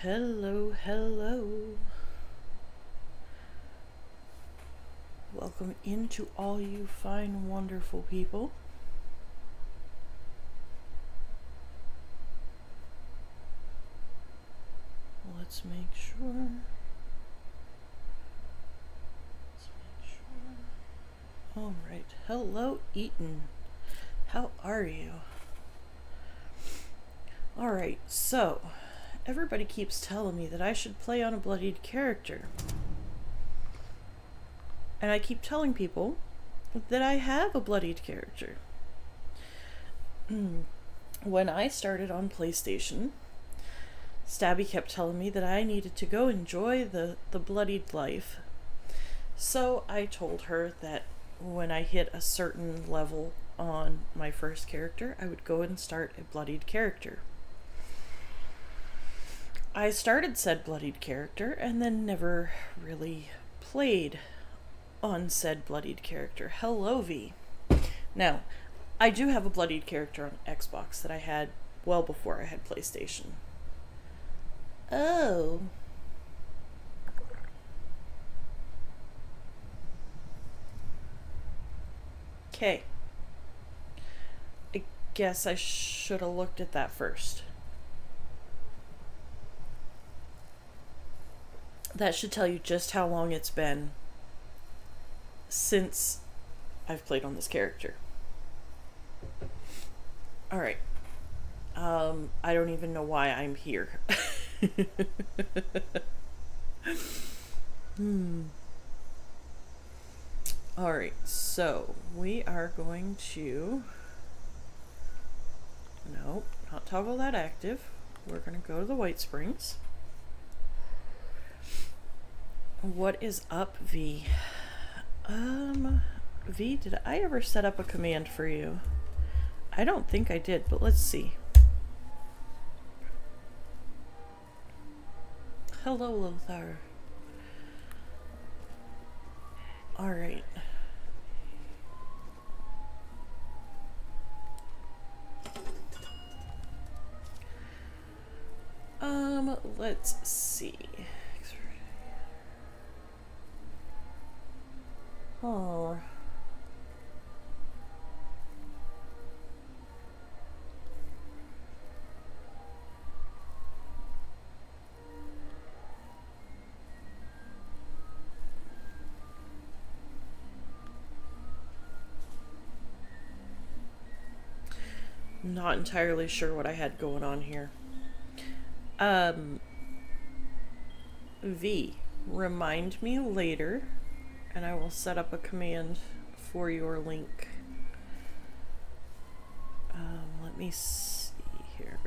Hello, hello. Welcome into all you fine, wonderful people. Let's make sure. All right. Hello, Eaton. How are you? All right. So, everybody keeps telling me that I should play on a bloodied character. And I keep telling people that I have a bloodied character. When I started on PlayStation, Stabby kept telling me that I needed to go enjoy the bloodied life. So I told her that when I hit a certain level on my first character, I would go and start a bloodied character. I started said bloodied character and then never really played on said bloodied character. Hello, V. Now, I do have a bloodied character on Xbox that I had well before I had PlayStation. Oh. Okay. I guess I should have looked at that first. That should tell you just how long it's been since I've played on this character. Alright. I don't even know why I'm here. Alright, so we are going to... Nope, not toggle that active. We're going to go to the White Springs. What is up, V? V, did I ever set up a command for you? I don't think I did, but let's see. Hello, Lothar. Alright. Let's see. Oh. Not entirely sure what I had going on here. V, remind me later, and I will set up a command for your link. Let me see here.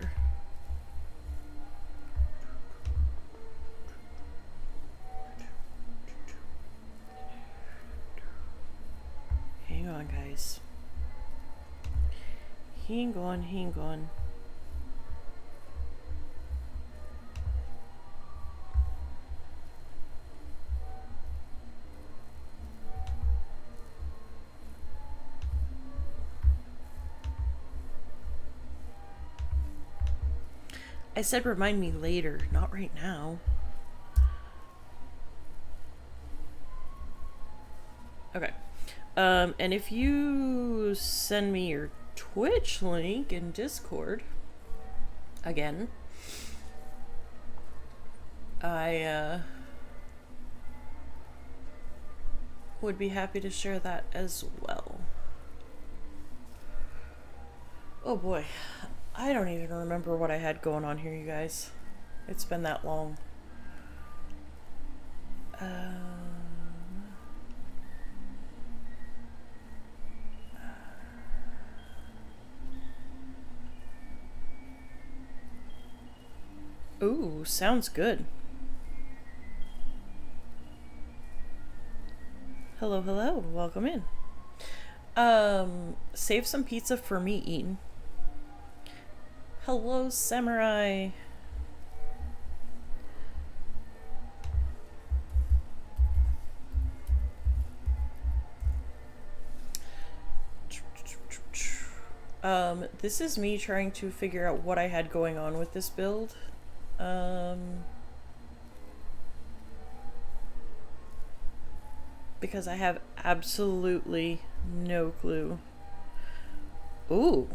Hang on, guys. Hang on. I said remind me later, not right now. Okay. And if you send me your Twitch link in Discord, again, I would be happy to share that as well. Oh boy, I don't even remember what I had going on here, you guys. It's been that long. Ooh, sounds good. Hello, welcome in. Save some pizza for me, Eaton. Hello, Samurai. This is me trying to figure out what I had going on with this build. Because I have absolutely no clue. Ooh,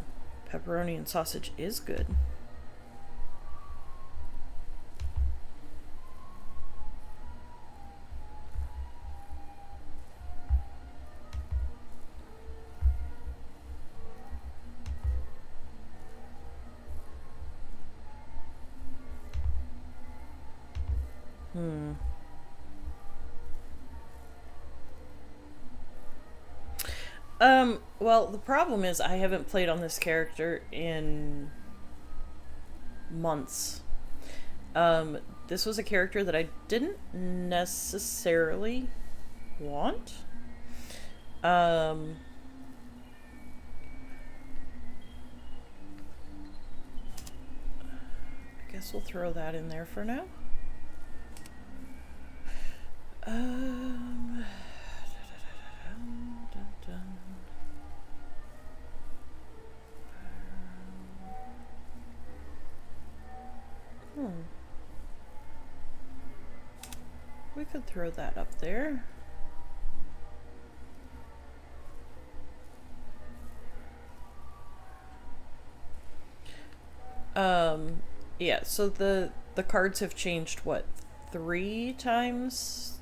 pepperoni and sausage is good. Well, the problem is I haven't played on this character in months. This was a character that I didn't necessarily want. I guess we'll throw that in there for now. We could throw that up there. Yeah, so the cards have changed, what, 3 times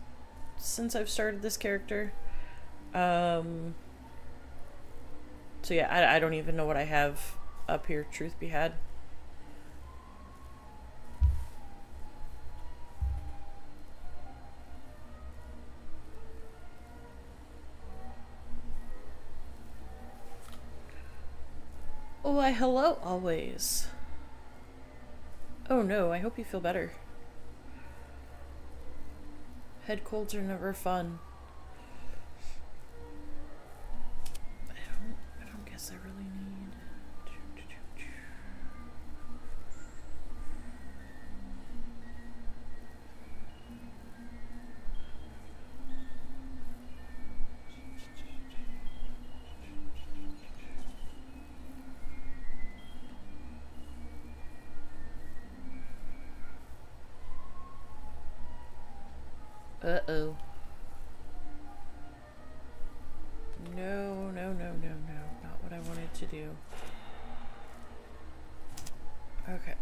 since I've started this character? So yeah, I don't even know what I have up here, truth be had. Oh, why hello always. Oh no, I hope you feel better. Head colds are never fun. I don't guess I really need. Uh-oh. No, no, no, no, no. Not what I wanted to do. Okay.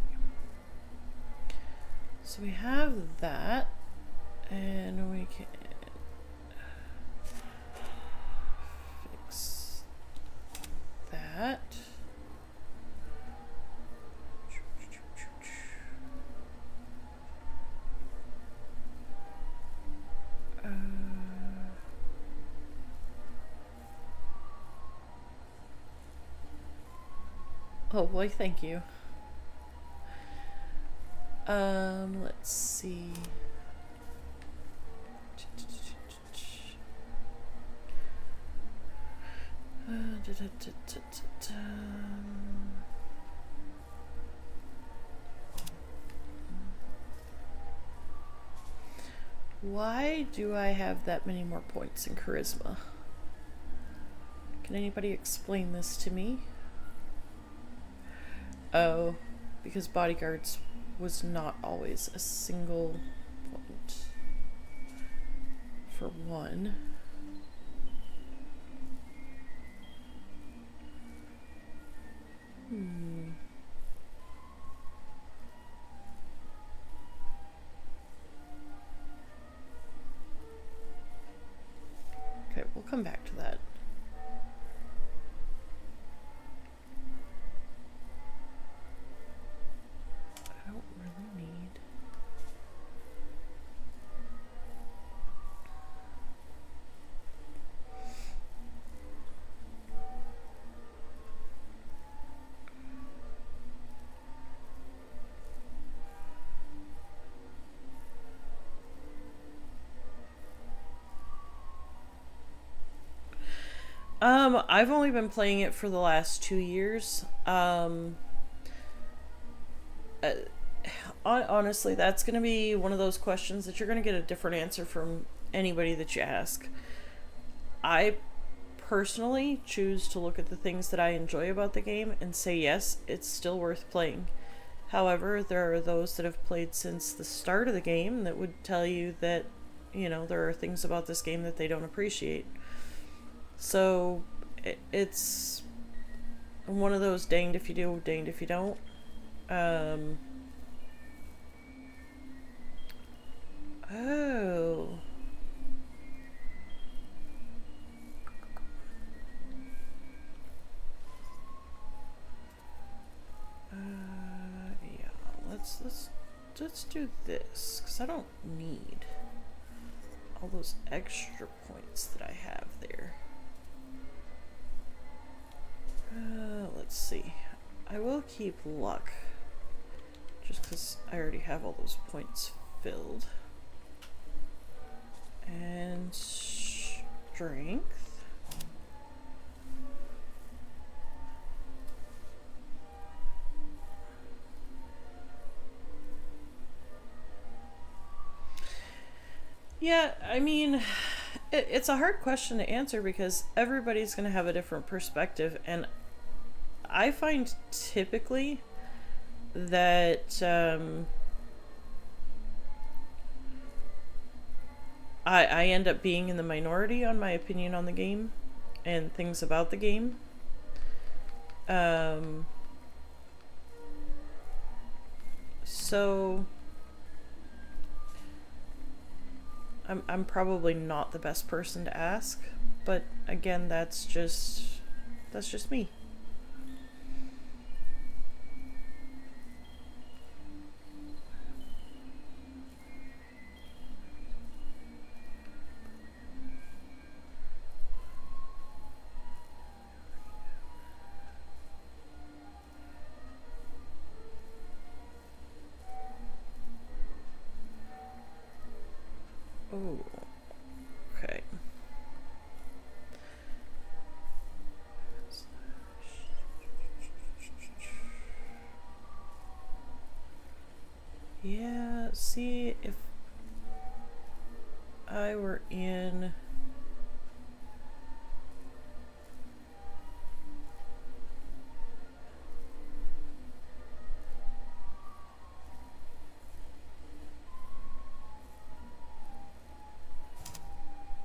So we have that. And we can fix that. Oh boy, thank you. Let's see. Why do I have that many more points in charisma? Can anybody explain this to me? Oh, because bodyguards was not always a single point for one. Okay, we'll come back to that. I don't really need. I've only been playing it for the last 2 years. Honestly, that's going to be one of those questions that you're going to get a different answer from anybody that you ask. I personally choose to look at the things that I enjoy about the game and say, yes, it's still worth playing. However, there are those that have played since the start of the game that would tell you that, you know, there are things about this game that they don't appreciate. So it's one of those danged if you do, danged if you don't. Oh. Yeah, let's do this, because I don't need all those extra points that I have there. Let's see. I will keep luck, just because I already have all those points filled. And strength. Yeah, I mean, it's a hard question to answer because everybody's going to have a different perspective, and I find typically that I end up being in the minority on my opinion on the game and things about the game. So I'm probably not the best person to ask, but again, that's just me. Oh, okay. Yeah, see, if I were in...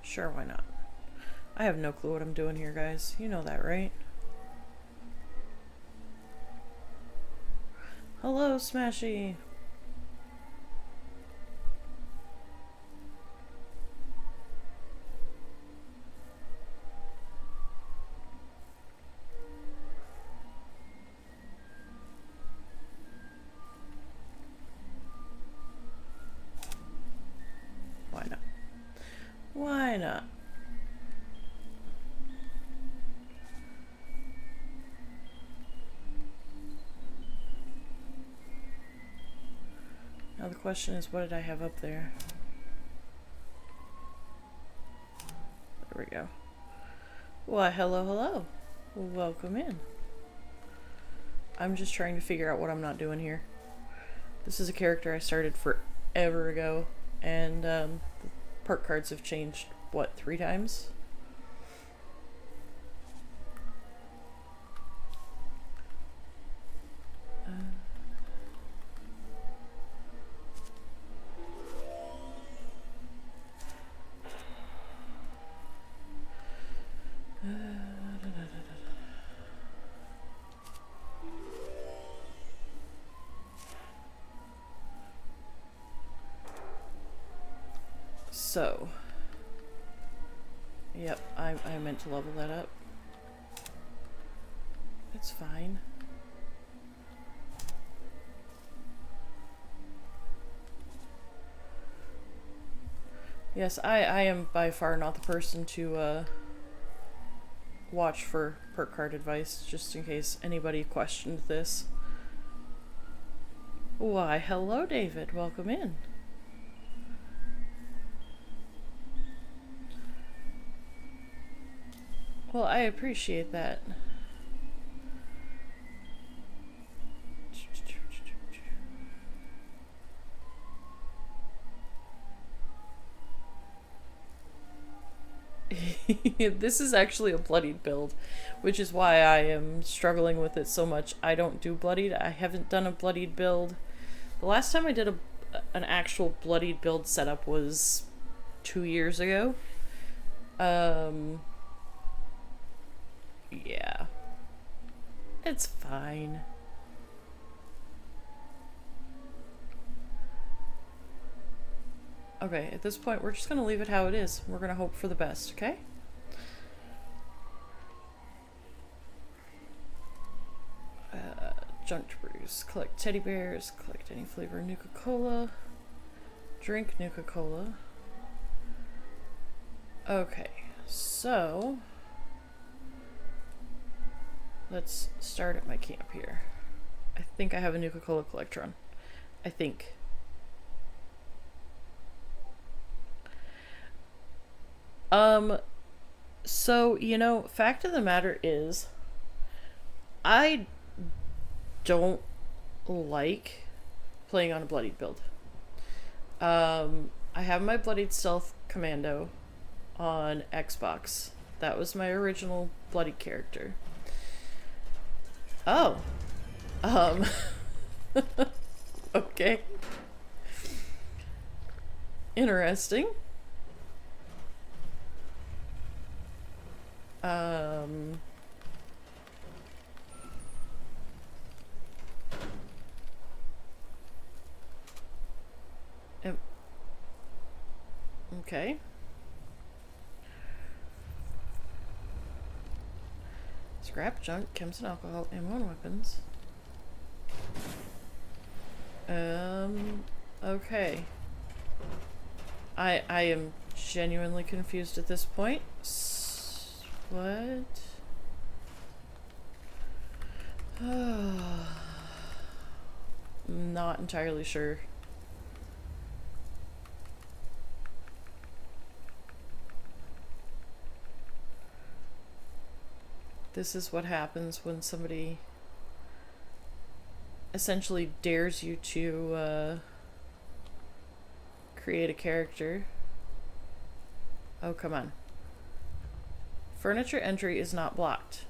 Sure, why not? I have no clue what I'm doing here, guys. You know that, right? Hello, Smashy! Why not? Why not? Now the question is, what did I have up there? There we go. Why, hello, hello. Welcome in. I'm just trying to figure out what I'm not doing here. This is a character I started forever ago, and the perk cards have changed, what, 3 times? So, yep, I meant to level that up. It's fine. Yes, I am by far not the person to watch for perk card advice, just in case anybody questioned this. Why, hello, David. Welcome in. Well, I appreciate that. This is actually a bloodied build. which is why I am struggling with it so much. I don't do bloodied. I haven't done a bloodied build. The last time I did an actual bloodied build setup was 2 years ago. Yeah. It's fine. Okay, at this point, we're just gonna leave it how it is. We're gonna hope for the best, okay? Junk to produce. Collect teddy bears. Collect any flavor Nuka-Cola. Drink Nuka-Cola. Okay, so let's start at my camp here. I think I have a Nuka-Cola Collectron. I think. So, you know, fact of the matter is, I don't like playing on a bloodied build. I have my bloodied stealth commando on Xbox. That was my original bloodied character. Oh. Okay. Interesting. Okay. Scrap, junk, chems and alcohol, ammo and weapons. Okay. I am genuinely confused at this point. What? Not entirely sure. This is what happens when somebody essentially dares you to create a character. Oh, come on. Furniture entry is not blocked.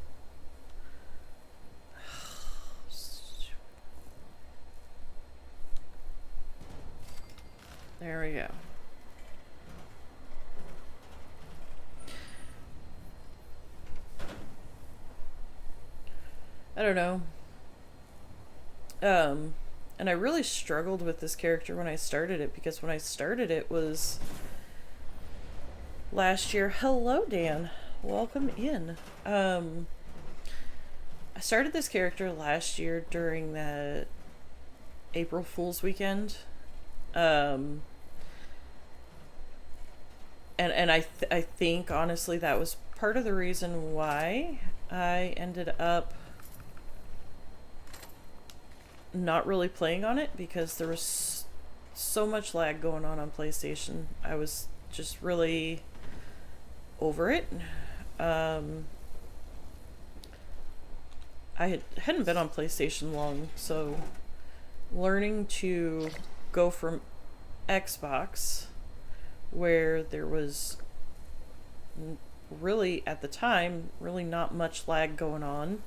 There we go. I don't know. And I really struggled with this character when I started it, because when I started it was last year. Hello, Dan. Welcome in. I started this character last year during the April Fool's weekend. And I think honestly that was part of the reason why I ended up not really playing on it, because there was so much lag going on PlayStation. I was just really over it. I hadn't been on PlayStation long, so learning to go from Xbox, where there was really, at the time, really not much lag going on.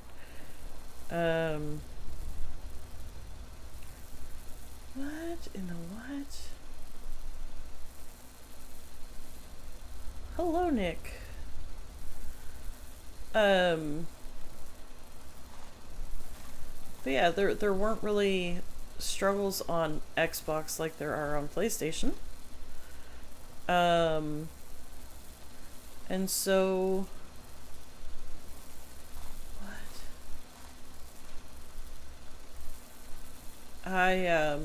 What in the what? Hello, Nick. But yeah, there weren't really struggles on Xbox like there are on PlayStation. And so I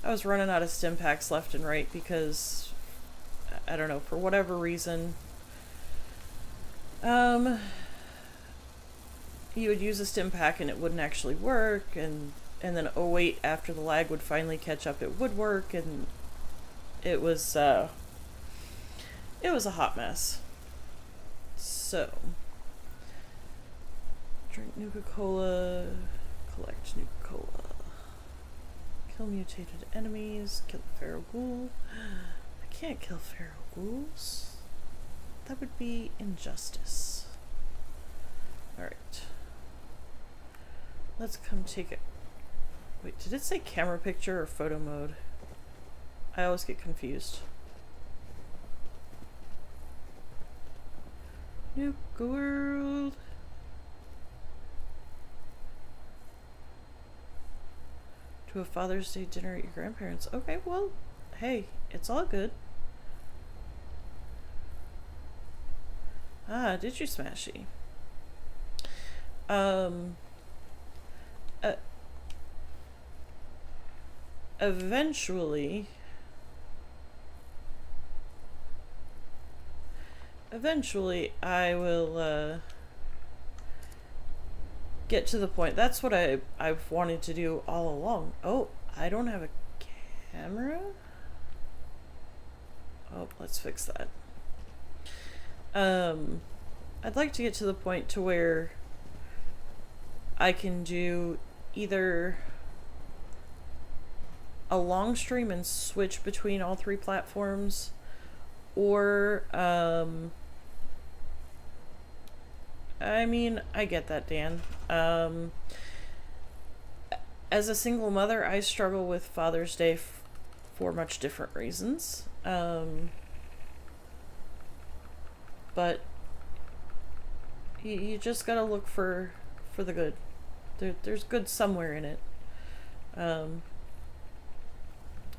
was running out of stim packs left and right, because I don't know, for whatever reason, you would use a stim pack and it wouldn't actually work, and then oh wait, after the lag would finally catch up, it would work, and it was a hot mess. So drink Nuka-Cola, collect Nuka-Cola, kill mutated enemies, kill feral ghoul. I can't kill feral ghouls. That would be injustice. Alright. Let's come take it. Wait, did it say camera picture or photo mode? I always get confused. Nuke world. To a Father's Day dinner at your grandparents'. Okay, well, hey, it's all good. Ah, did you, Smashy? Eventually I will get to the point. That's what I've wanted to do all along. Oh, I don't have a camera? Oh, let's fix that. I'd like to get to the point to where I can do either a long stream and switch between all three platforms, or I mean, I get that, Dan. As a single mother, I struggle with Father's Day for much different reasons. But you just gotta look for the good. There's good somewhere in it.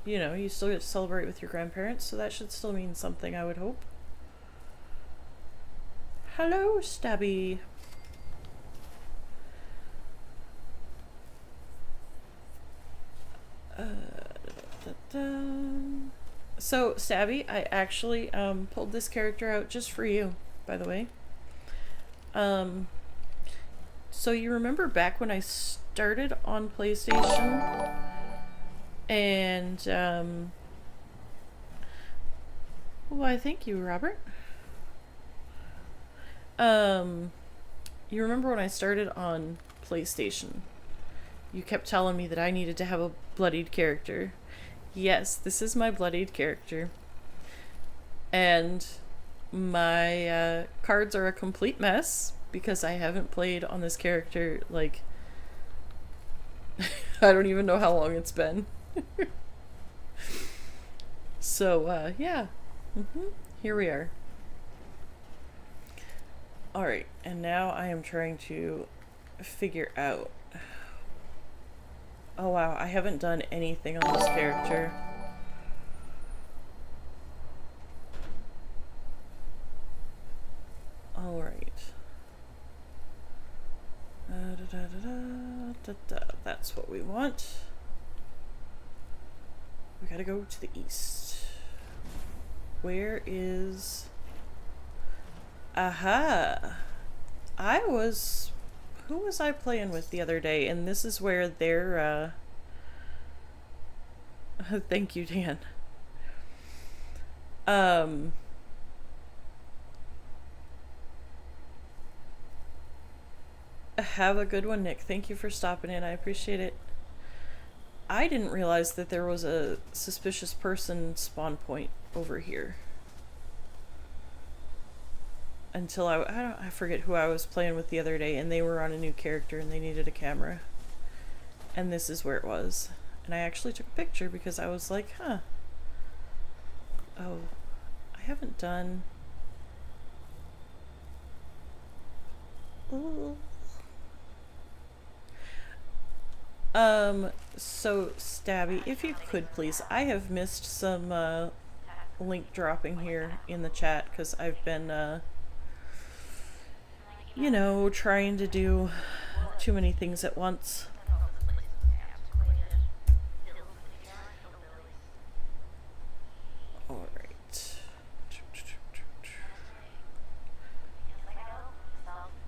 You know, you still get to celebrate with your grandparents, so that should still mean something, I would hope. Hello, Stabby. So, Stabby, I actually pulled this character out just for you, by the way. So you remember back when I started on PlayStation, and why, thank you, Robert. You remember when I started on PlayStation, you kept telling me that I needed to have a bloodied character. Yes, this is my bloodied character. And my cards are a complete mess because I haven't played on this character, like, I don't even know how long it's been. So, yeah. Here we are. Alright, and now I am trying to figure out... Oh wow, I haven't done anything on this character. Alright. That's what we want. We gotta go to the east. Where is... Aha! Who was I playing with the other day? And this is where their, thank you, Dan. Have a good one, Nick. Thank you for stopping in. I appreciate it. I didn't realize that there was a suspicious person spawn point over here. Until I forget who I was playing with the other day, and they were on a new character and they needed a camera. And this is where it was. And I actually took a picture because I was like, huh. Oh, I haven't done... Ooh. So, Stabby, if you could please, I have missed some, link dropping here in the chat, because I've been, you know, trying to do too many things at once. Alright.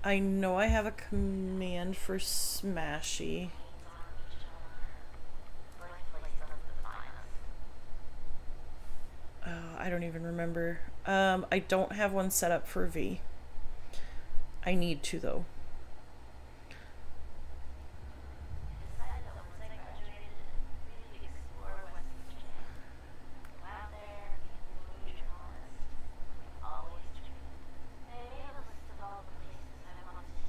I know I have a command for Smashy. Oh, I don't even remember. I don't have one set up for V. I need to, though.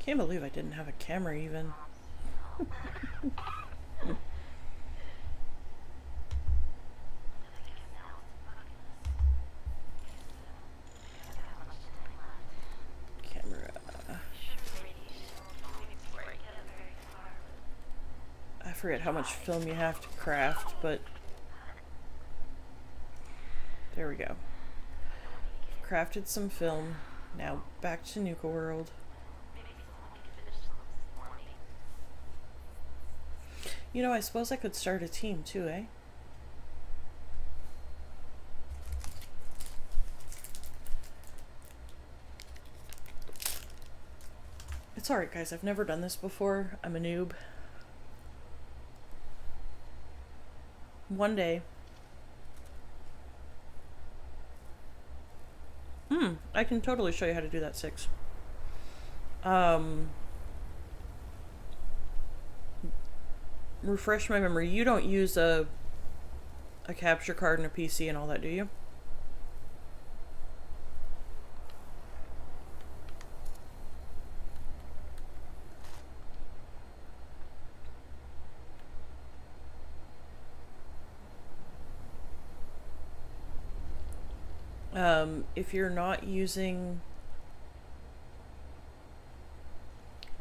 Can't believe I didn't have a camera even. Camera. I forget how much film you have to craft, but there we go. Crafted some film. Now back to Nuka World. You know, I suppose I could start a team too, eh? It's alright, guys. I've never done this before. I'm a noob. One day. I can totally show you how to do that, 6. Refresh my memory. You don't use a capture card and a PC and all that, do you? If you're not using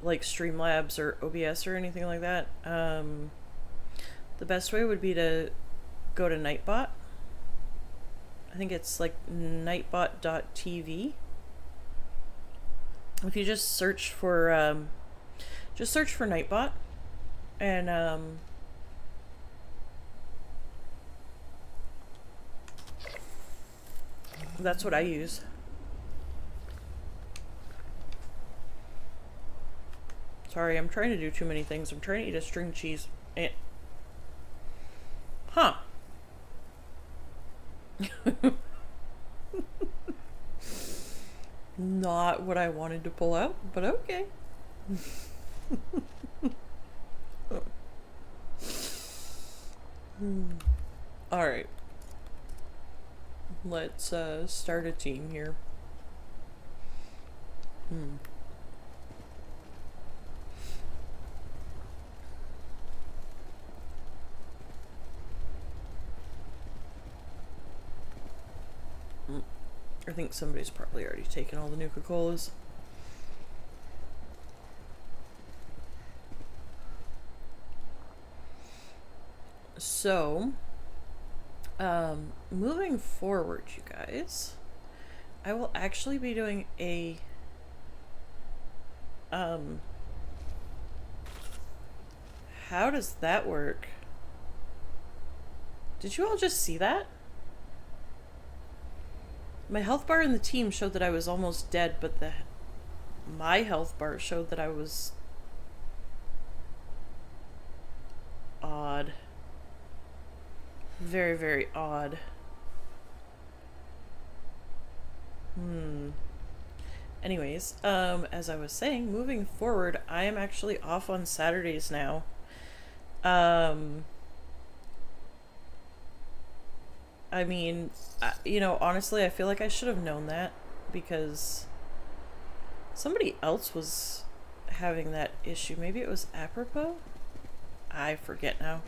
like Streamlabs or OBS or anything like that, the best way would be to go to Nightbot. I think it's like nightbot.tv. If you just search for Nightbot, and that's what I use. Sorry, I'm trying to do too many things. I'm trying to eat a string cheese. Huh. Not what I wanted to pull out, but okay. Alright. Let's start a team here. I think somebody's probably already taken all the Nuka-Colas. So, moving forward, you guys, I will actually be doing a, how does that work? Did you all just see that? My health bar in the team showed that I was almost dead, but my health bar showed that I was odd. Very, very odd. Anyways, as I was saying, moving forward, I am actually off on Saturdays now. I mean, you know, honestly, I feel like I should have known that because somebody else was having that issue. Maybe it was apropos? I forget now.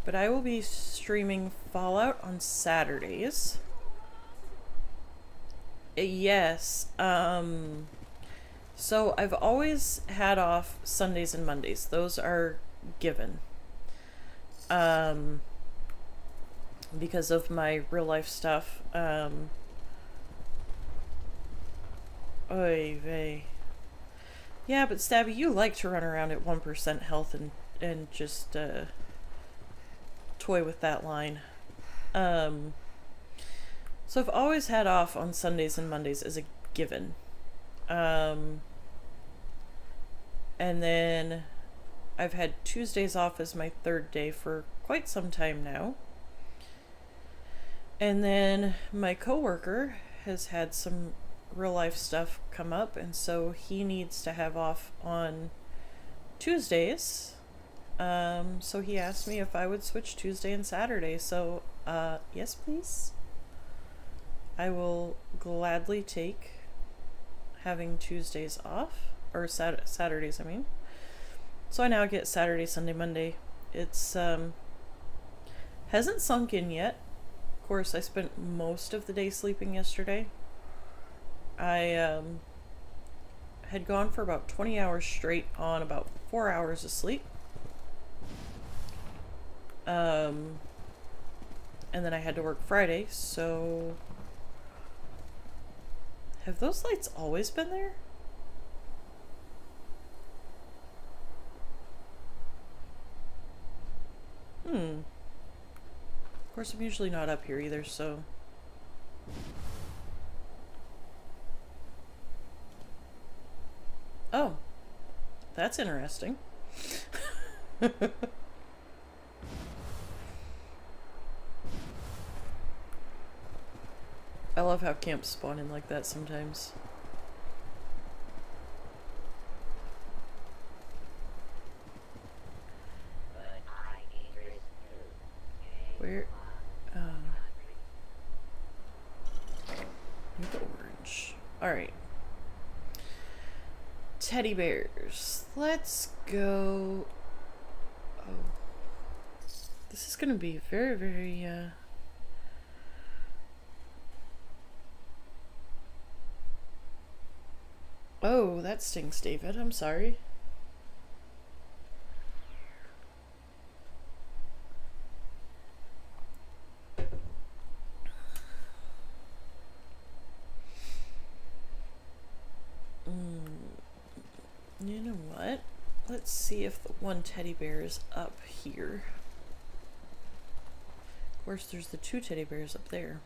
But I will be streaming Fallout on Saturdays. Yes. So I've always had off Sundays and Mondays. Those are given. Because of my real life stuff. Oy vey. Yeah, but Stabby, you like to run around at 1% health and just toy with that line. So I've always had off on Sundays and Mondays as a given. And then I've had Tuesdays off as my third day for quite some time now. And then my coworker has had some real life stuff come up, and so he needs to have off on Tuesdays. So he asked me if I would switch Tuesday and Saturday. So, yes, please. I will gladly take having Tuesdays off, or Saturdays, I mean. So I now get Saturday, Sunday, Monday. It's hasn't sunk in yet. Of course, I spent most of the day sleeping yesterday. I had gone for about 20 hours straight on about 4 hours of sleep. And then I had to work Friday, so... Have those lights always been there? Of course, I'm usually not up here either, so... Oh. That's interesting. I love how camps spawn in like that sometimes. Where? The orange. Alright. Teddy bears. Let's go... Oh. This is gonna be very, very, Oh, that stings, David. I'm sorry. You know what? Let's see if the one teddy bear is up here. Of course, there's the 2 teddy bears up there.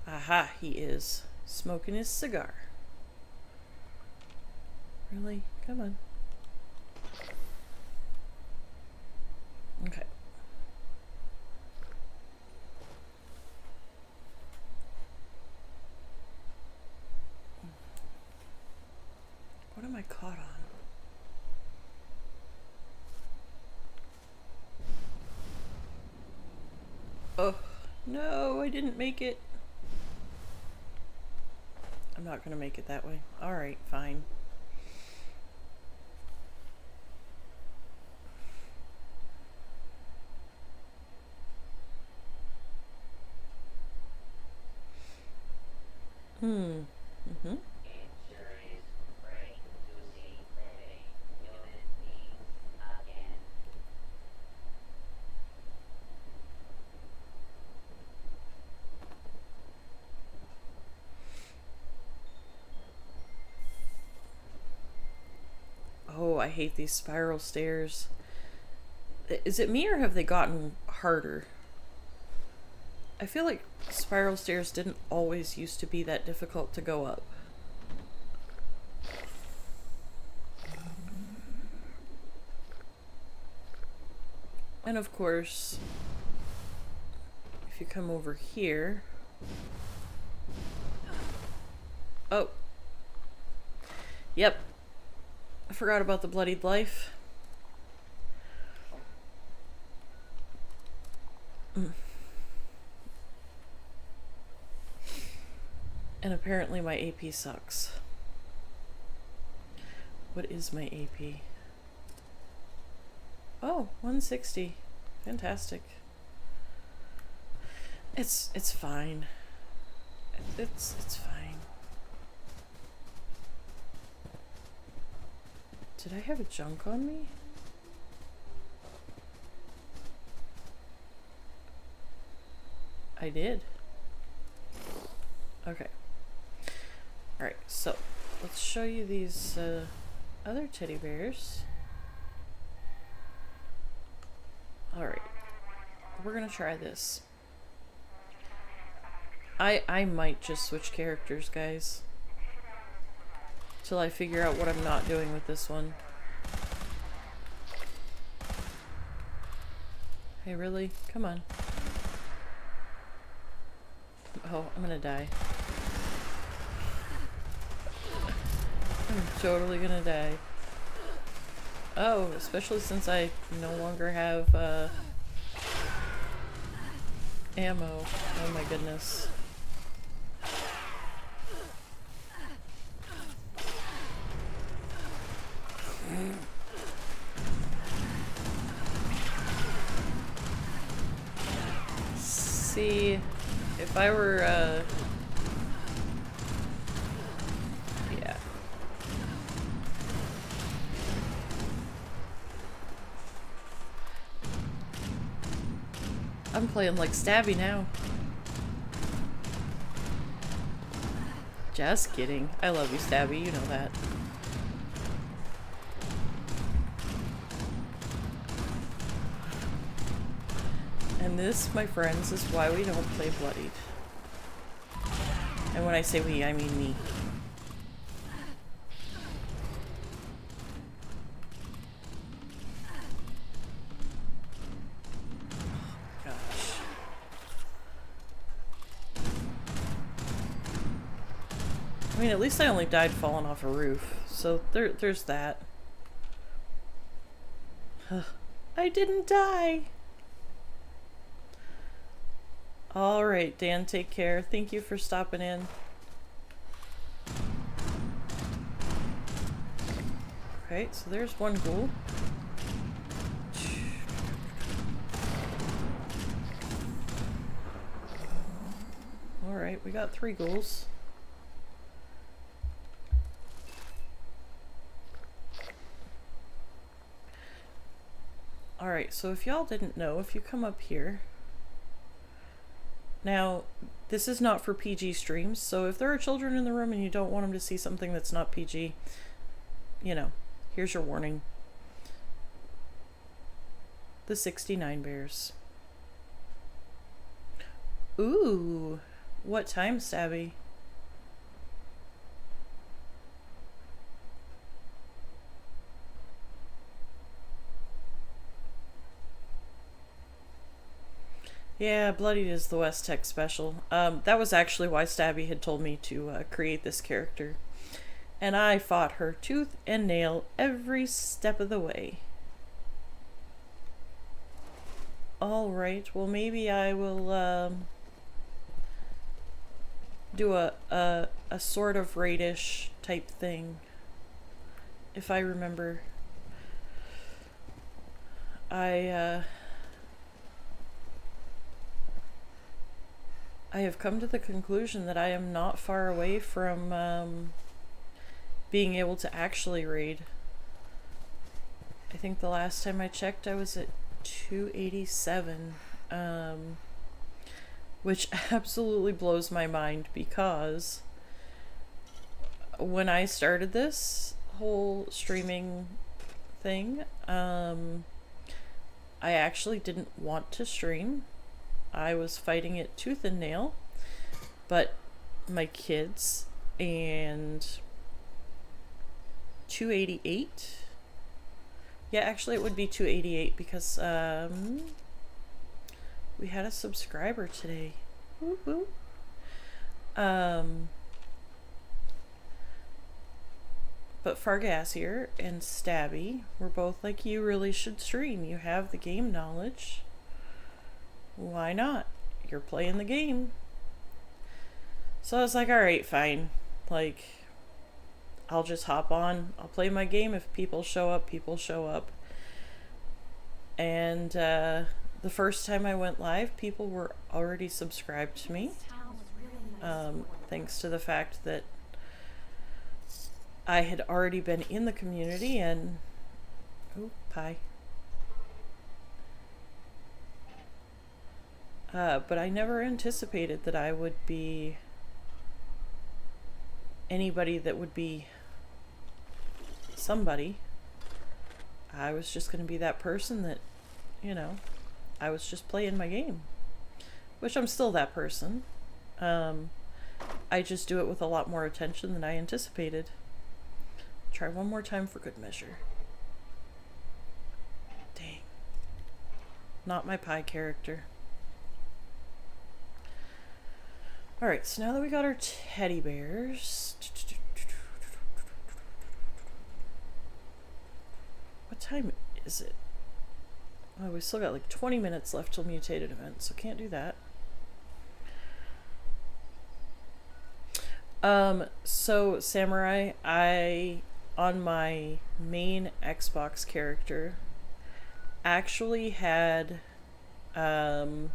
Aha, he is smoking his cigar. Really? Come on. Okay. What am I caught on? Oh, no, I didn't make it. I'm not gonna make it that way. Alright, fine. Oh, I hate these spiral stairs. Is it me or have they gotten harder? I feel like spiral stairs didn't always used to be that difficult to go up. And of course, if you come over here... Oh. Yep. I forgot about the bloodied life. And apparently my AP sucks. What is my AP? Oh, 160. Fantastic. It's fine. It's fine. Did I have a junk on me? I did. Okay. Alright, so let's show you these other teddy bears. Alright. We're gonna try this. I might just switch characters, guys. Till I figure out what I'm not doing with this one. Hey, really? Come on. Oh, I'm gonna die. I'm totally gonna die. Oh, especially since I no longer have, ammo. Oh my goodness. See, if I were, yeah. I'm playing like Stabby now. Just kidding. I love you, Stabby, you know that. And this, my friends, is why we don't play Bloodied. And when I say we, I mean me. Gosh. I mean, at least I only died falling off a roof. So there's that. I didn't die! Alright, Dan, take care. Thank you for stopping in. Right, so there's one ghoul. Alright, we got 3 ghouls. Alright, so if y'all didn't know, if you come up here... Now, this is not for PG streams, so if there are children in the room and you don't want them to see something that's not PG, you know, here's your warning. The 69 Bears. Ooh, what time, Stabby? Yeah, Bloodied is the West Tech special. That was actually why Stabby had told me to create this character. And I fought her tooth and nail every step of the way. Alright, well maybe I will do a sort of raid-ish type thing. If I remember. I have come to the conclusion that I am not far away from being able to actually raid. I think the last time I checked I was at 287, which absolutely blows my mind because when I started this whole streaming thing, I actually didn't want to stream. I was fighting it tooth and nail, but my kids and 288. Yeah, actually it would be 288 because we had a subscriber today. Woo woo. But Fargassier and Stabby were both like, you really should stream. You have the game knowledge. Why not? You're playing the game. So I was like, alright, fine. Like, I'll just hop on. I'll play my game. If people show up, people show up. And the first time I went live, people were already subscribed to me. Thanks to the fact that I had already been in the community and... Oh, pie. But I never anticipated that I would be anybody that would be somebody. I was just going to be that person that, you know, I was just playing my game. Which I'm still that person. I just do it with a lot more attention than I anticipated. Try one more time for good measure. Dang. Not my pie character. Alright, so now that we got our teddy bears... What time is it? Oh, we still got like 20 minutes left till mutated event, so can't do that. So Samurai, I on my main Xbox character actually had um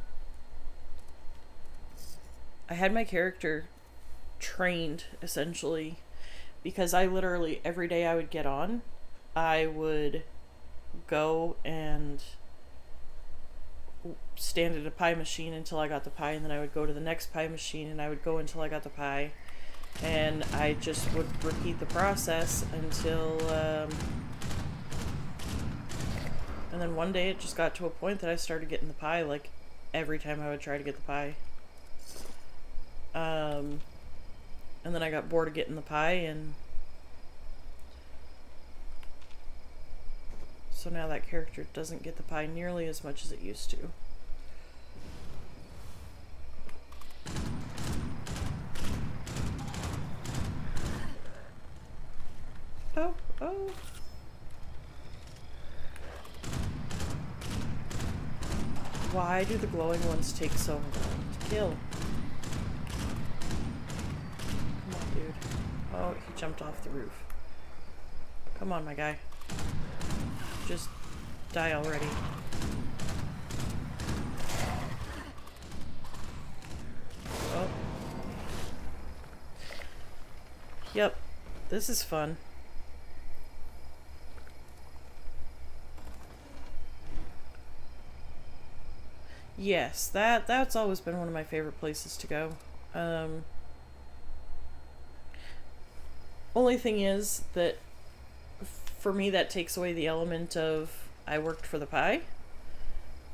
I had my character trained essentially because I literally every day I would get on, I would go and stand at a pie machine until I got the pie, and then I would go to the next pie machine and I would go until I got the pie, and I just would repeat the process until and then one day it just got to a point that I started getting the pie like every time I would try to get the pie. And then I got bored of getting the pie, and so now that character doesn't get the pie nearly as much as it used to. Oh, oh. Why do the glowing ones take so long to kill? Come on, dude. Oh, he jumped off the roof. Come on, my guy. Just die already. Oh. Yep. This is fun. Yes, that's always been one of my favorite places to go. Only thing is that for me that takes away the element of I worked for the pie.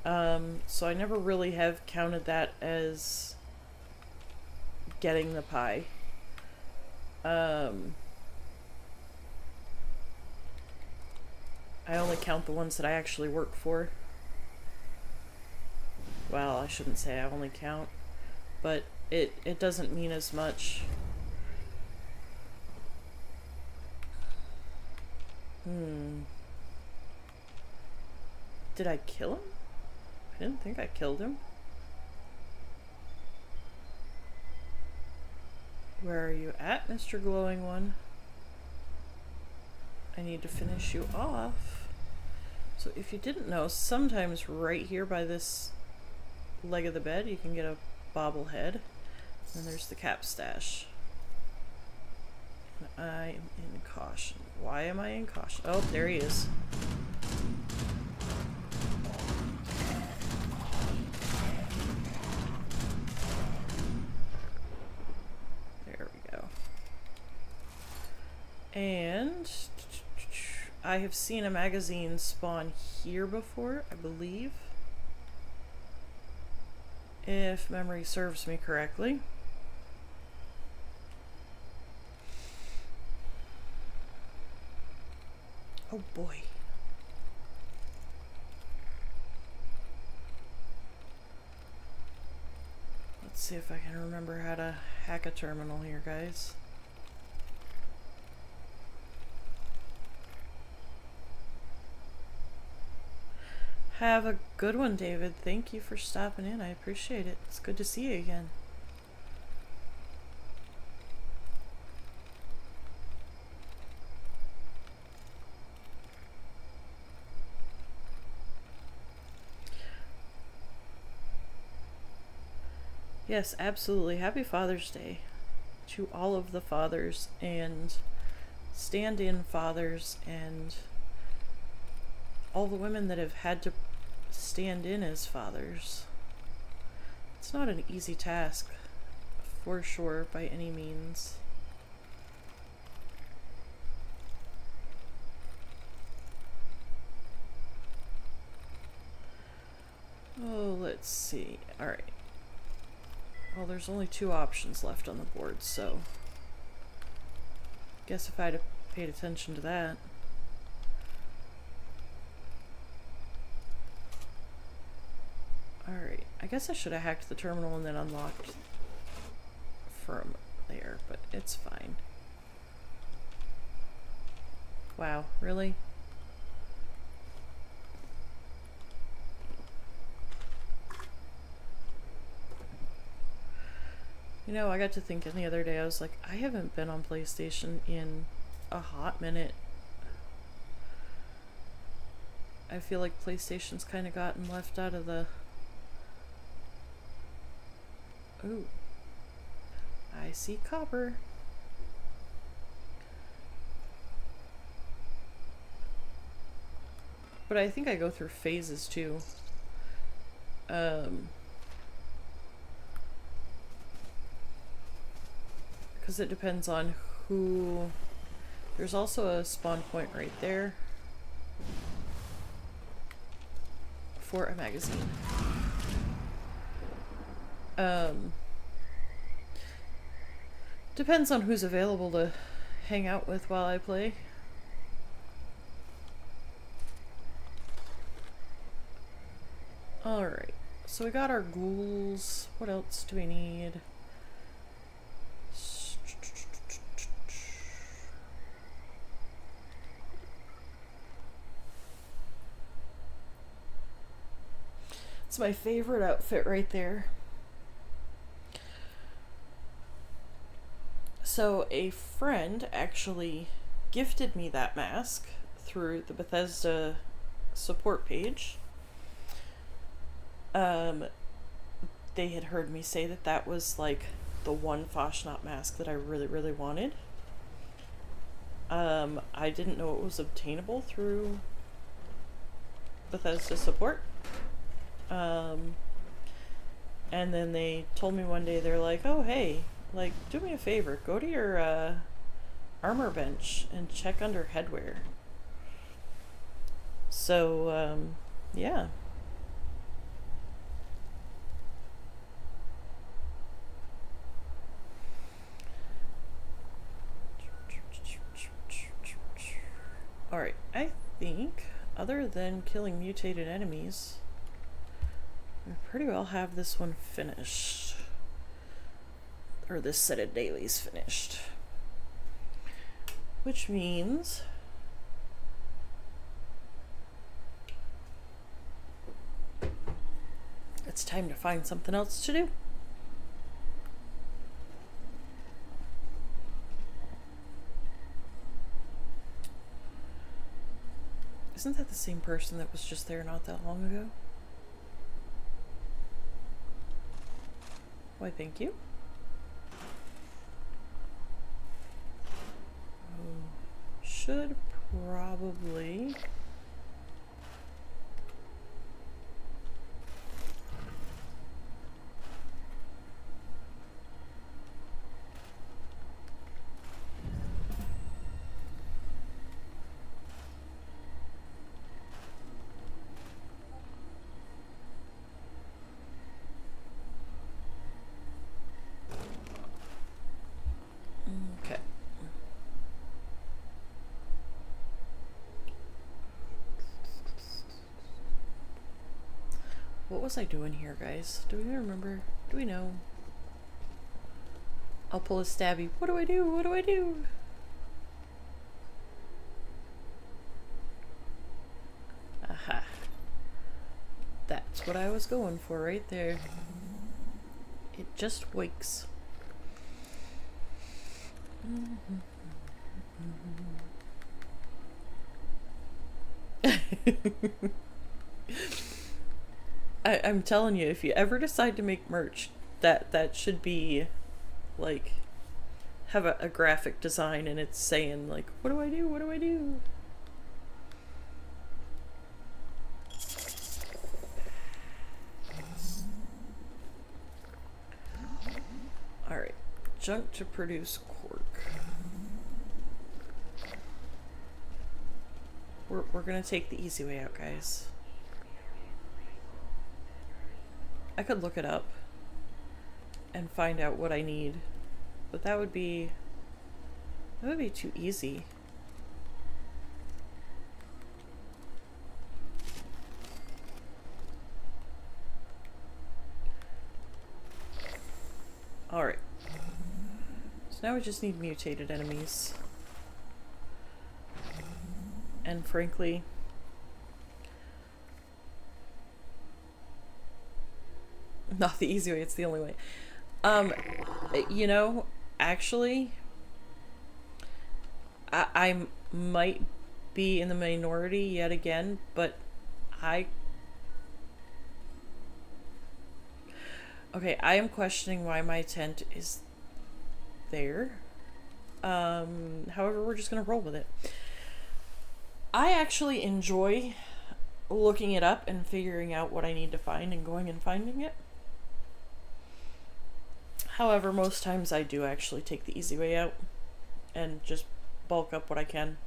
So I never really have counted that as getting the pie. I only count the ones that I actually work for. Well, I shouldn't say I only count, but it doesn't mean as much. Did I kill him? I didn't think I killed him. Where are you at, Mr. Glowing One? I need to finish you off. So if you didn't know, sometimes right here by this leg of the bed you can get a bobblehead. And there's the cap stash. And I am in caution. Why am I in caution? Oh, there he is. There we go. And I have seen a magazine spawn here before, I believe. If memory serves me correctly. Oh boy. Let's see if I can remember how to hack a terminal here, guys. Have a good one, David. Thank you for stopping in. I appreciate it. It's good to see you again. Yes, absolutely. Happy Father's Day to all of the fathers and stand-in fathers and all the women that have had to stand in as fathers. It's not an easy task, for sure, by any means. Oh, let's see. Alright. Well, there's only 2 options left on the board, so guess if I'd have paid attention to that. Alright, I guess I should have hacked the terminal and then unlocked from there, but it's fine. Wow, really? You You know, I got to thinking the other day, I was like, I haven't been on PlayStation in a hot minute. I feel like PlayStation's kind of gotten left out of the... Ooh. I see copper. But I think I go through phases too. Because it depends on who... There's also a spawn point right there for a magazine. Depends on who's available to hang out with while I play. Alright, so we got our ghouls. What else do we need? It's my favorite outfit right there. So a friend actually gifted me that mask through the Bethesda support page. They had heard me say that that was like the one Foshnot mask that I really, really wanted. I didn't know it was obtainable through Bethesda support. And then they told me one day, they're like, oh, hey, like, do me a favor, go to your armor bench and check under headwear. So, yeah. Alright, I think, other than killing mutated enemies, I pretty well have this one finished. Or this set of dailies finished. Which means it's time to find something else to do. Isn't that the same person that was just there not that long ago? Why, thank you. Should probably... Okay. What was I doing here, guys? Do we remember? Do we know? I'll pull a stabby. What do I do? What do I do? Aha. That's what I was going for right there. It just wakes. I'm telling you, if you ever decide to make merch, that should be like have a graphic design and it's saying like, what do I do? What do I do? Alright, junk to produce cork. We're gonna take the easy way out, guys. I could look it up and find out what I need, but that would be too easy. Alright. So now we just need mutated enemies. And frankly, not the easy way, it's the only way. You know, actually, I might be in the minority yet again, but I. Okay, I am questioning why my tent is there. However, we're just gonna roll with it. I actually enjoy looking it up and figuring out what I need to find and going and finding it. However, most times I do actually take the easy way out and just bulk up what I can.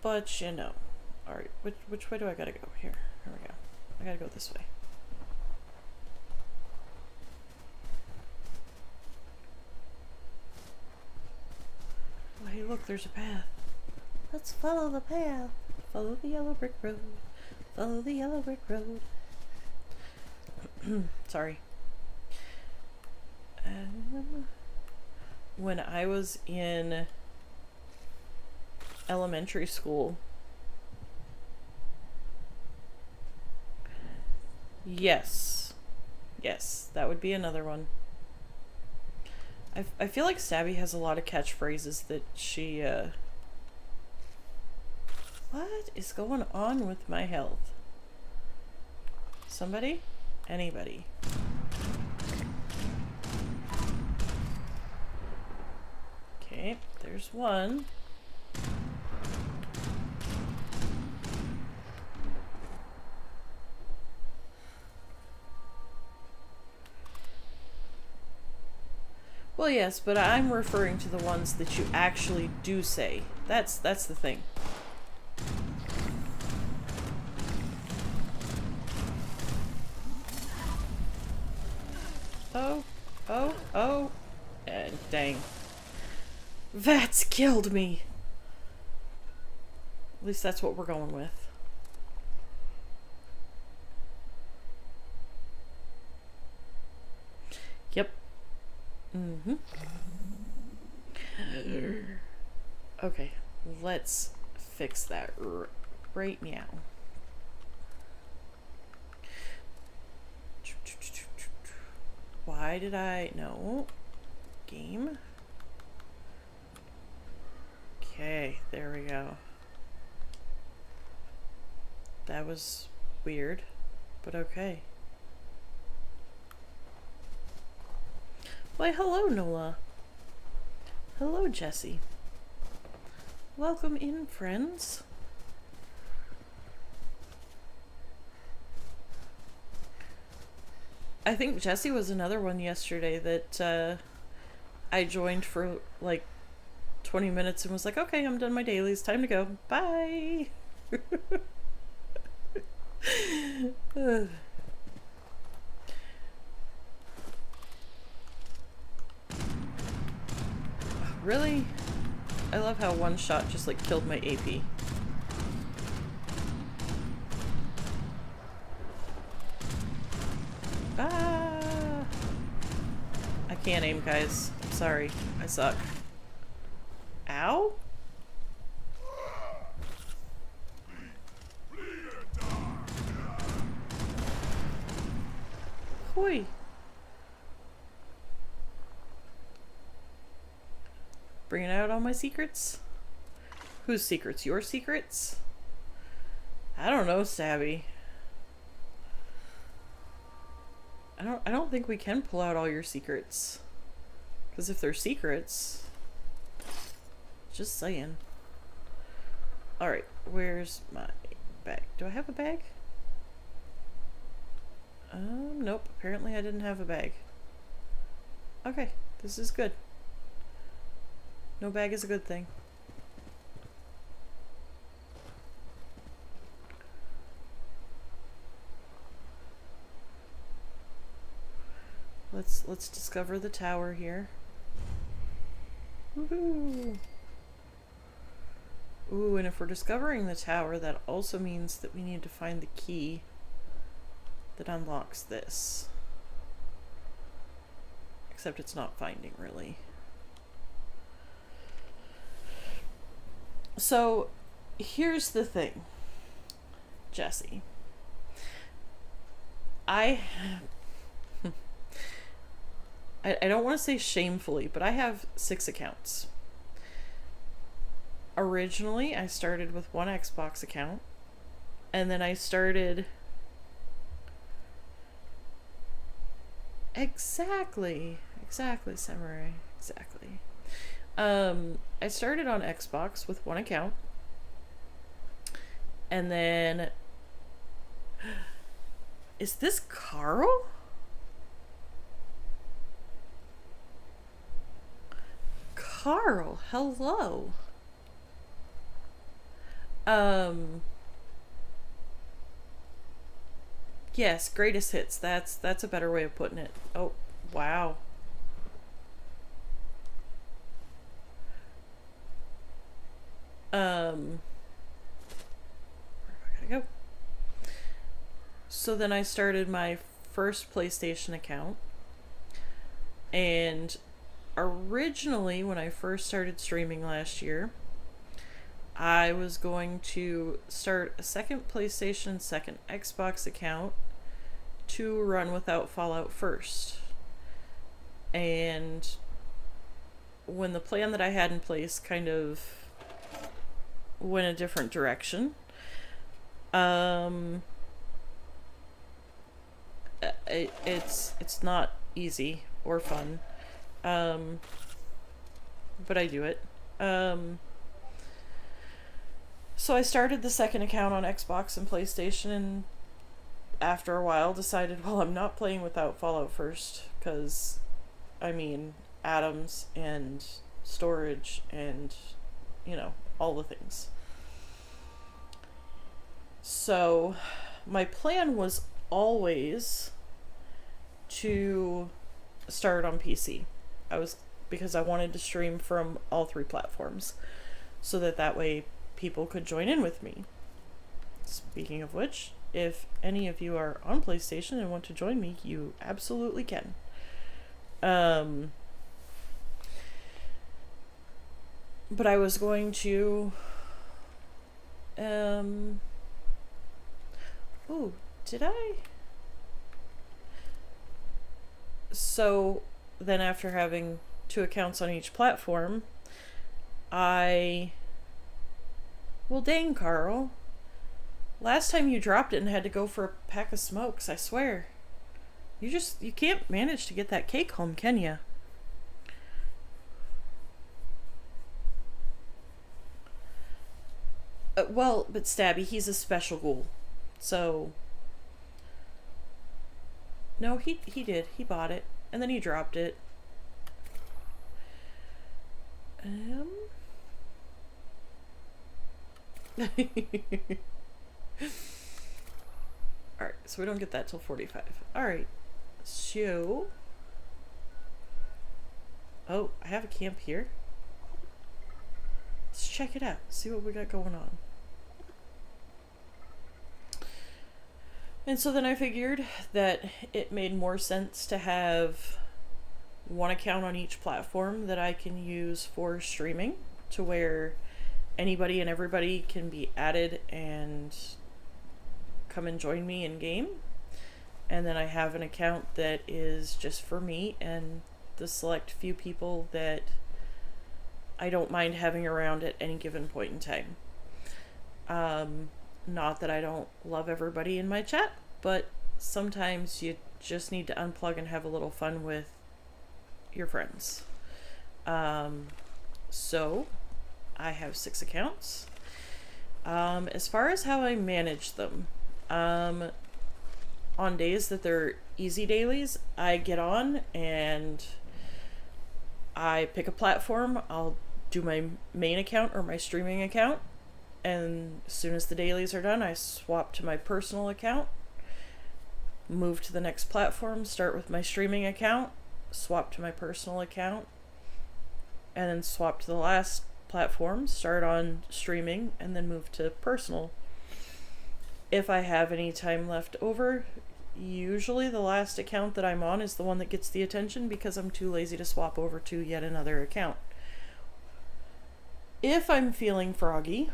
But you know. Alright, which way do I gotta go? Here we go. I gotta go this way. Oh, hey, look, there's a path. Let's follow the path. Follow the yellow brick road. Follow the yellow brick road. Sorry. When I was in elementary school, yes, that would be another one. I feel like Stabby has a lot of catchphrases that she, What is going on with my health? Somebody? Anybody? Okay, there's one. Well, yes, but I'm referring to the ones that you actually do say. That's the thing. Oh. Dang. That's killed me. At least that's what we're going with. Yep. Mm-hmm. Okay, let's fix that right now. Why did I... No. Game. Okay, there we go. That was weird, but okay. Why, hello, Nola. Hello, Jesse. Welcome in, friends. I think Jesse was another one yesterday that I joined for like 20 minutes and was like, okay, I'm done my dailies. Time to go. Bye. Really? I love how one shot just like killed my AP. Ah! I can't aim, guys. I'm sorry. I suck. Ow? Hoi. Bringing out all my secrets? Whose secrets? Your secrets? I don't know, Stabby. I don't think we can pull out all your secrets. Because if they're secrets... Just saying. Alright, where's my bag? Do I have a bag? Nope. Apparently I didn't have a bag. Okay, this is good. No bag is a good thing. Let's discover the tower here. Woohoo! Ooh, and if we're discovering the tower, that also means that we need to find the key that unlocks this. Except it's not finding, really. So, here's the thing, Jesse. I don't want to say shamefully, but I have 6 accounts. Originally, I started with one Xbox account, and then I started. Exactly, Samurai, exactly. I started on Xbox with one account, and then. Is this Carl? Carl, hello. Um, yes, greatest hits. That's a better way of putting it. Oh, wow. Um, where do I gotta go? So then I started my first PlayStation account, and originally when I first started streaming last year, I was going to start a second PlayStation, second Xbox account to run without Fallout first. And when the plan that I had in place kind of went a different direction, um, it's not easy or fun, um, but I do it. So I started the second account on Xbox and PlayStation, and after a while decided, well, I'm not playing without Fallout first, because, I mean, atoms and storage and, all the things. So my plan was always to start on PC. Because I wanted to stream from all 3 platforms, so that way people could join in with me. Speaking of which, if any of you are on PlayStation and want to join me, you absolutely can. But I was going to ooh, did I? So then after having 2 accounts on each platform, well, dang, Carl. Last time you dropped it and had to go for a pack of smokes, I swear. You can't manage to get that cake home, can ya? Well, but Stabby, he's a special ghoul. So. No, he did. He bought it. And then he dropped it. Alright, so we don't get that till 45. Alright, so. Oh, I have a camp here. Let's check it out, see what we got going on. And so then I figured that it made more sense to have one account on each platform that I can use for streaming, to where anybody and everybody can be added and come and join me in game. And then I have an account that is just for me and the select few people that I don't mind having around at any given point in time. Not that I don't love everybody in my chat, but sometimes you just need to unplug and have a little fun with your friends. So I have 6 accounts. As far as how I manage them, on days that they're easy dailies, I get on and I pick a platform. I'll do my main account or my streaming account, and as soon as the dailies are done, I swap to my personal account, move to the next platform, start with my streaming account, swap to my personal account, and then swap to the last platform, start on streaming, and then move to personal. If I have any time left over, usually the last account that I'm on is the one that gets the attention, because I'm too lazy to swap over to yet another account. If I'm feeling froggy,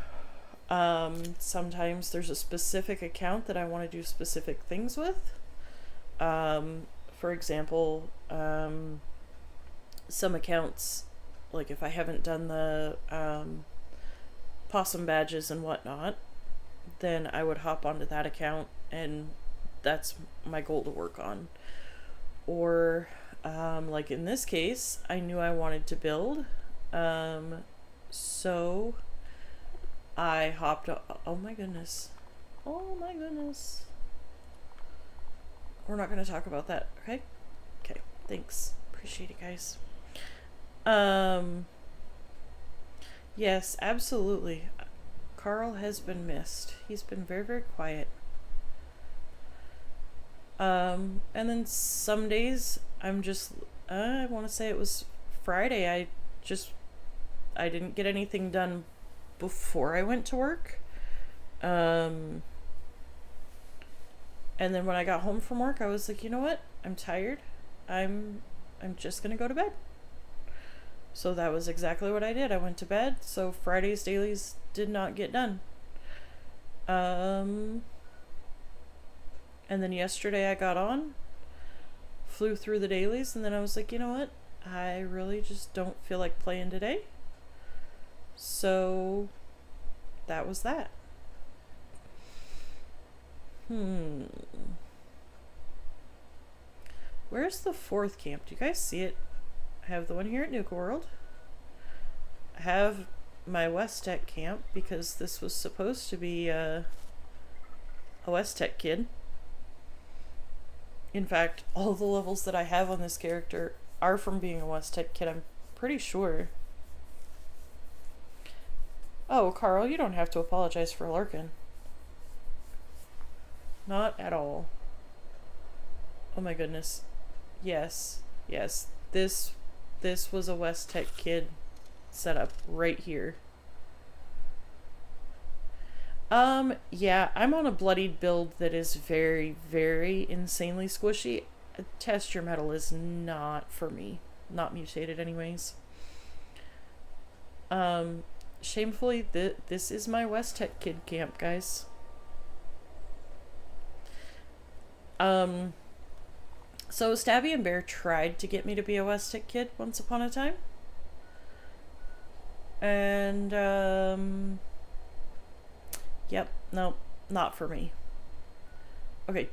sometimes there's a specific account that I want to do specific things with. For example, some accounts, like if I haven't done the possum badges and whatnot, then I would hop onto that account, and that's my goal to work on. Or like in this case, I knew I wanted to build, so I hopped oh my goodness. Oh my goodness. We're not going to talk about that, okay? Okay, thanks. Appreciate it, guys. Yes, absolutely. Carl has been missed. He's been very, very quiet. And then some days I'm just, I want to say it was Friday, I didn't get anything done before I went to work. And then when I got home from work, I was like, you know what? I'm tired. I'm just gonna go to bed. So that was exactly what I did. I went to bed. So Friday's dailies did not get done. And then yesterday I got on, flew through the dailies, and then I was like, you know what? I really just don't feel like playing today. So that was that. Where's the fourth camp? Do you guys see it? I have the one here at Nuka World. I have my West Tech camp because this was supposed to be a West Tech kid. In fact, all the levels that I have on this character are from being a West Tech kid, I'm pretty sure. Oh, Carl, you don't have to apologize for Larkin. Not at all. Oh my goodness. Yes. Yes. This was a West Tech kid setup right here. Yeah, I'm on a bloodied build that is very, very insanely squishy. Test your metal is not for me. Not mutated anyways. Shamefully, this is my West Tech kid camp, guys. So Stabby and Bear tried to get me to be a West Tech kid once upon a time. And, yep, no, not for me. Okay,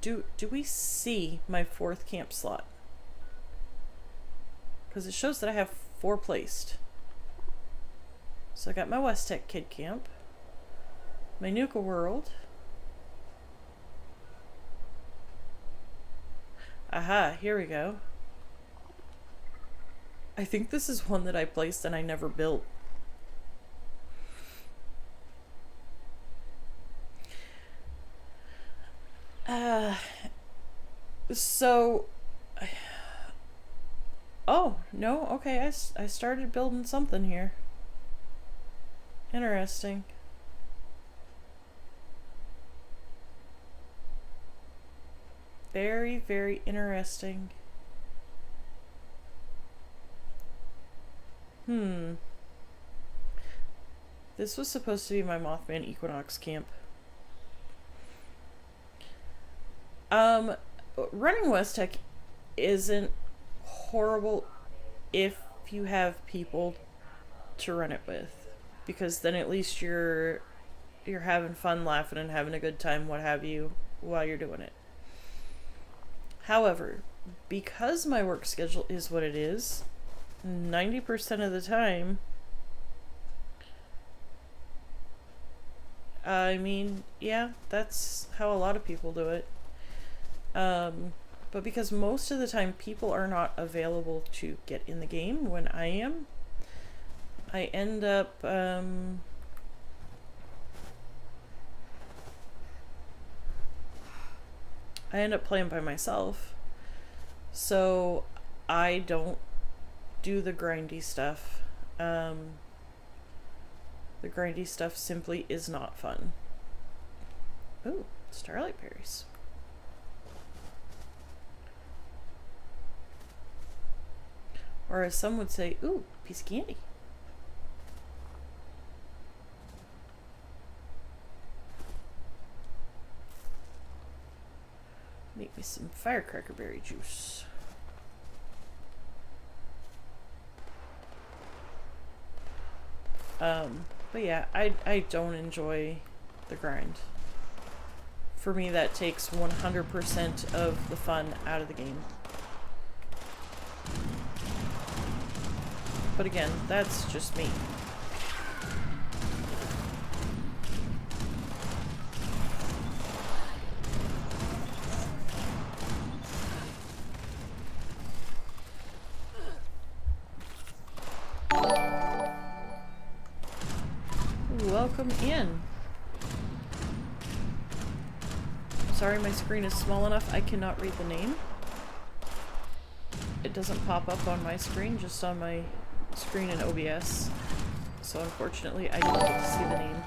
do we see my fourth camp slot? Because it shows that I have 4 placed. So I got my West Tech kid camp, my Nuka World. Aha, here we go. I think this is one that I placed and I never built. So... Oh, no, okay, I started building something here. Interesting. Very, very interesting. This was supposed to be my Mothman Equinox camp. Running West Tech isn't horrible if you have people to run it with, because then at least you're having fun, laughing, and having a good time, what have you, while you're doing it. However, because my work schedule is what it is, 90% of the time, I mean, yeah, that's how a lot of people do it. But because most of the time people are not available to get in the game when I am, I end up, playing by myself. So I don't do the grindy stuff. The grindy stuff simply is not fun. Ooh, starlight berries. Or as some would say, ooh, piece of candy. Make me some firecracker berry juice. But yeah, I don't enjoy the grind. For me, that takes 100% of the fun out of the game. But again, that's just me. Welcome in. Sorry, my screen is small enough I cannot read the name. It doesn't pop up on my screen, just on my screen in OBS. So unfortunately, I don't get to see the name.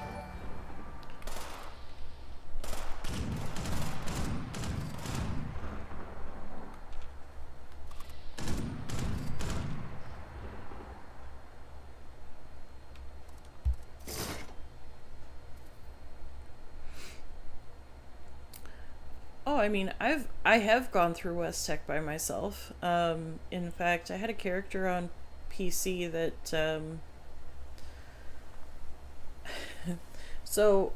Oh, I mean, I have gone through West Tech by myself. In fact, I had a character on PC that so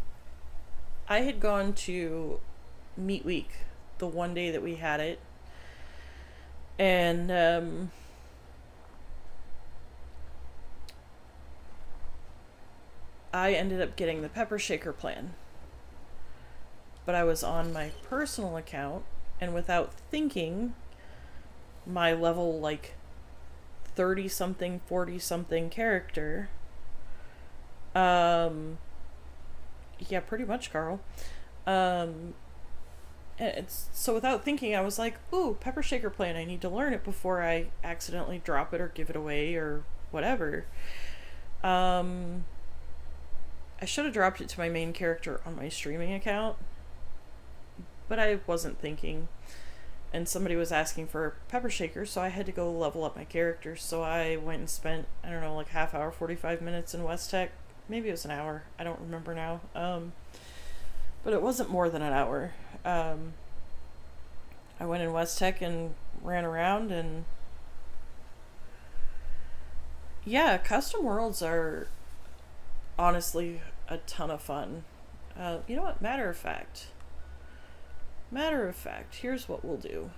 I had gone to Meat Week the one day that we had it, and I ended up getting the pepper shaker plan. But I was on my personal account, and without thinking, my level, like, 30-something, 40-something character, yeah, pretty much, Carl, so without thinking, I was like, ooh, pepper shaker plan, I need to learn it before I accidentally drop it or give it away or whatever. I should have dropped it to my main character on my streaming account, but I wasn't thinking, and somebody was asking for pepper shakers, so I had to go level up my character. So I went and spent, I don't know, like half hour, 45 minutes in West Tech. Maybe it was an hour, I don't remember now, but it wasn't more than an hour. I went in West Tech and ran around, and yeah, custom worlds are honestly a ton of fun. You know what, matter of fact, here's what we'll do.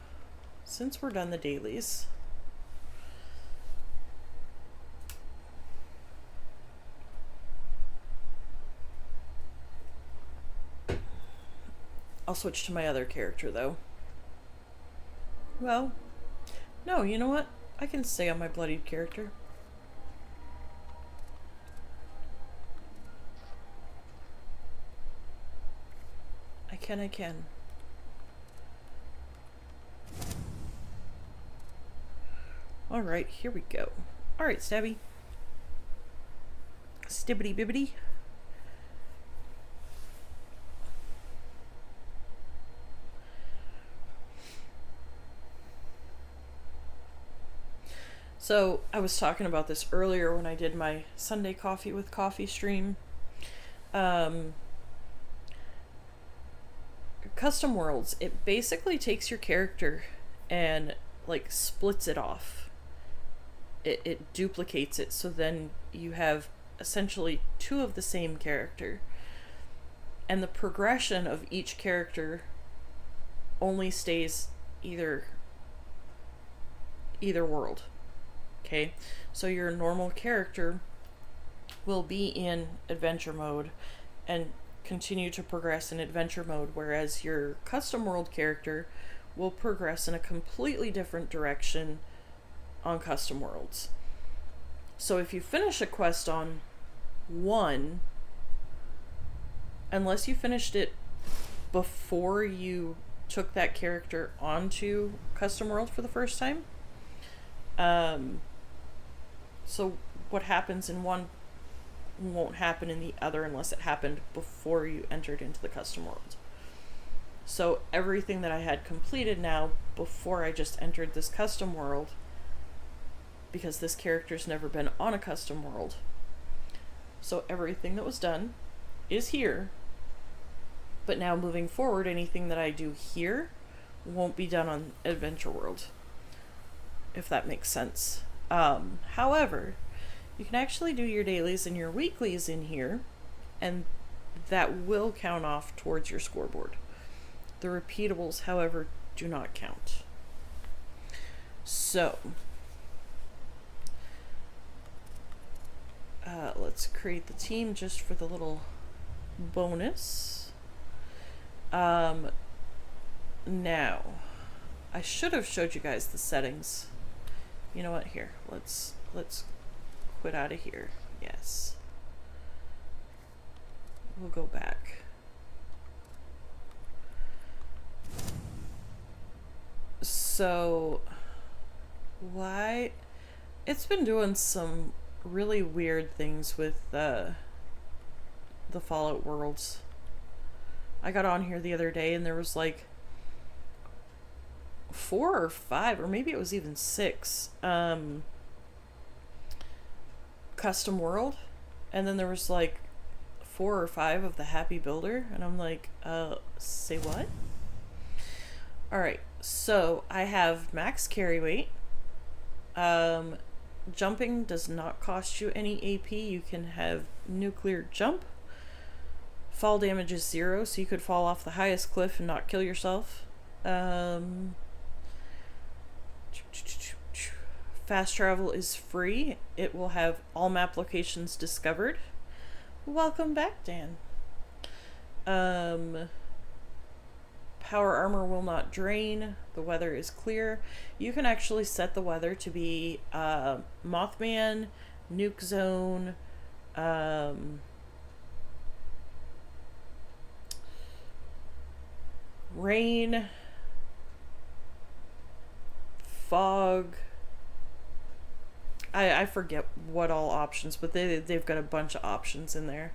Since we're done the dailies, I'll switch to my other character though. Well, no, you know what? I can stay on my bloodied character. I can. Alright, here we go. Alright, Stabby. Stibbity bibbity. So, I was talking about this earlier when I did my Sunday Coffee with Coffee stream. Custom worlds, it basically takes your character and, like, splits it off. It duplicates it, so then you have essentially two of the same character. And the progression of each character only stays either world. Okay? So your normal character will be in adventure mode and continue to progress in adventure mode, whereas your custom world character will progress in a completely different direction on custom worlds. So if you finish a quest on one, unless you finished it before you took that character onto custom world for the first time, so what happens in one won't happen in the other unless it happened before you entered into the custom world. So everything that I had completed now before I just entered this custom world, because this character's never been on a custom world, so everything that was done is here, but now moving forward, anything that I do here won't be done on Adventure World, if that makes sense. However, You can actually do your dailies and your weeklies in here, and that will count off towards your scoreboard. The repeatables, however, do not count. So, let's create the team just for the little bonus. Now, I should have showed you guys the settings. You know what? Here, let's quit out of here. Yes. We'll go back. So, why? It's been doing some really weird things with the Fallout worlds. I got on here the other day and there was like 4 or 5, or maybe it was even 6 custom world, and then there was like 4 or 5 of the happy builder, and I'm like, say what? All right, so I have max carry weight. Jumping does not cost you any AP. You can have nuclear jump. Fall damage is 0, so you could fall off the highest cliff and not kill yourself. Fast travel is free. It will have all map locations discovered. Welcome back, Dan. Power armor will not drain. The weather is clear. You can actually set the weather to be Mothman, Nuke Zone, rain, fog. I forget what all options, but they've got a bunch of options in there.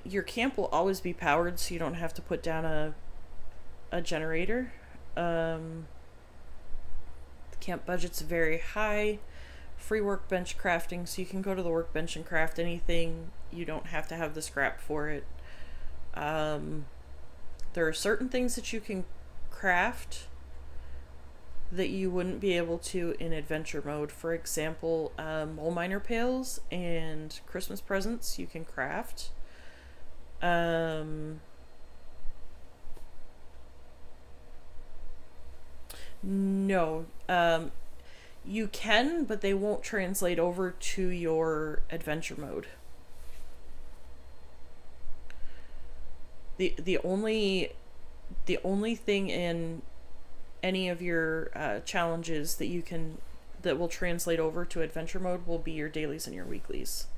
Your camp will always be powered, so you don't have to put down a generator. The camp budget's very high. Free workbench crafting, so you can go to the workbench and craft anything. You don't have to have the scrap for it. There are certain things that you can craft that you wouldn't be able to in adventure mode. For example, mole miner pails and Christmas presents you can craft. No, you can, but they won't translate over to your adventure mode. The only thing in any of your challenges that will translate over to adventure mode will be your dailies and your weeklies.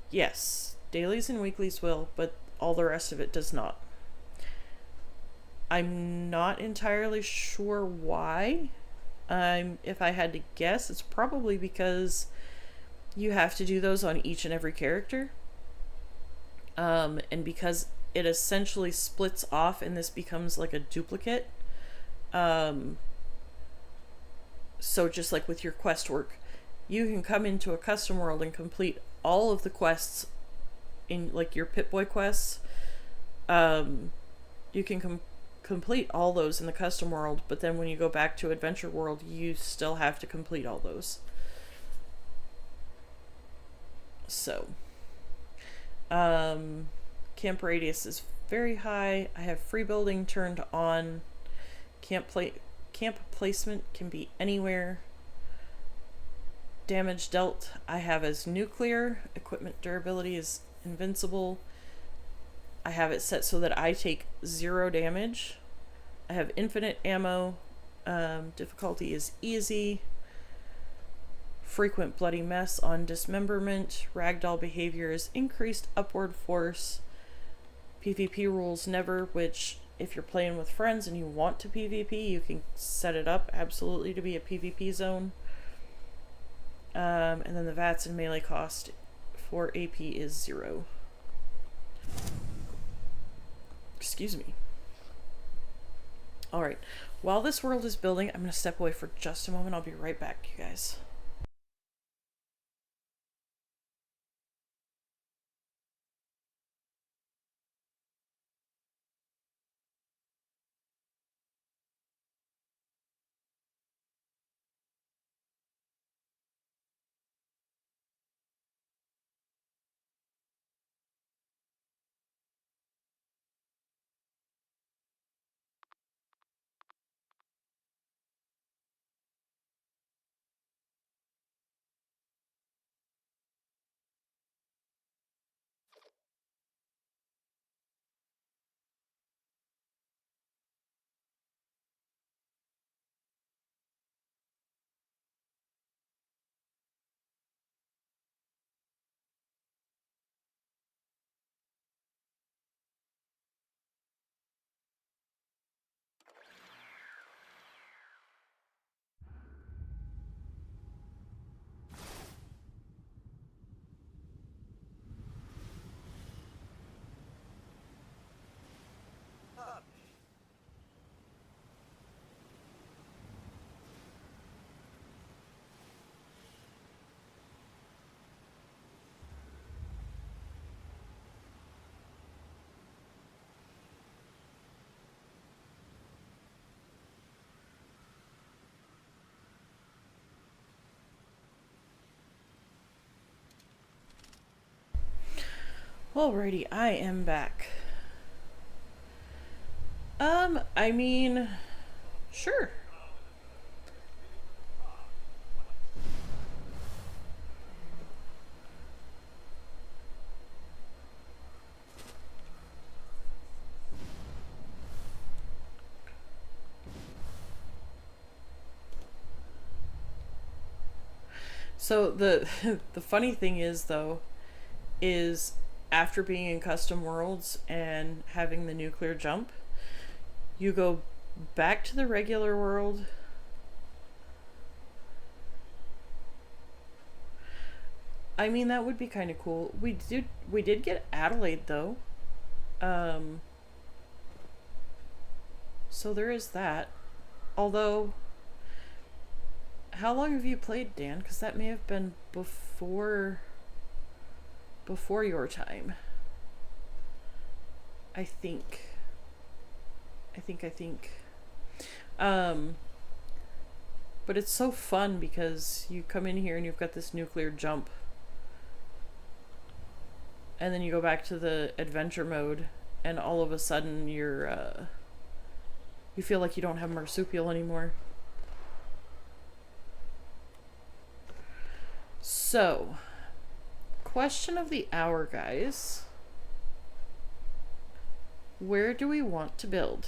Yes, dailies and weeklies will, but all the rest of it does not. I'm not entirely sure why. If I had to guess, it's probably because you have to do those on each and every character. And because it essentially splits off and this becomes like a duplicate. So just like with your quest work, you can come into a custom world and complete all of the quests in like your Pip-Boy quests. You can complete all those in the custom world, but then when you go back to adventure world, you still have to complete all those. So, camp radius is very high. I have free building turned on. Camp placement can be anywhere. Damage dealt I have as nuclear. Equipment durability is invincible. I have it set so that I take 0 damage. I have infinite ammo. Difficulty is easy. Frequent bloody mess on dismemberment. Ragdoll behavior is increased upward force. PvP rules never, which if you're playing with friends and you want to PvP, you can set it up absolutely to be a PvP zone. And then the VATS and melee cost for AP is 0. Excuse me. Alright, while this world is building, I'm going to step away for just a moment. I'll be right back, you guys. Alrighty, I am back. I mean, sure. So the the funny thing is though is after being in custom worlds and having the nuclear jump, you go back to the regular world. I mean, that would be kind of cool. We did get Adelaide though. Um so there is that. Although, how long have you played, Dan? Cuz that may have been before your time. I think. I think. Um, but it's so fun because you come in here and you've got this nuclear jump. And then you go back to the adventure mode and all of a sudden you feel like you don't have marsupial anymore. So, question of the hour, guys. Where do we want to build?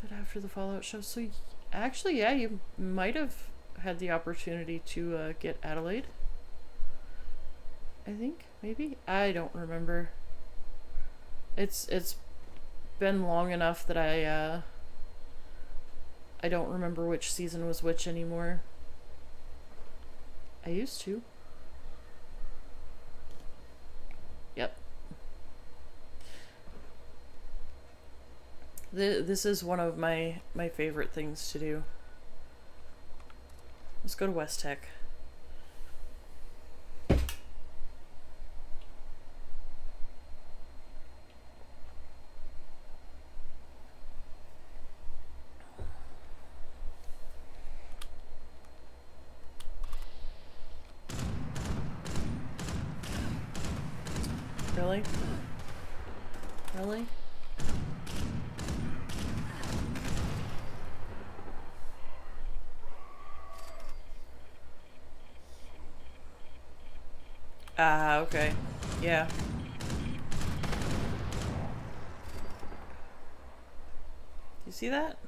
But after the Fallout show, so actually, yeah, you might have had the opportunity to get Adelaide. I think, maybe? I don't remember. It's been long enough that I don't remember which season was which anymore. I used to. Yep. This is one of my favorite things to do. Let's go to West Tech. Really? Really? Ah, okay. Yeah. Do you see that?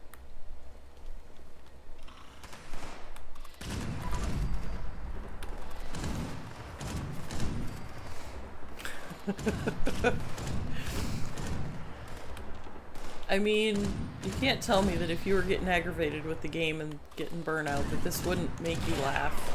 I mean, you can't tell me that if you were getting aggravated with the game and getting burnout that this wouldn't make you laugh.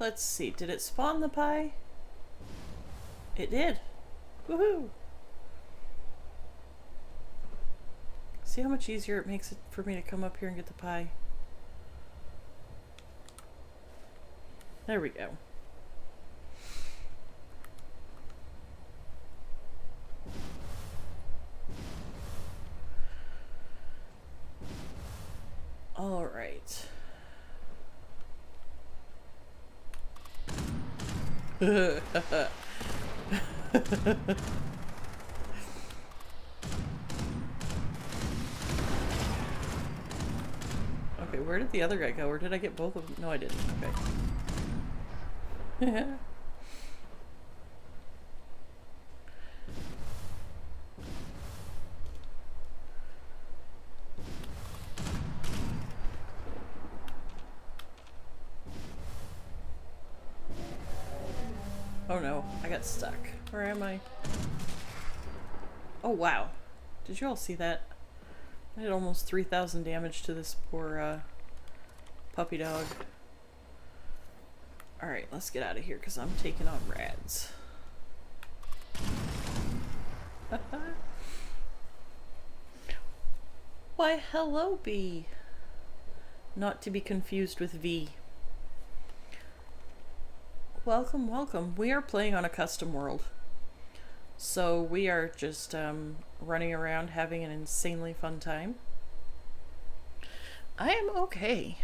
Let's see, did it spawn the pie? It did. Woohoo! See how much easier it makes it for me to come up here and get the pie? There we go. All right. Okay, where did the other guy go? Or did I get both of them? No, I didn't. Okay. Oh no, I got stuck. Where am I? Oh wow. Did you all see that? I did almost 3,000 damage to this poor puppy dog. Alright, let's get out of here because I'm taking on rads. Why, hello, bee. Not to be confused with V. Welcome, welcome. We are playing on a custom world. So we are just running around having an insanely fun time. I am okay.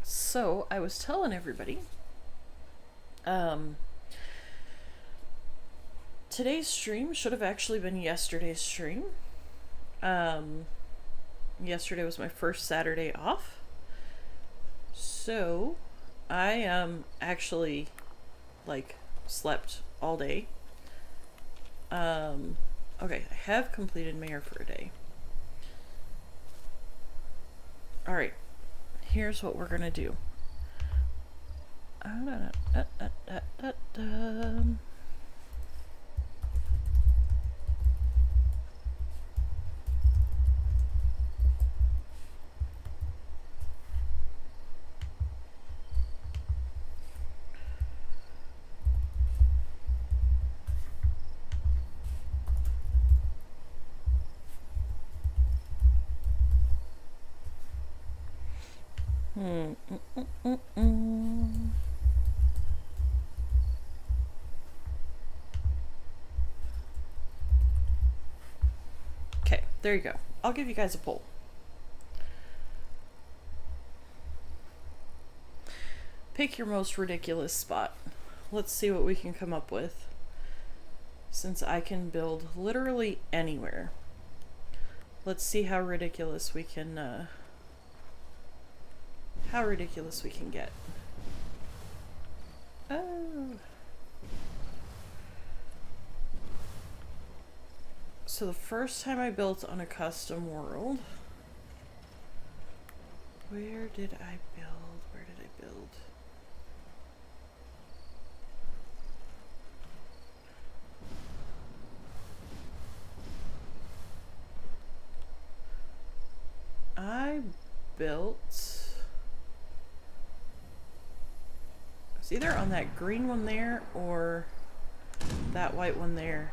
So I was telling everybody, today's stream should have actually been yesterday's stream. Yesterday was my first Saturday off. So I actually like slept all day. Okay, I have completed Mayor for a day. Alright, here's what we're gonna do. Okay, there you go. I'll give you guys a poll. Pick your most ridiculous spot. Let's see what we can come up with. Since I can build literally anywhere. Let's see how ridiculous we can get. Oh. So the first time I built on a custom world, where did I build? I built, it's either on that green one there or that white one there.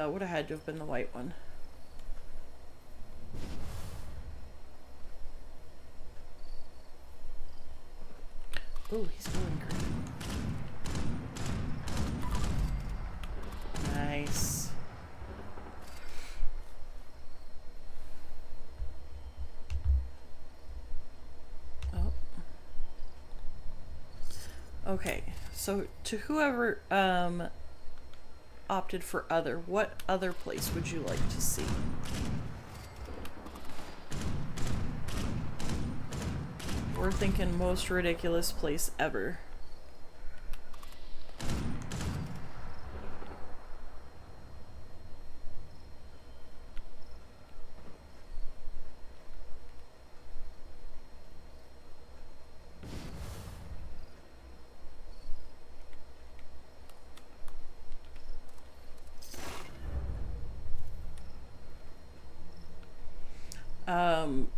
Would have had to have been the white one. Ooh, he's going green. Nice. Oh. Okay, so to whoever opted for other, what other place would you like to see? We're thinking most ridiculous place ever.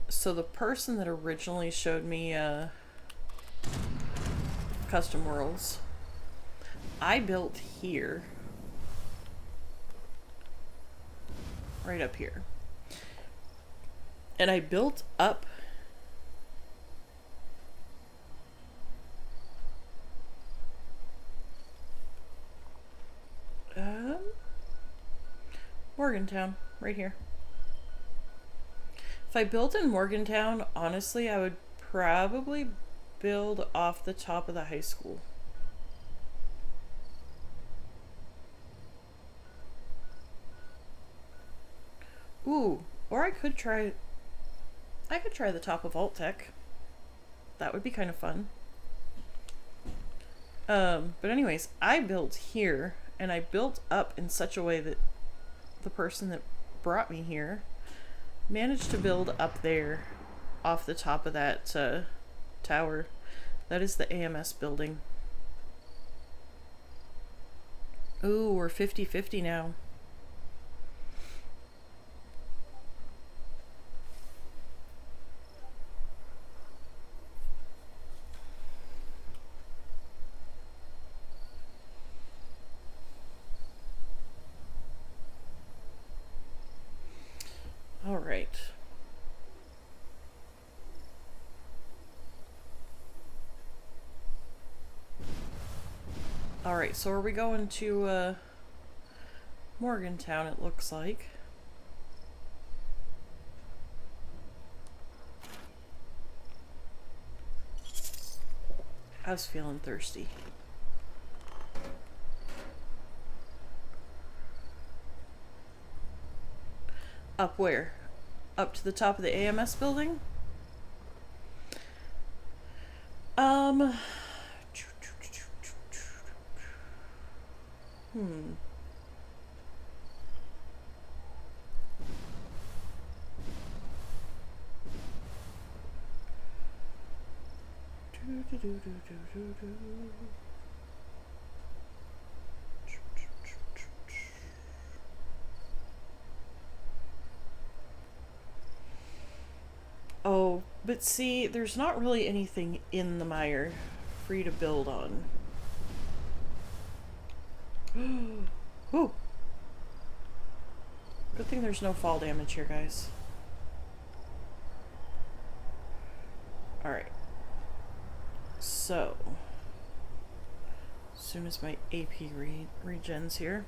So the person that originally showed me custom worlds, I built here, right up here, and I built up Morgantown, right here. If I built in Morgantown, honestly, I would probably build off the top of the high school. Ooh, or I could try the top of Alt-Tech. That would be kind of fun. But anyways, I built here, and I built up in such a way that the person that brought me here managed to build up there off the top of that tower. That is the AMS building. Ooh, we're 50-50 now. All right. All right, so are we going to Morgantown, it looks like. I was feeling thirsty. Up where? Up to the top of the AMS building? Hmm. Oh, but see, there's not really anything in the mire for you to build on. Whew. Good thing there's no fall damage here, guys. Alright. So, as soon as my AP regens here.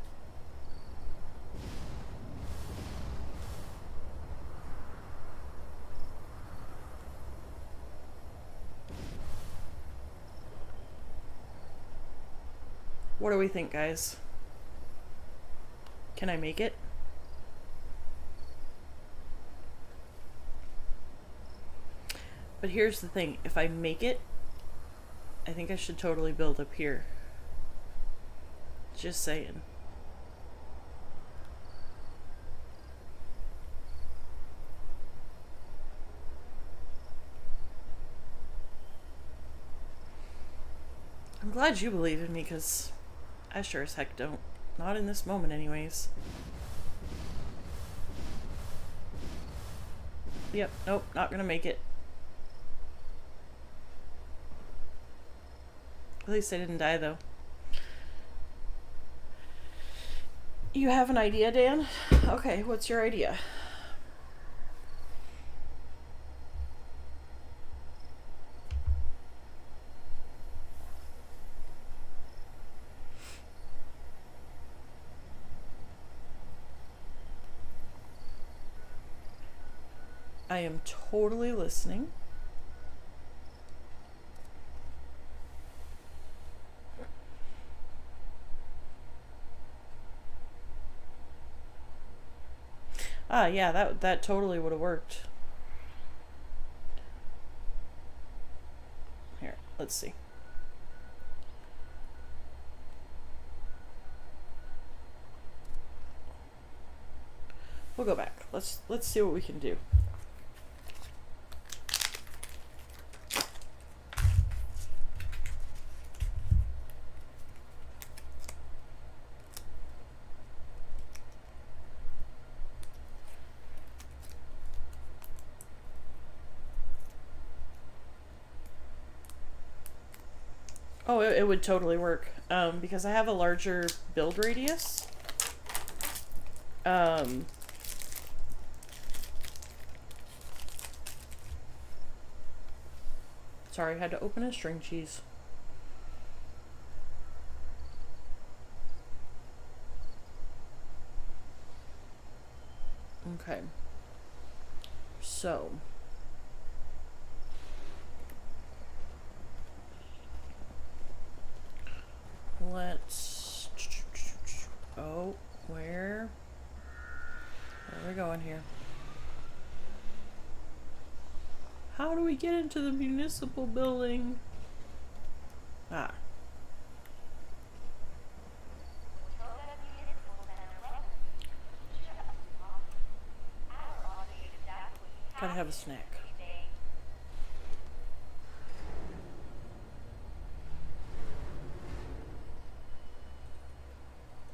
What do we think, guys? Can I make it? But here's the thing, if I make it, I think I should totally build up here. Just saying. I'm glad you believe in me, because I sure as heck don't. Not in this moment, anyways. Yep, nope, not gonna make it. At least I didn't die, though. You have an idea, Dan? Okay, what's your idea? I am totally listening. Ah, yeah, that totally would have worked. Here, let's see. We'll go back. Let's see what we can do. Oh, it would totally work. Because I have a larger build radius. Sorry, I had to open a string cheese. Okay. So. Let's... Oh, where are we going here? How do we get into the municipal building? Ah. Gotta have a snack.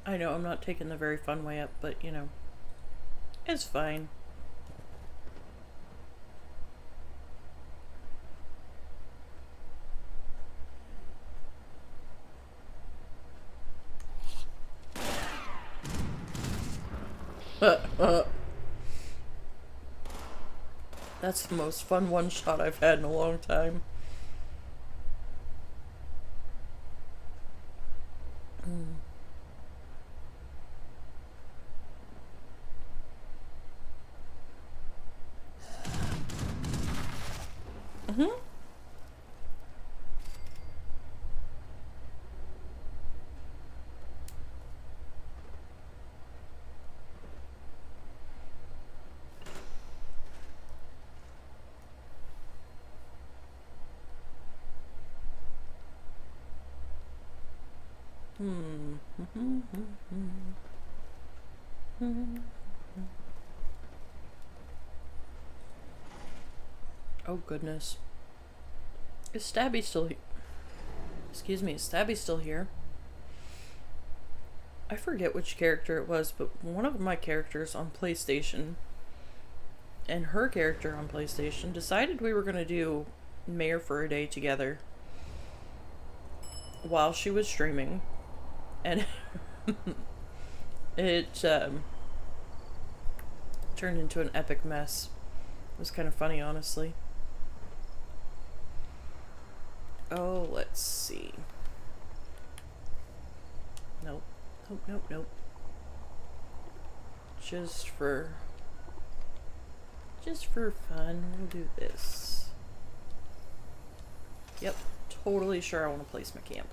I know I'm not taking the very fun way up, but you know, it's fine. That's the most fun one shot I've had in a long time. Mm-hmm. Oh goodness. Is Stabby still here? Excuse me, is Stabby still here? I forget which character it was, but one of my characters on PlayStation and her character on PlayStation decided we were going to do Mayor for a Day together while she was streaming. And it turned into an epic mess. It was kind of funny, honestly. Oh, let's see. Nope. Nope. Just for fun, we'll do this. Yep, totally sure I want to place my camp.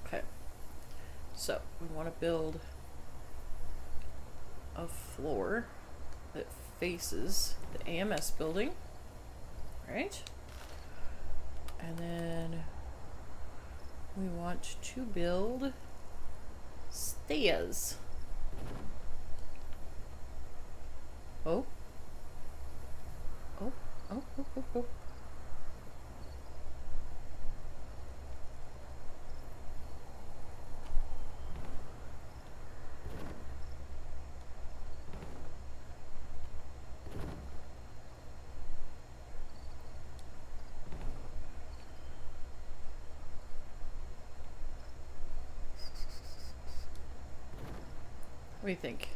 Okay, so we want to build a floor that faces the AMS building, right? And then we want to build stairs. Oh. What do you think?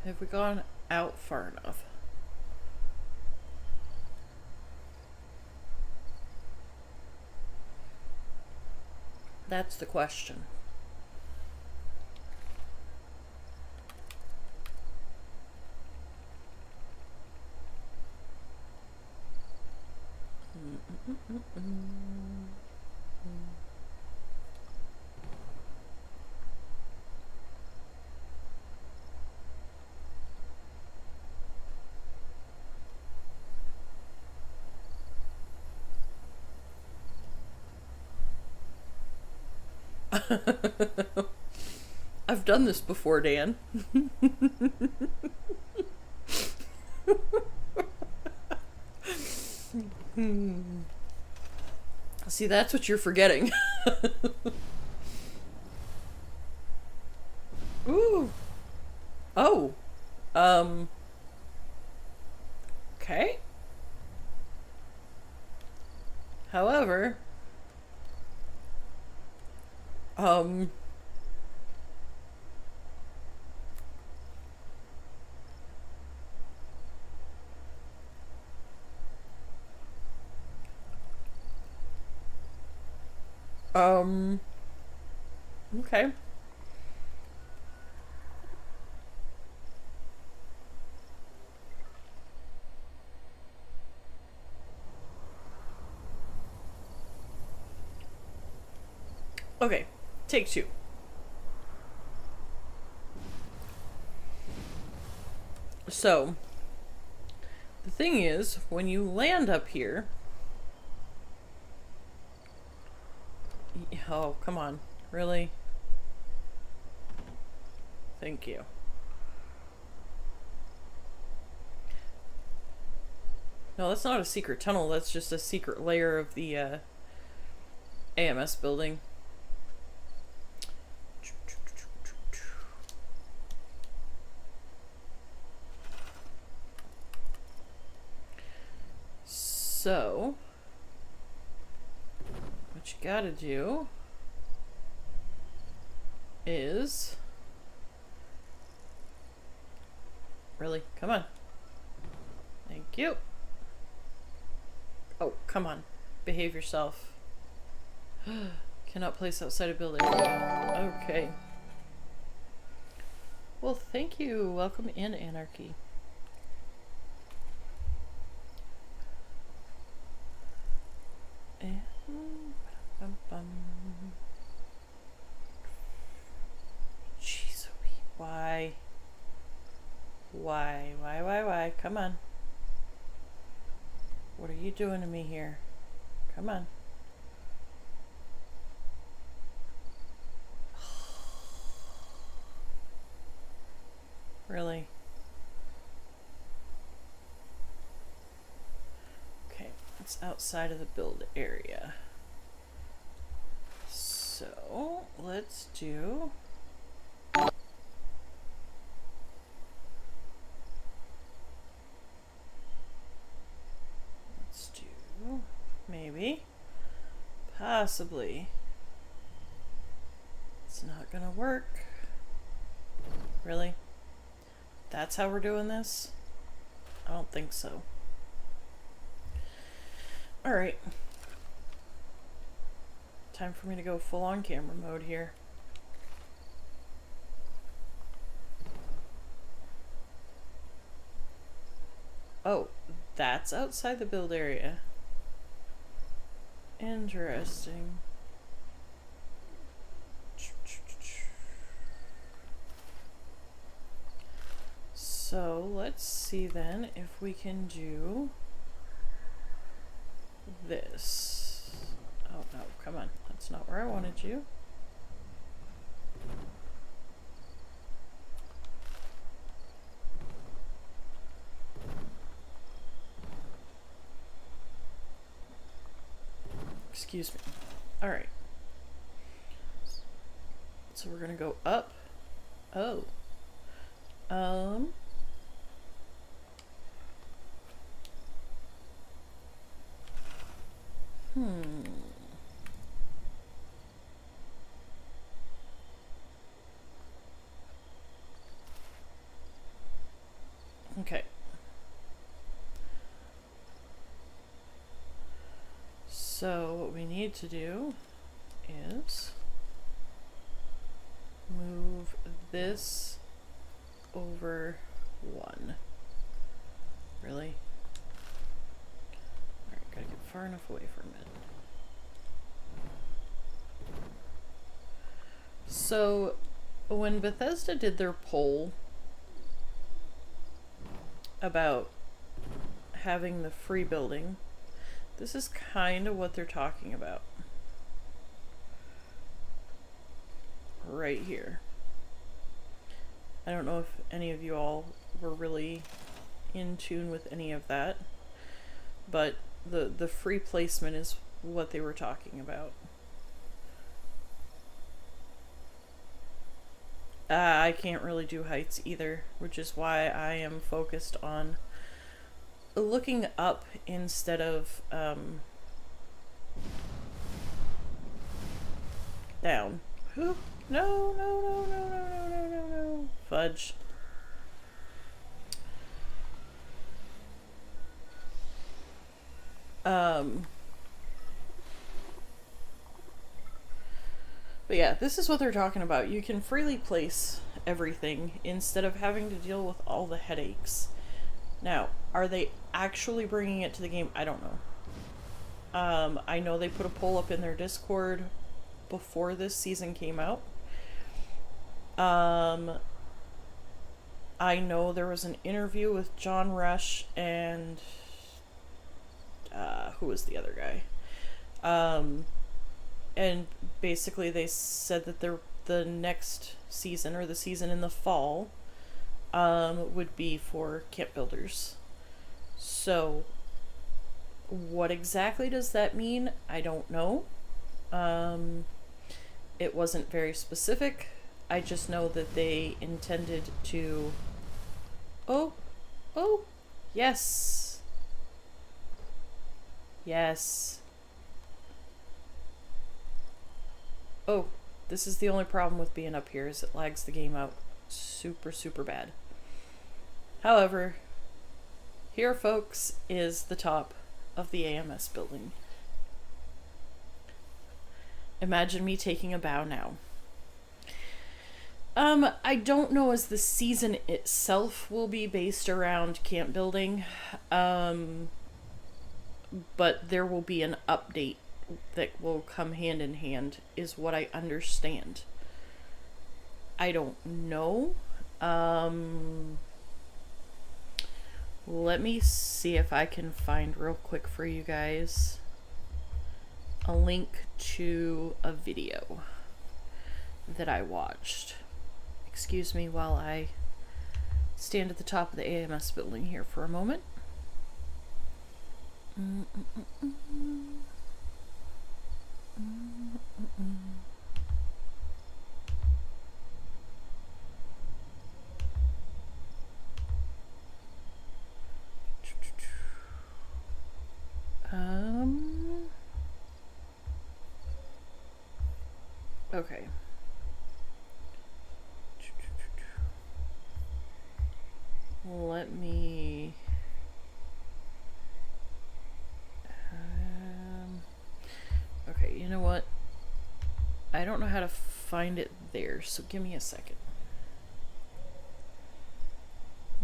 Have we gone out far enough? That's the question. I've done this before, Dan. See, that's what you're forgetting. Ooh. Oh. Okay. However, um, okay. Okay, take two. So, the thing is, when you land up here... Oh, come on. Really? Thank you. No, that's not a secret tunnel. That's just a secret layer of the AMS building. So, what you gotta do is... Really? Come on. Thank you. Oh, come on. Behave yourself. Cannot place outside a building. Okay. Well, thank you. Welcome in, Anarchy. And... Jeez, why? Why? Come on. What are you doing to me here? Come on. Really? Okay, it's outside of the build area. So, let's do... Maybe. Possibly. It's not gonna work. Really? That's how we're doing this? I don't think so. Alright. Time for me to go full on camera mode here. Oh, that's outside the build area. Interesting. So let's see then if we can do this. Oh no, come on. That's not where I wanted you. Excuse me. Alright. So we're gonna go up. Oh. Okay. So what we need to do is move this over 1. Really? Alright, gotta get far enough away from it. So when Bethesda did their poll about having the free building, this is kind of what they're talking about. Right here. I don't know if any of you all were really in tune with any of that, but the free placement is what they were talking about. I can't really do heights either, which is why I am focused on looking up instead of down. No, no. Fudge. But yeah, this is what they're talking about. You can freely place everything instead of having to deal with all the headaches. Now, are they actually bringing it to the game? I don't know. I know they put a poll up in their Discord before this season came out. I know there was an interview with John Rush and who was the other guy? And basically they said that they're the next season, or the season in the fall, would be for camp builders. So, what exactly does that mean? I don't know. It wasn't very specific. I just know that they intended to... Oh, yes. Yes. Oh, this is the only problem with being up here, is it lags the game out super, super bad. However, here, folks, is the top of the AMS building. Imagine me taking a bow now. I don't know as the season itself will be based around camp building, but there will be an update that will come hand in hand, is what I understand. I don't know. Let me see if I can find real quick for you guys a link to a video that I watched. Excuse me while I stand at the top of the AMS building here for a moment. Okay. Let me... okay, you know what? I don't know how to find it there, so give me a second.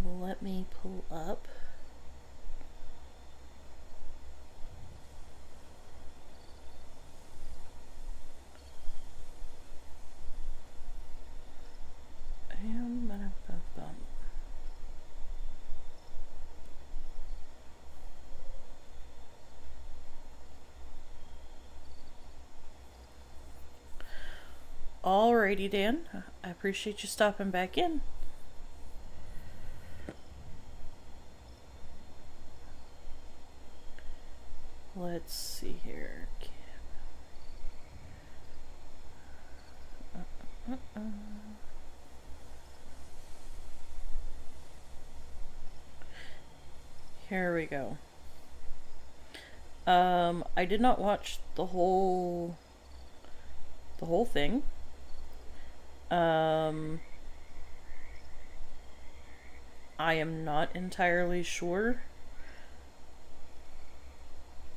Let me pull up. Alrighty, Dan. I appreciate you stopping back in. Let's see here. Here we go. I did not watch the whole thing. I am not entirely sure.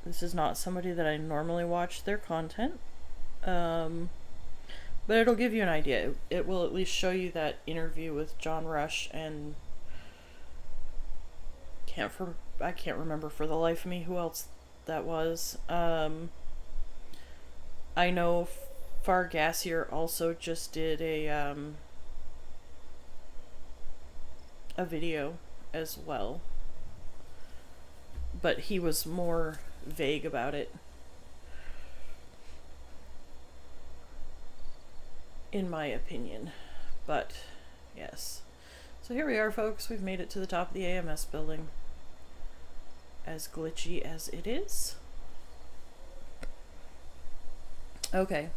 This is not somebody that I normally watch their content. But it'll give you an idea. It will at least show you that interview with John Rush and I can't remember for the life of me who else that was. I know Fargassier also just did a video as well, but he was more vague about it, in my opinion. But yes, so here we are, folks. We've made it to the top of the AMS building, as glitchy as it is. Okay.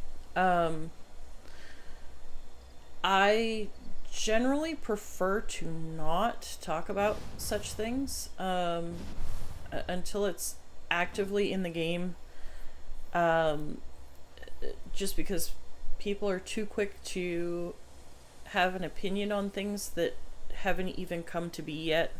I generally prefer to not talk about such things until it's actively in the game, just because people are too quick to have an opinion on things that haven't even come to be yet,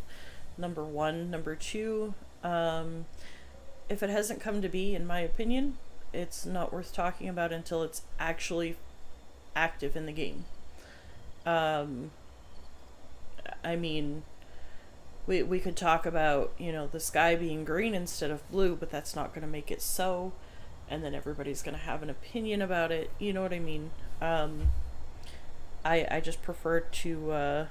number one. Number two, if it hasn't come to be, in my opinion, it's not worth talking about until it's actually active in the game. I mean, we could talk about, you know, the sky being green instead of blue, but that's not going to make it so, and then everybody's going to have an opinion about it. You know what I mean? I just prefer to,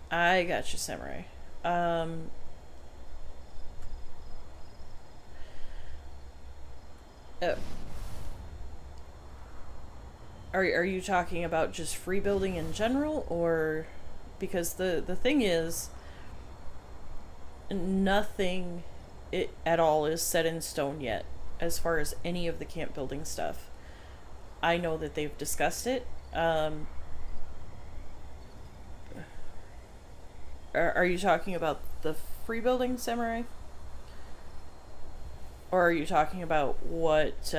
I got you, Samurai. Are you talking about just free building in general, or because the thing is, nothing at all is set in stone yet as far as any of the camp building stuff. I know that they've discussed it. Are you talking about the free building, Samurai? Or are you talking about what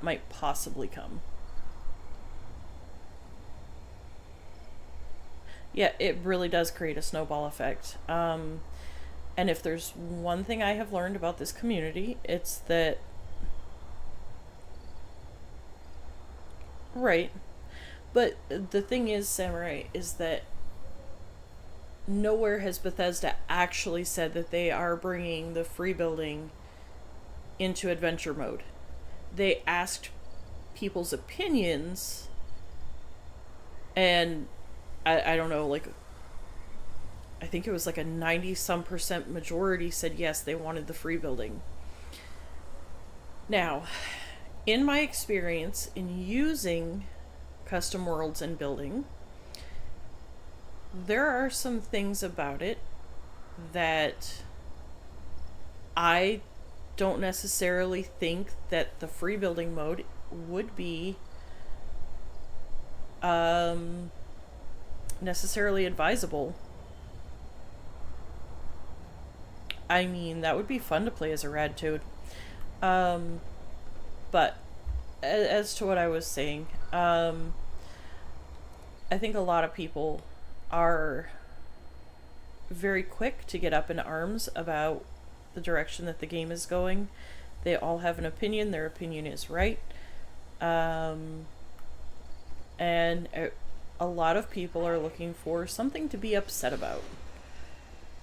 might possibly come? Yeah, it really does create a snowball effect. And if there's one thing I have learned about this community, it's that. Right. But the thing is, Samurai, is that nowhere has Bethesda actually said that they are bringing the free building into adventure mode. They asked people's opinions, and I don't know, like, I think it was like a 90-some% majority said yes, they wanted the free building. Now, in my experience in using custom worlds and building, there are some things about it that I don't necessarily think that the free building mode would be necessarily advisable. I mean, that would be fun to play as a rad toad. But as to what I was saying, I think a lot of people are very quick to get up in arms about the direction that the game is going. They all have an opinion. Their opinion is right. And a lot of people are looking for something to be upset about.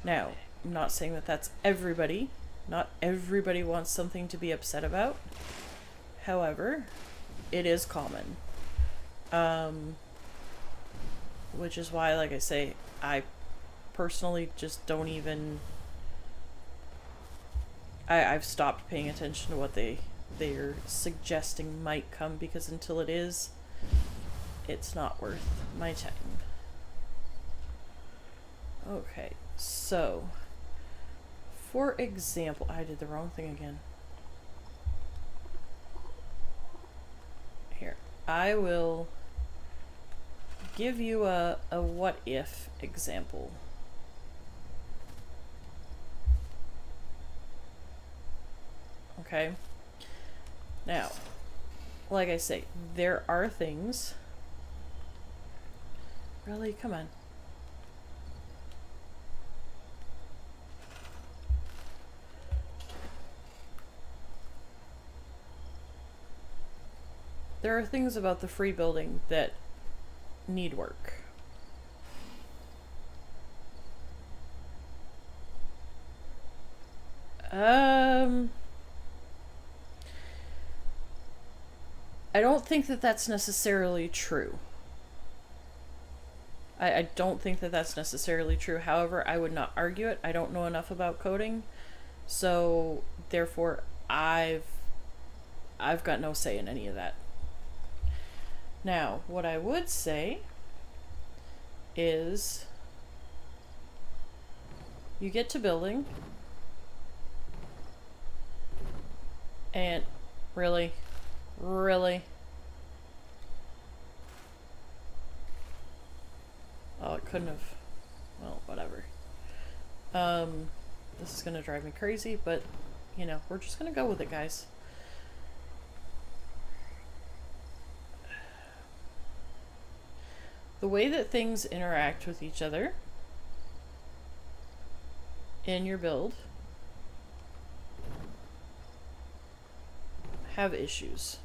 Now, I'm not saying that that's everybody. Not everybody wants something to be upset about. However, it is common. Which is why, like I say, I personally just don't even... I've stopped paying attention to what they're suggesting might come, because until it is, it's not worth my time. Okay, so for example, I did the wrong thing again. Here, I will give you a what if example. Okay. Now, like I say, there are things. Really? Come on. There are things about the free building that need work. I don't think that that's necessarily true. I don't think that that's necessarily true. However, I would not argue it. I don't know enough about coding, so therefore I've got no say in any of that. Now, what I would say is you get to building, and really? Oh, it couldn't have. Well, whatever. This is gonna drive me crazy, but, you know, we're just gonna go with it, guys. The way that things interact with each other in your build have issues.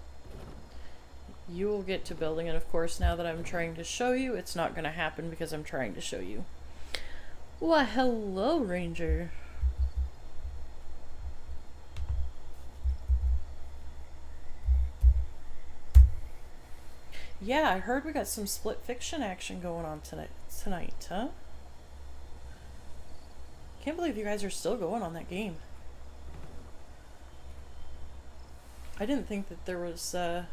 You will get to building, and of course, now that I'm trying to show you, it's not going to happen because I'm trying to show you. Why, hello, Ranger. Yeah, I heard we got some split fiction action going on tonight, huh? Can't believe you guys are still going on that game. I didn't think that there was, I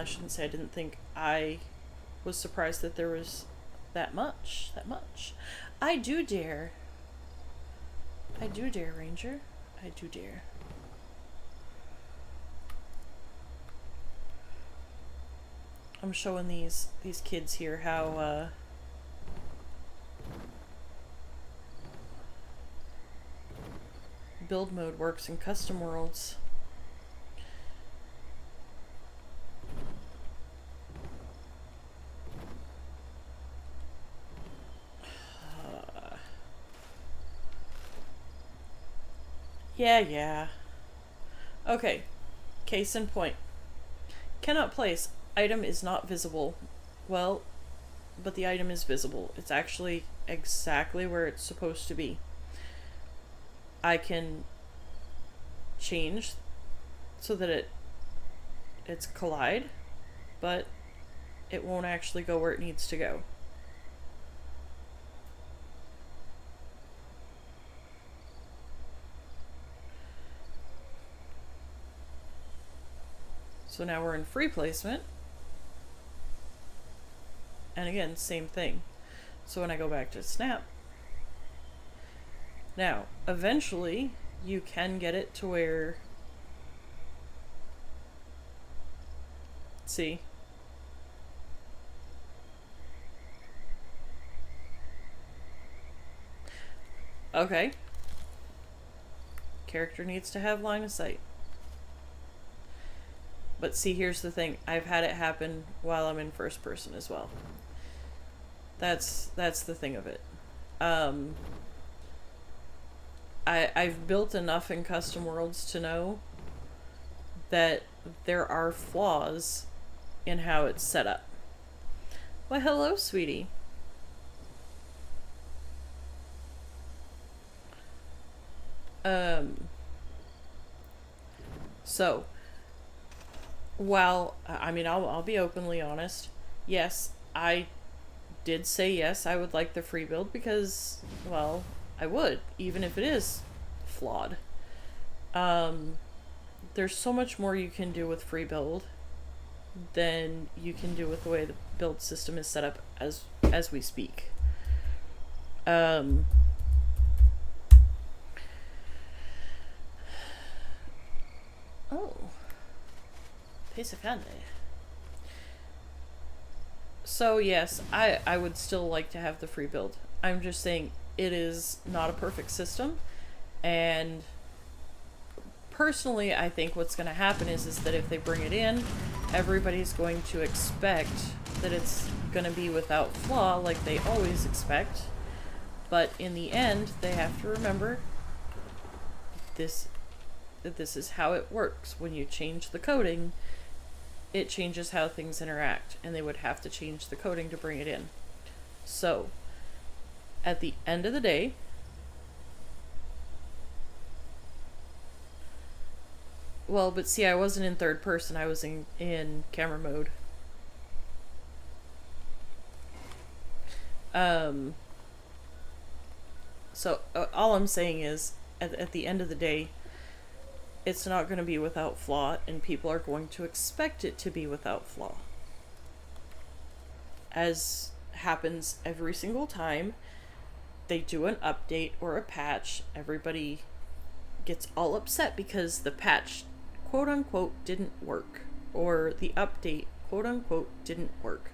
shouldn't say I didn't think. I was surprised that there was that much. I do dare. I do dare, Ranger. I do dare. I'm showing these kids here how, build mode works in custom worlds. Yeah. Okay. Case in point. Cannot place. Item is not visible. Well, but the item is visible. It's actually exactly where it's supposed to be. I can change so that it's collide, but it won't actually go where it needs to go. So now we're in free placement. And again, same thing. So when I go back to snap, now eventually you can get it to where, see, okay, character needs to have line of sight. But see, here's the thing, I've had it happen while I'm in first person as well. That's the thing of it. I've built enough in custom worlds to know that there are flaws in how it's set up. Well, hello, sweetie. So, while, I mean, I'll be openly honest. Yes, I did say yes, I would like the free build because, well, I would, even if it is flawed. There's so much more you can do with free build than you can do with the way the build system is set up as we speak. Oh, Pesacande. So yes, I would still like to have the free build. I'm just saying it is not a perfect system, and personally I think what's going to happen is that if they bring it in, everybody's going to expect that it's going to be without flaw like they always expect, but in the end they have to remember that this is how it works. When you change the coding, it changes how things interact, and they would have to change the coding to bring it in. So, at the end of the day, well, but see, I wasn't in third person, I was in camera mode. So, all I'm saying is, at the end of the day, it's not going to be without flaw, and people are going to expect it to be without flaw. As happens every single time they do an update or a patch, everybody gets all upset because the patch, quote unquote, didn't work, or the update, quote unquote, didn't work.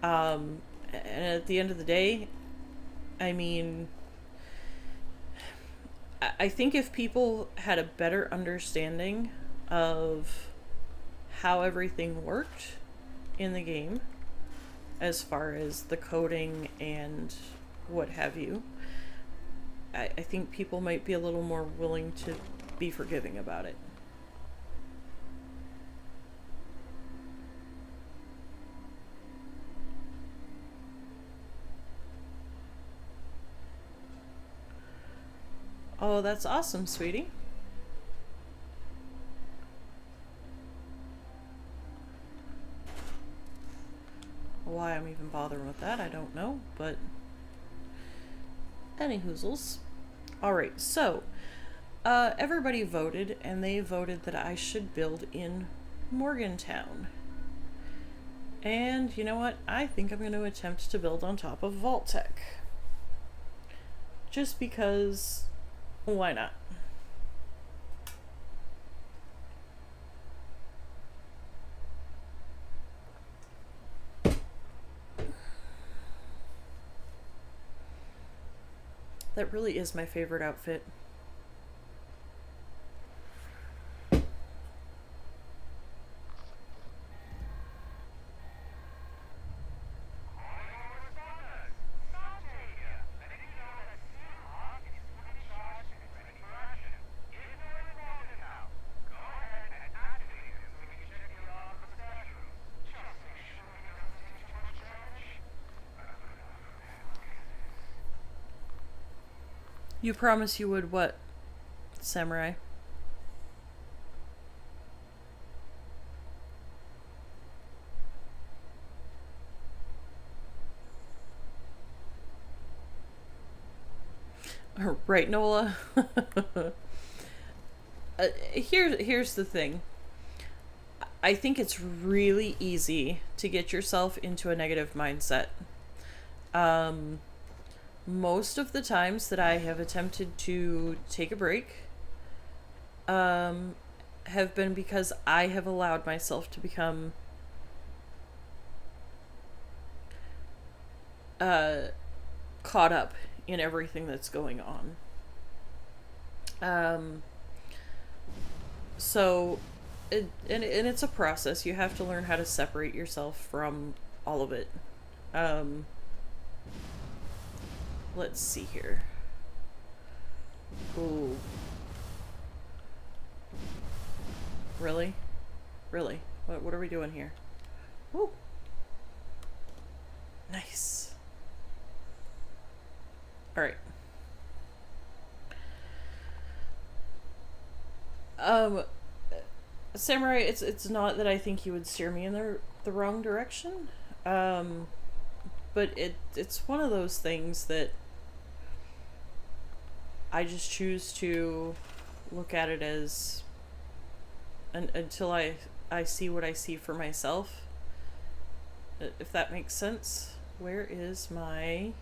And at the end of the day, I mean, I think if people had a better understanding of how everything worked in the game, as far as the coding and what have you, I think people might be a little more willing to be forgiving about it. Oh, that's awesome, sweetie. Why I'm even bothering with that, I don't know, but any hoozles. Alright, so, Everybody voted, and they voted that I should build in Morgantown. And you know what? I think I'm going to attempt to build on top of Vault-Tec. Just because, why not? That really is my favorite outfit. You promise you would what, Samurai? Right, Nola? Here's the thing. I think it's really easy to get yourself into a negative mindset. Most of the times that I have attempted to take a break have been because I have allowed myself to become caught up in everything that's going on. So, and it's a process. You have to learn how to separate yourself from all of it. Let's see here. Ooh. Really? Really? What are we doing here? Woo. Nice. Alright. Samurai, it's not that I think you would steer me in the wrong direction. But it's one of those things that I just choose to look at it as until I see what I see for myself. If that makes sense. Where is my...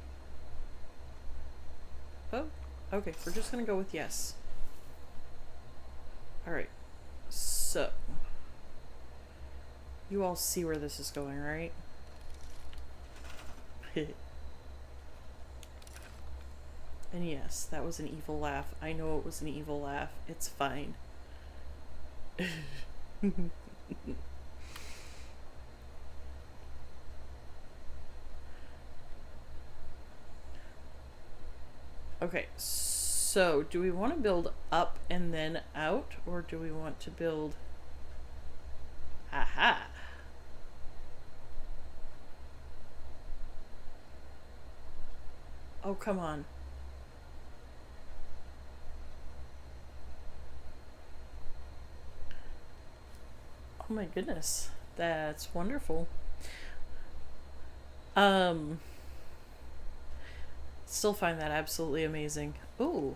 Oh, okay, we're just gonna go with yes. Alright, so you all see where this is going, right? And yes, that was an evil laugh. I know it was an evil laugh. It's fine. Okay, so do we want to build up and then out, or do we want to build... Aha! Oh, come on. Oh my goodness. That's wonderful. Still find that absolutely amazing. Ooh.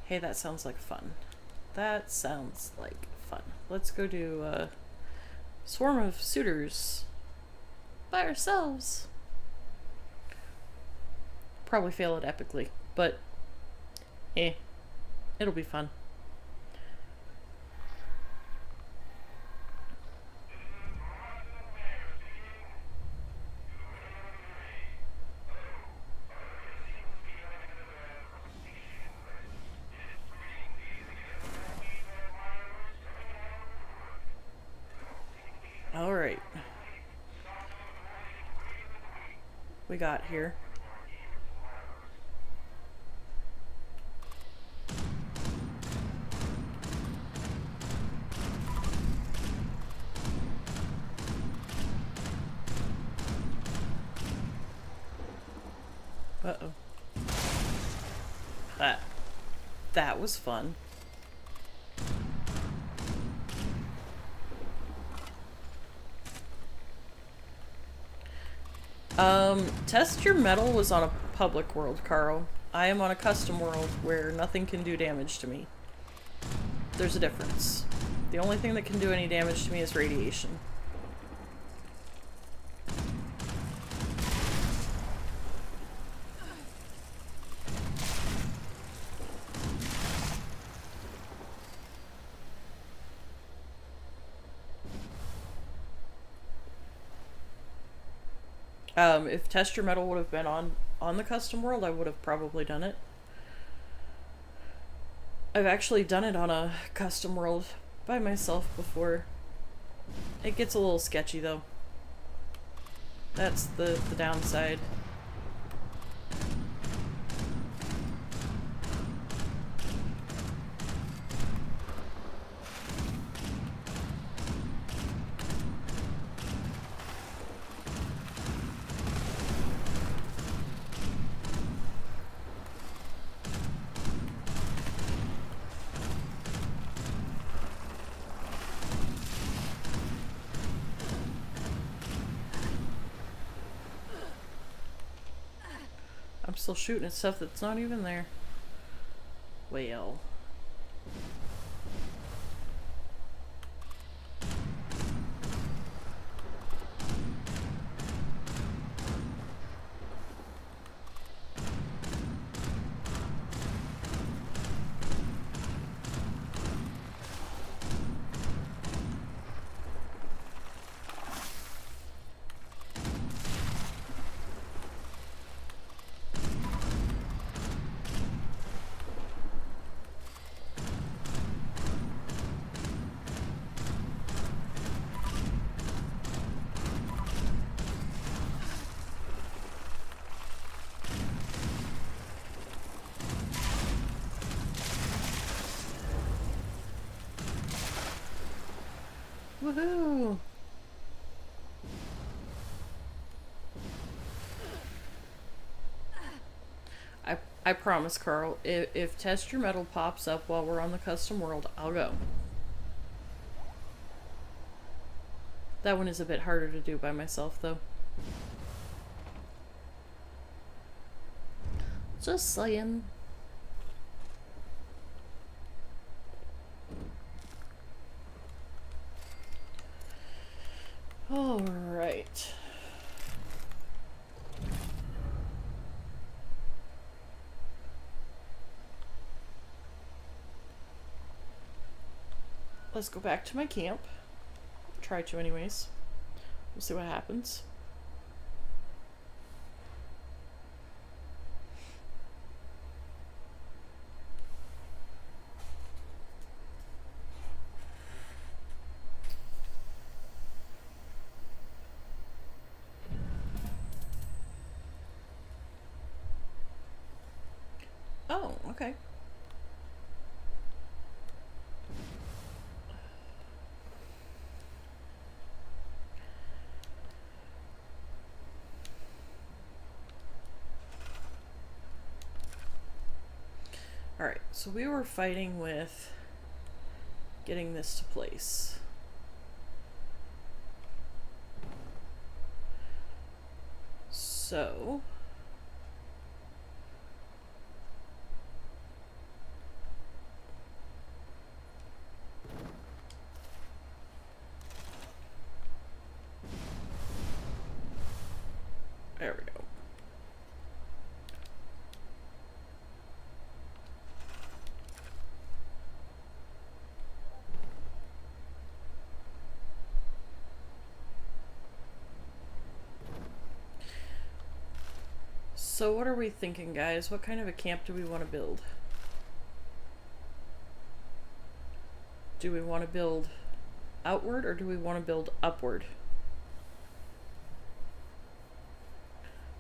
Hey, that sounds like fun. That sounds like fun. Let's go do Swarm of Suitors by ourselves. Probably fail it epically, but it'll be fun. All right. We got here. Uh-oh. That was fun. Test your metal was on a public world, Carl. I am on a custom world where nothing can do damage to me. There's a difference. The only thing that can do any damage to me is radiation. If Test Your Metal would have been on the custom world, I would have probably done it. I've actually done it on a custom world by myself before. It gets a little sketchy though. That's the downside. I'm still shooting at stuff that's not even there. Well. Woohoo! I promise, Carl, if Test Your Metal pops up while we're on the custom world, I'll go. That one is a bit harder to do by myself, though. Just saying. All right. Let's go back to my camp. Try to anyways. We'll see what happens. Oh, okay. Alright, so we were fighting with getting this to place. So there we go. So what are we thinking, guys? What kind of a camp do we want to build? Do we want to build outward or do we want to build upward?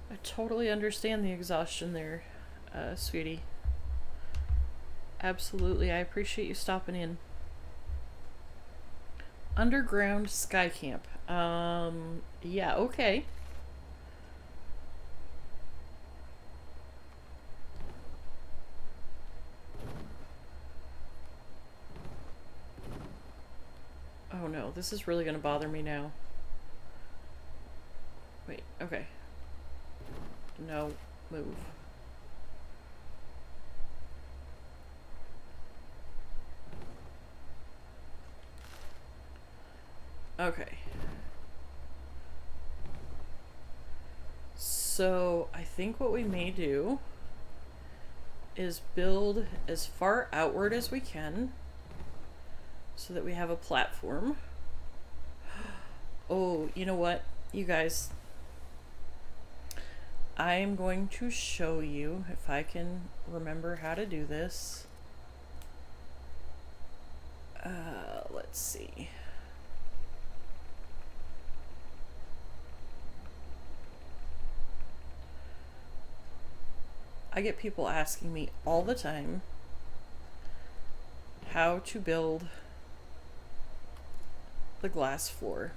I totally understand the exhaustion there, sweetie. Absolutely, I appreciate you stopping in. Underground sky camp. Yeah, okay. Oh no, this is really gonna bother me now. Wait, okay. No, move. Okay. So I think what we may do is build as far outward as we can so that we have a platform. Oh, you know what, you guys? I'm going to show you if I can remember how to do this. Let's see. I get people asking me all the time how to build the glass floor.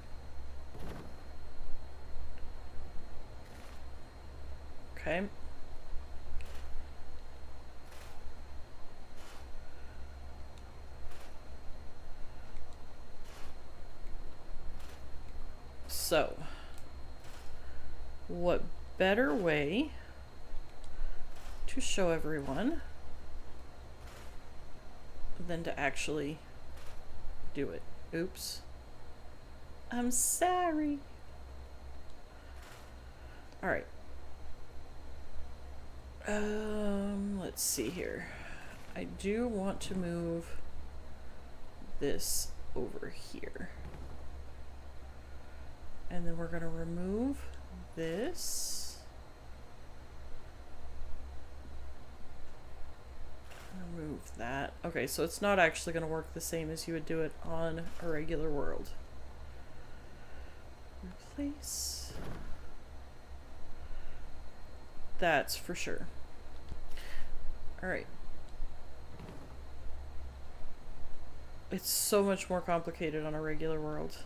Okay. So, what better way to show everyone than to actually do it? Oops. I'm sorry. All right. Let's see here. I do want to move this over here. And then we're going to remove this. Remove that. Okay, so it's not actually going to work the same as you would do it on a regular world. Replace. That's for sure. Alright. It's so much more complicated on a regular world.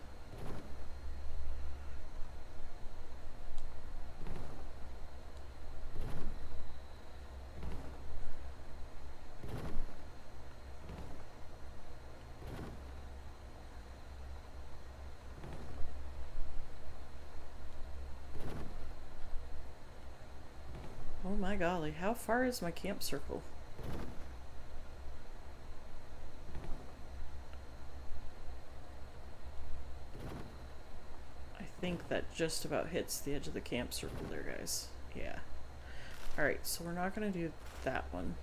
Oh my golly, how far is my camp circle? I think that just about hits the edge of the camp circle there, guys. Yeah. Alright, so we're not going to do that one.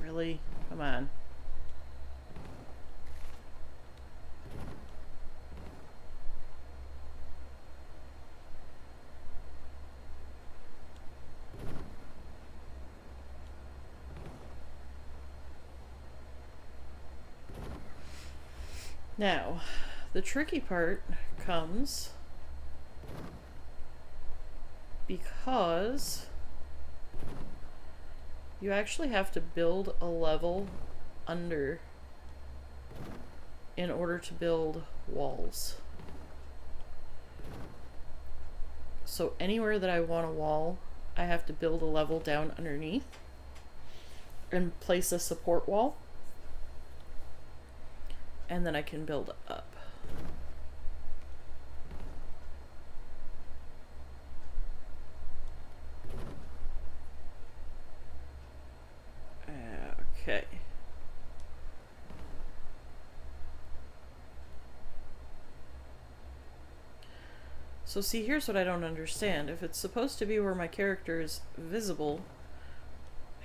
Really? Come on. Now, the tricky part comes because you actually have to build a level under in order to build walls. So anywhere that I want a wall, I have to build a level down underneath and place a support wall, and then I can build up. Okay. So see, here's what I don't understand. If it's supposed to be where my character is visible,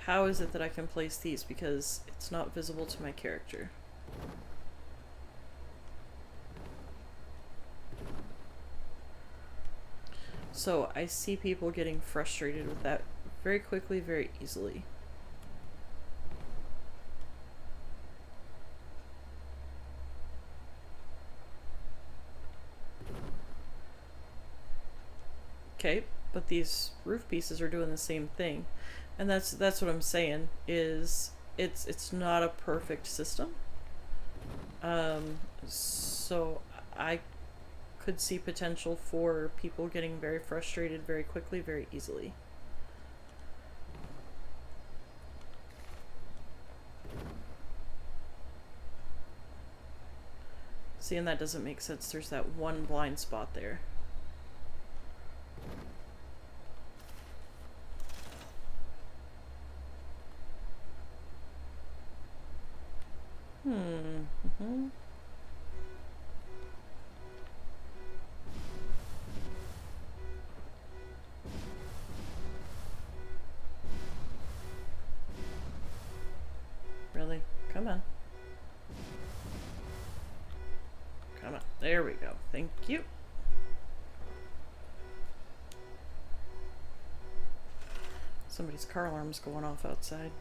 how is it that I can place these? Because it's not visible to my character. So I see people getting frustrated with that very quickly, very easily. Okay, but these roof pieces are doing the same thing. And that's what I'm saying, is it's not a perfect system. So I could see potential for people getting very frustrated very quickly, very easily. See, and that doesn't make sense. There's that one blind spot there. Mm-hmm. Really? Come on. Come on. There we go. Thank you. Somebody's car alarm's going off outside.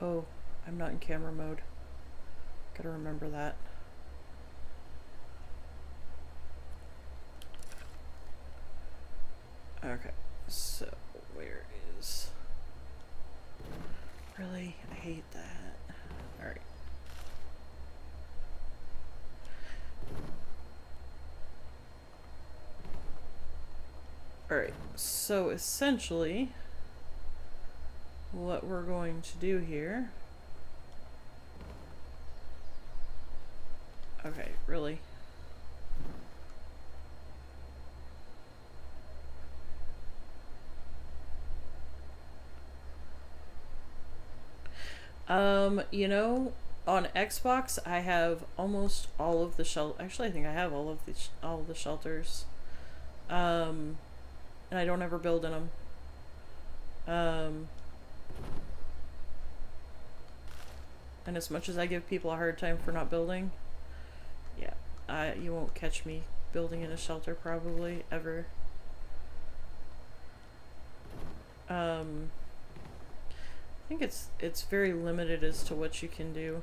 Oh, I'm not in camera mode. Gotta remember that. Okay, so where is... Really? I hate that. Alright. Alright, so essentially what we're going to do here... Okay, really? You know, on Xbox I have almost all of the actually I think I have all of the shelters. And I don't ever build in them. And as much as I give people a hard time for not building, yeah, you won't catch me building in a shelter probably ever. I think it's very limited as to what you can do.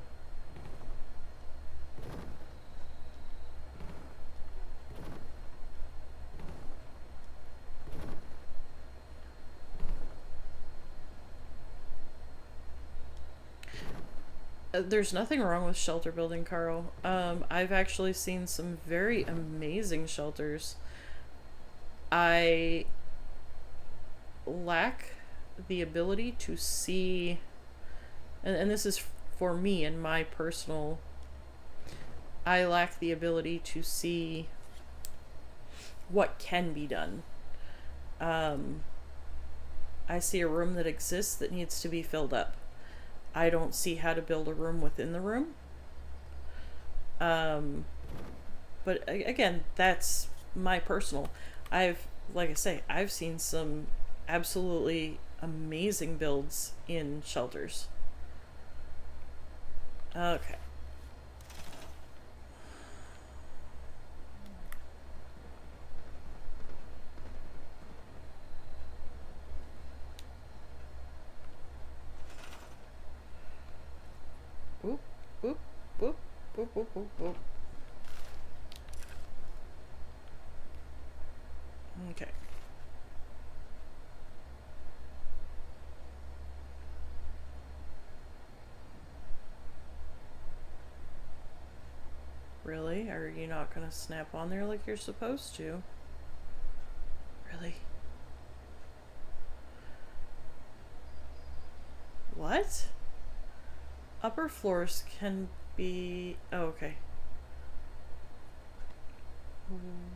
There's nothing wrong with shelter building, Carl. I've actually seen some very amazing shelters. I lack the ability to see, and this is for me and my personal, I lack the ability to see what can be done. I see a room that exists that needs to be filled up. I don't see how to build a room within the room. But again, that's my personal. Like I say, I've seen some absolutely amazing builds in shelters. Okay. Oop, oop, oop, oop, oop, oop, oop. Okay. Really? Are you not gonna snap on there like you're supposed to? Really? What? Upper floors can be... Oh, okay.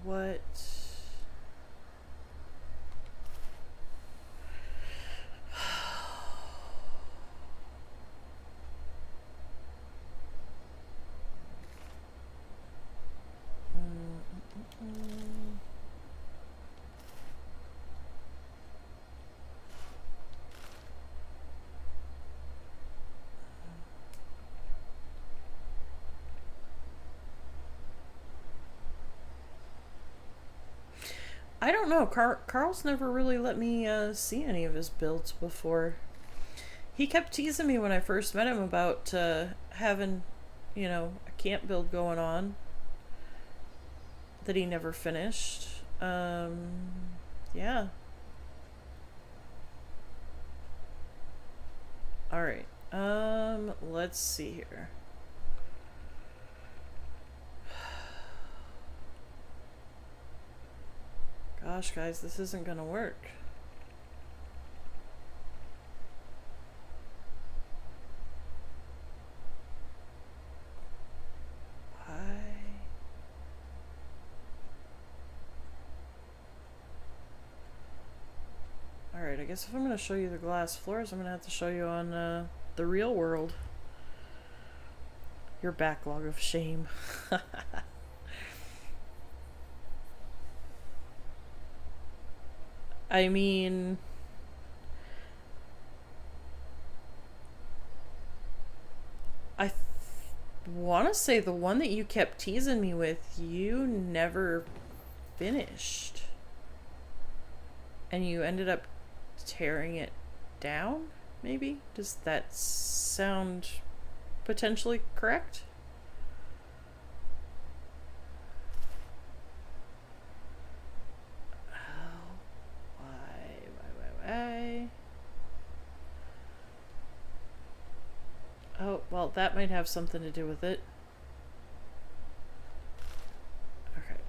What? I don't know. Carl's never really let me see any of his builds before. He kept teasing me when I first met him about having, you know, a camp build going on that he never finished. Yeah. Alright. Let's see here. Gosh, guys, this isn't gonna work. guess if I'm going to show you the glass floors, I'm going to have to show you on the real world. Your backlog of shame. I mean, I want to say the one that you kept teasing me with, you never finished. And you ended up tearing it down, maybe? Does that sound potentially correct? Oh, why? Oh, well, that might have something to do with it. Okay.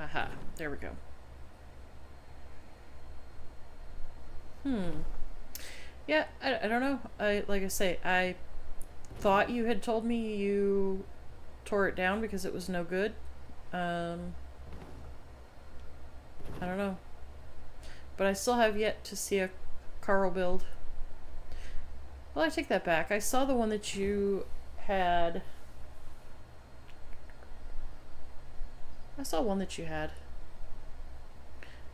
Aha, there we go. Yeah, I don't know. Like I say, I thought you had told me you tore it down because it was no good. I don't know. But I still have yet to see a Carl build. Well, I take that back. I saw the one that you had. I saw one that you had.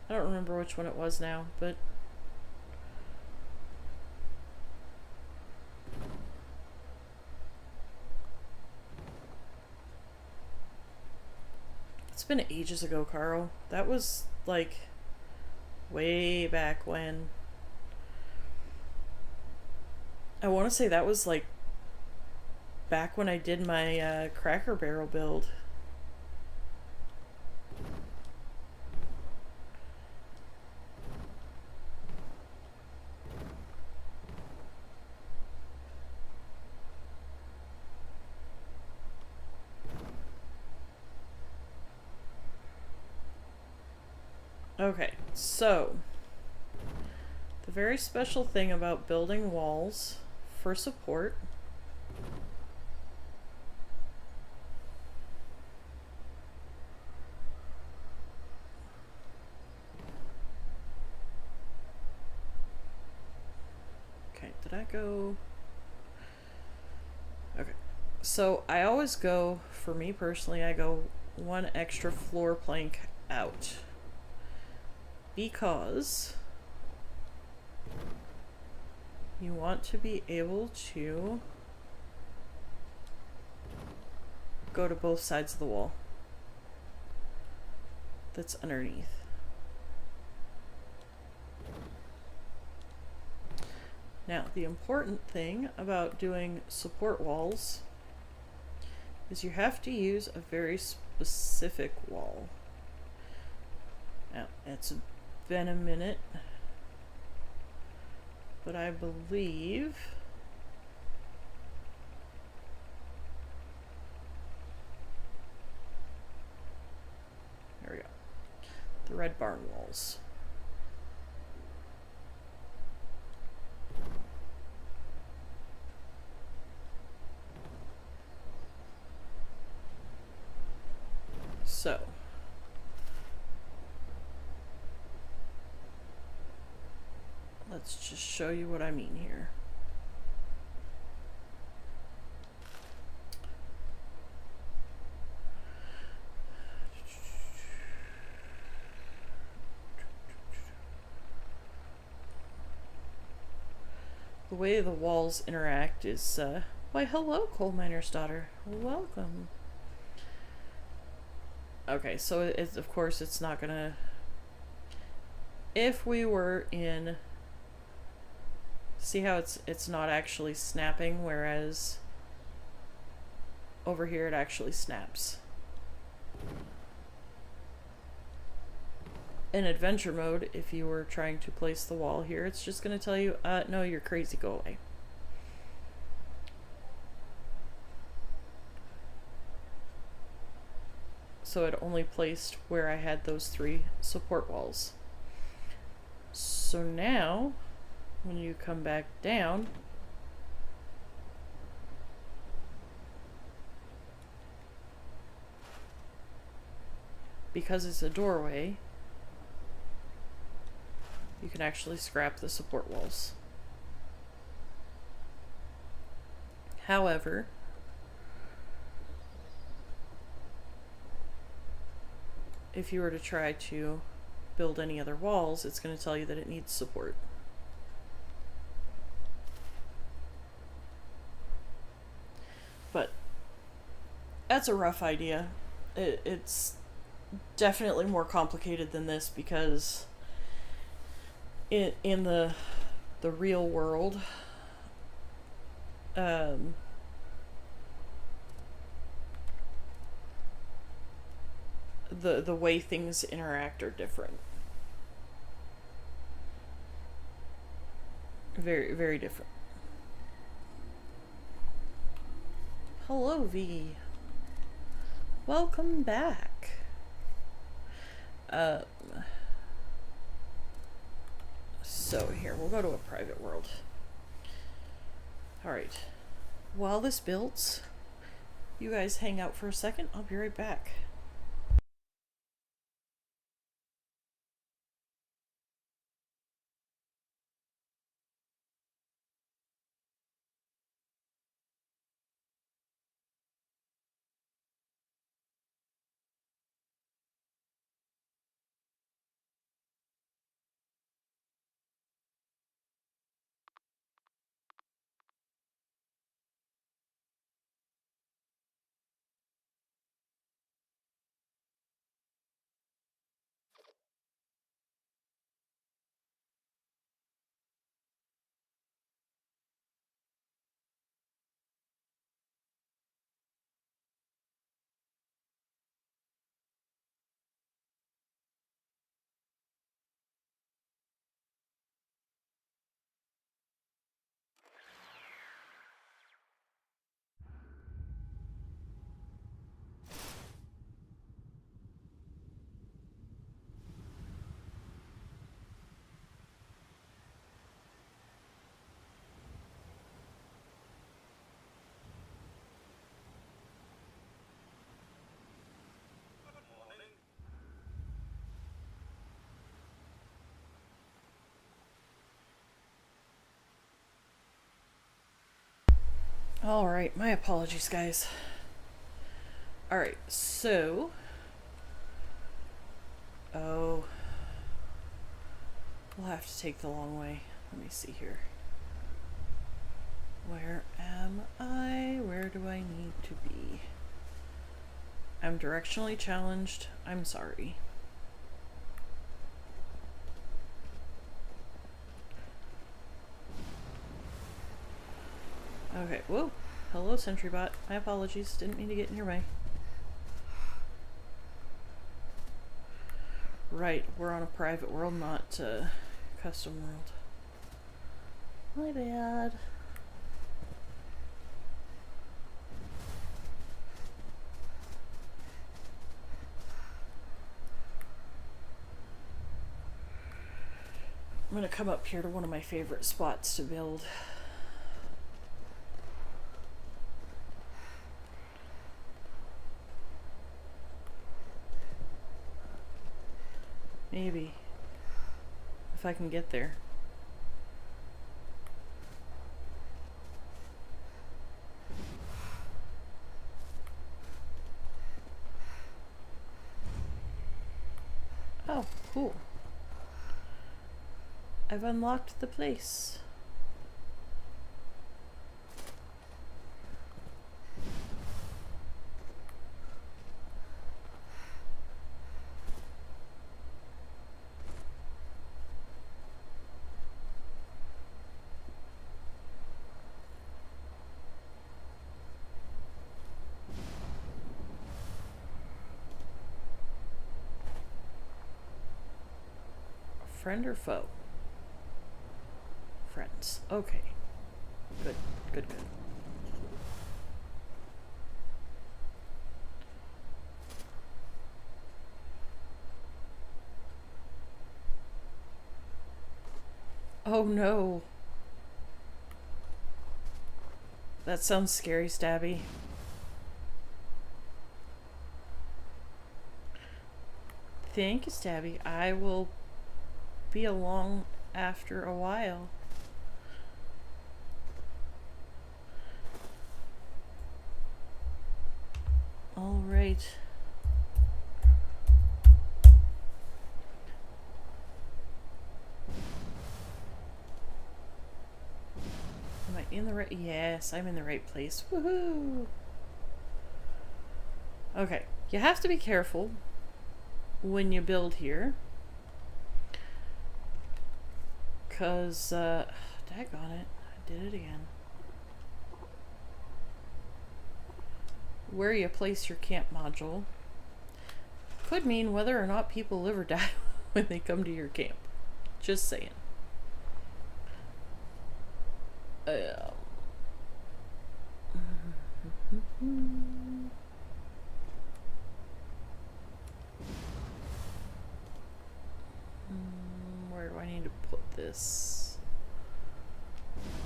I don't remember which one it was now, but it's been ages ago, Carl. That was like way back when. I want to say that was like back when I did my Cracker Barrel build. Okay, so the very special thing about building walls for support did I go? Okay, so I always go, for me personally, I go one extra floor plank out because you want to be able to go to both sides of the wall that's underneath. Now, the important thing about doing support walls is you have to use a very specific wall. Now, it's been a minute, but I believe there we go. The red barn walls. So let's just show you what I mean here. The way the walls interact is, why hello, coal miner's daughter. Welcome. Okay, so it's, of course it's not gonna, if we were in, see how it's not actually snapping, whereas over here it actually snaps. In adventure mode, if you were trying to place the wall here, it's just gonna tell you, no, you're crazy, go away. so it only placed where I had those 3 support walls. So now, when you come back down, because it's a doorway, you can actually scrap the support walls. However, if you were to try to build any other walls, it's going to tell you that it needs support. But that's a rough idea. It's definitely more complicated than this, because in the real world, the way things interact are different. Very, very different. Hello, V. Welcome back. So here, we'll go to a private world. Alright. While this builds, you guys hang out for a second. I'll be right back. Alright, my apologies, guys. Alright, so... Oh... We'll have to take the long way. Let me see here. Where am I? Where do I need to be? I'm directionally challenged. I'm sorry. Okay, whoa. Hello, SentryBot. My apologies. Didn't mean to get in your way. Right, we're on a private world, not a custom world. My bad. I'm gonna come up here to one of my favorite spots to build. Maybe. If I can get there. Oh, cool. I've unlocked the place. Friend or foe? Friends. Okay. Good, good, good. Oh no. That sounds scary, Stabby. Thank you, Stabby. I will be along after a while. All right. Am I in the right? Yes, I'm in the right place. Woohoo! Okay, you have to be careful when you build here. Because, daggone it, I did it again. Where you place your camp module could mean whether or not people live or die when they come to your camp. Just saying. Where do I need to put this?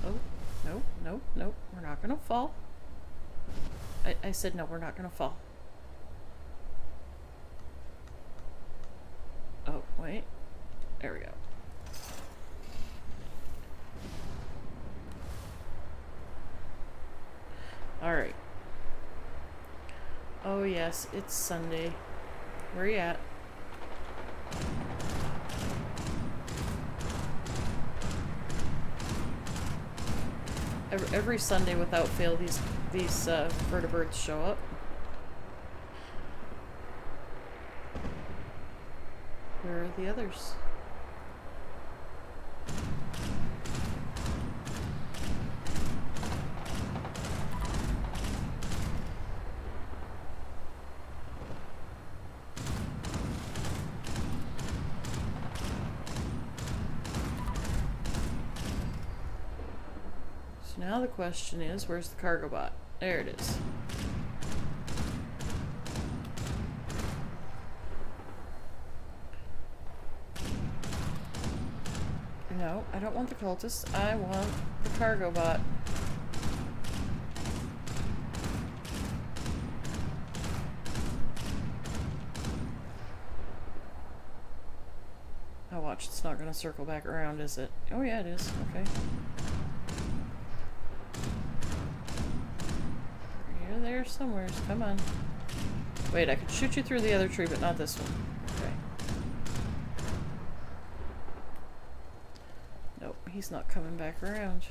Oh, no, no, no. We're not gonna fall. I said no, we're not gonna fall. Oh, wait. There we go. Alright. Oh yes, it's Sunday. Where you at? Every Sunday without fail these vertebrates show up. Where are the others? So now the question is, where's the cargo bot? There it is. No, I don't want the cultist. I want the cargo bot. Oh, watch. It's not going to circle back around, is it? Oh, yeah, it is. Okay. You're there somewhere. Come on. Wait, I could shoot you through the other tree, but not this one. Okay. Nope, he's not coming back around.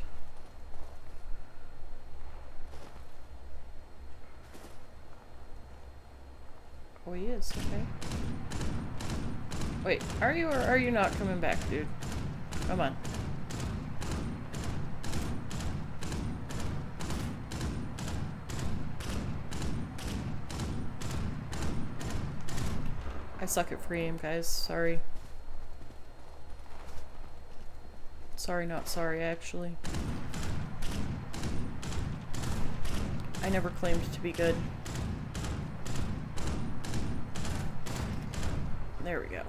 Oh, he is. Okay. Wait, are you or are you not coming back, dude? Come on. I suck at free aim, guys. Sorry. Sorry, not sorry, actually. I never claimed to be good. There we go.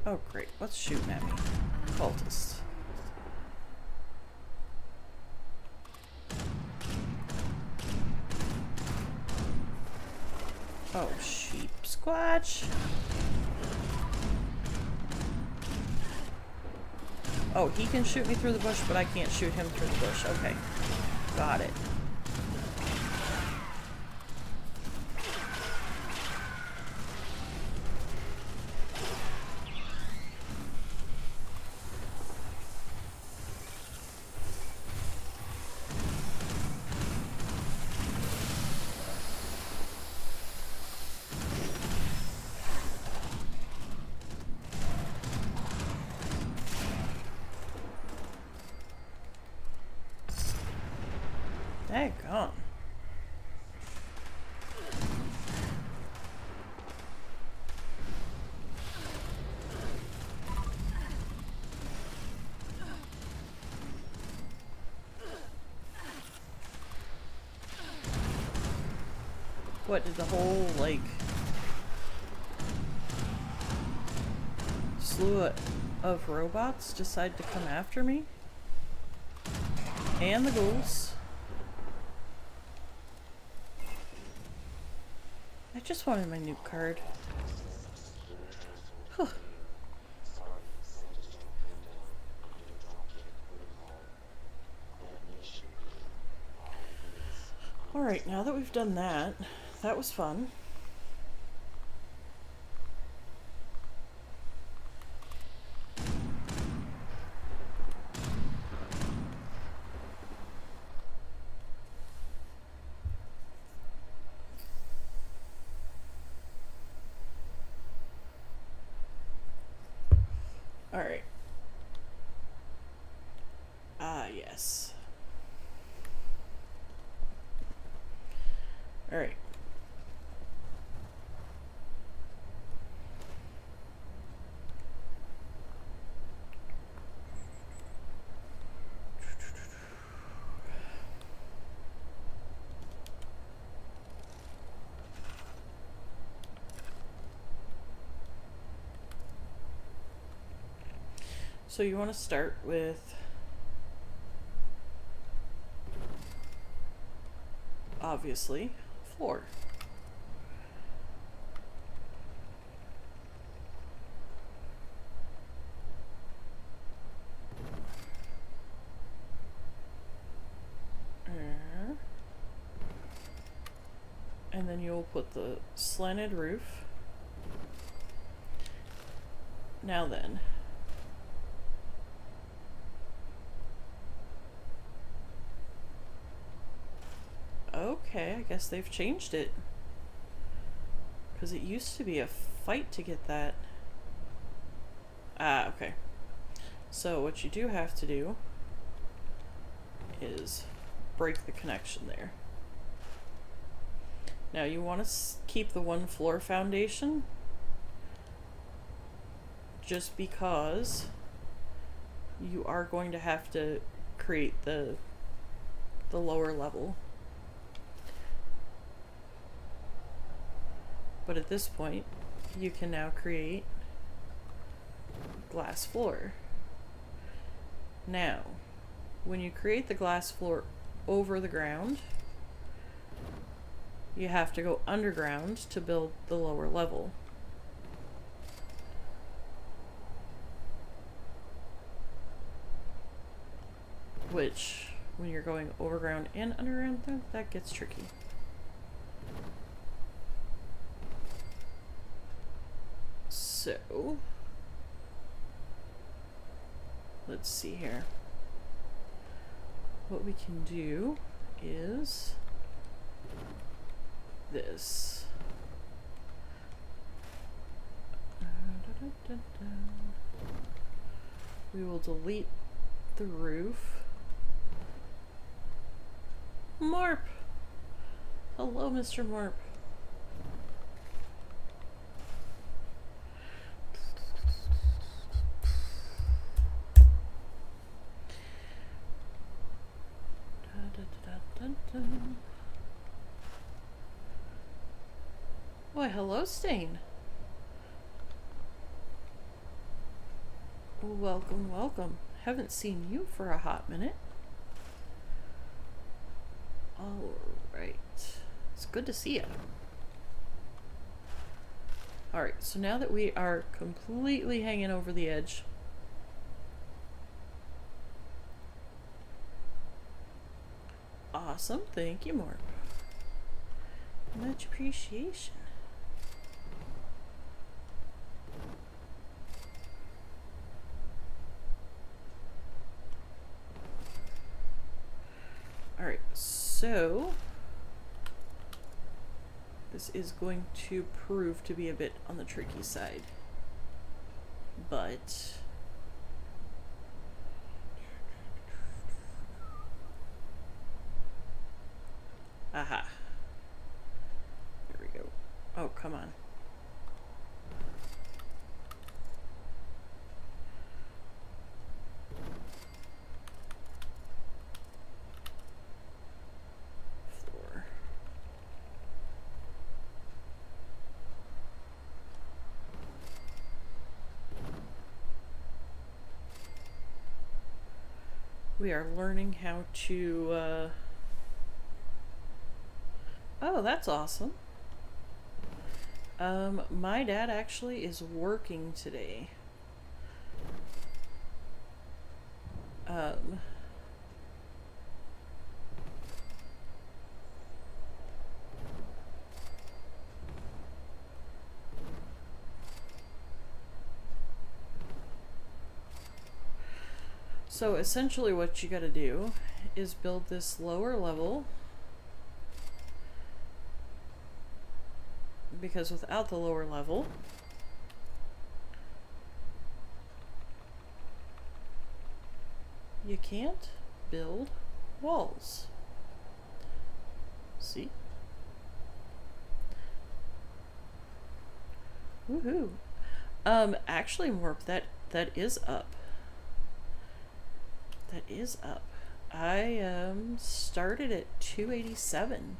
Oh, great. What's shooting at me? Cultist. Oh, sheep squatch. Oh, he can shoot me through the bush, but I can't shoot him through the bush. Okay. Got it. Daggone. What, did the whole, like, slew of robots decide to come after me. And the ghouls. I just wanted my nuke card. Huh. Alright, now that we've done that, that was fun. Alright. Ah, yes. Alright. So you want to start with obviously floor. And then you'll put the slanted roof. Now then, okay, I guess they've changed it. Because it used to be a fight to get that. Ah, okay. So what you do have to do is break the connection there. Now you want to keep the one floor foundation just because you are going to have to create the lower level. But at this point, you can now create glass floor. Now, when you create the glass floor over the ground, you have to go underground to build the lower level. Which, when you're going overground and underground, that gets tricky. So, let's see here. What we can do is this. We will delete the roof. Morp! Hello, Mr. Morp. Why, hello, Stain. Welcome, welcome. Haven't seen you for a hot minute. Alright. It's good to see you. Alright, so now that we are completely hanging over the edge, awesome, thank you, Morp. Much appreciation. Alright, so this is going to prove to be a bit on the tricky side. But aha. There we go. Oh, come on. Floor. We are learning how to, oh, that's awesome. My dad actually is working today. So essentially what you gotta do is build this lower level, because without the lower level, you can't build walls. See? Woohoo. Actually, Morp, that is up. That is up. I started at 287.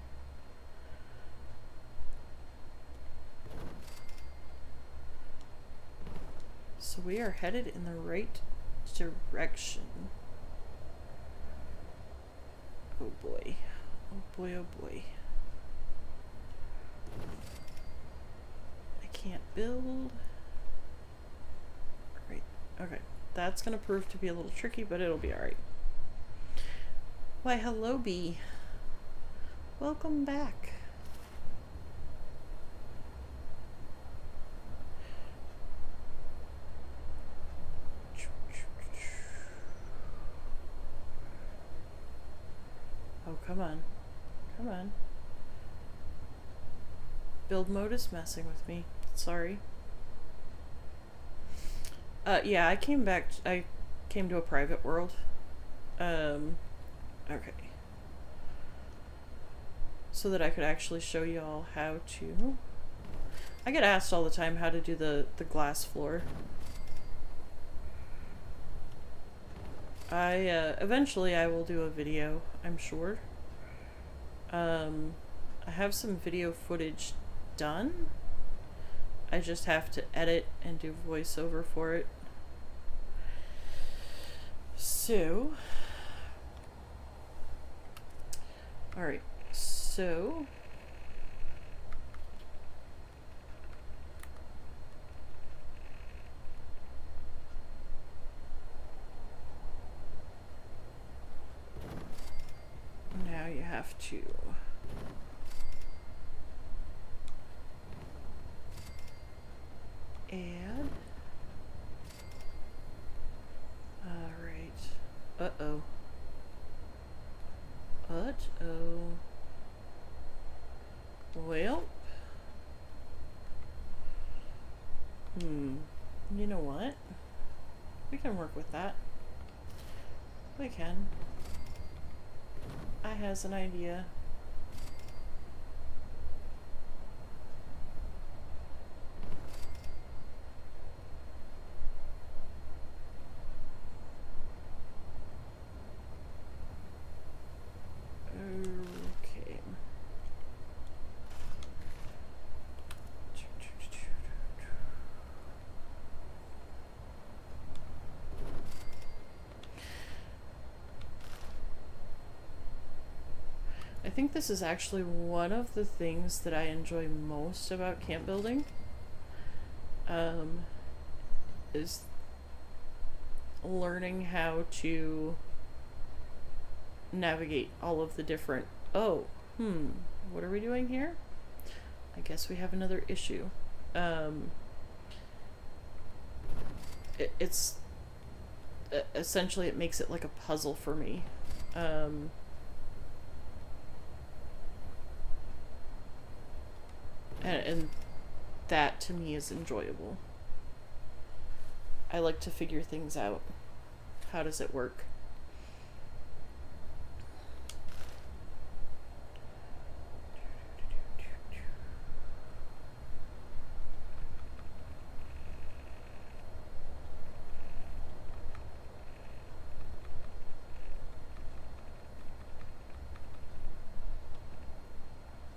So we are headed in the right direction. Oh boy. Oh boy, oh boy. I can't build. Right. Okay. That's gonna prove to be a little tricky, but it'll be alright. Why, hello, Bee. Welcome back. Oh, come on. Come on. Build mode is messing with me. Sorry. Yeah, I came to a private world. Okay. So that I could actually show y'all how to... I get asked all the time how to do the glass floor. Eventually I will do a video, I'm sure. I have some video footage done. I just have to edit and do voiceover for it. So, alright, so now you have to add. Alright. Uh-oh. Uh-oh. Well. You know what? We can work with that. We can. I has an idea. Okay. I think this is actually one of the things that I enjoy most about camp building. Is learning how to navigate all of the different... what are we doing here? I guess we have another issue. It's essentially, it makes it like a puzzle for me. And that to me is enjoyable. I like to figure things out. How does it work?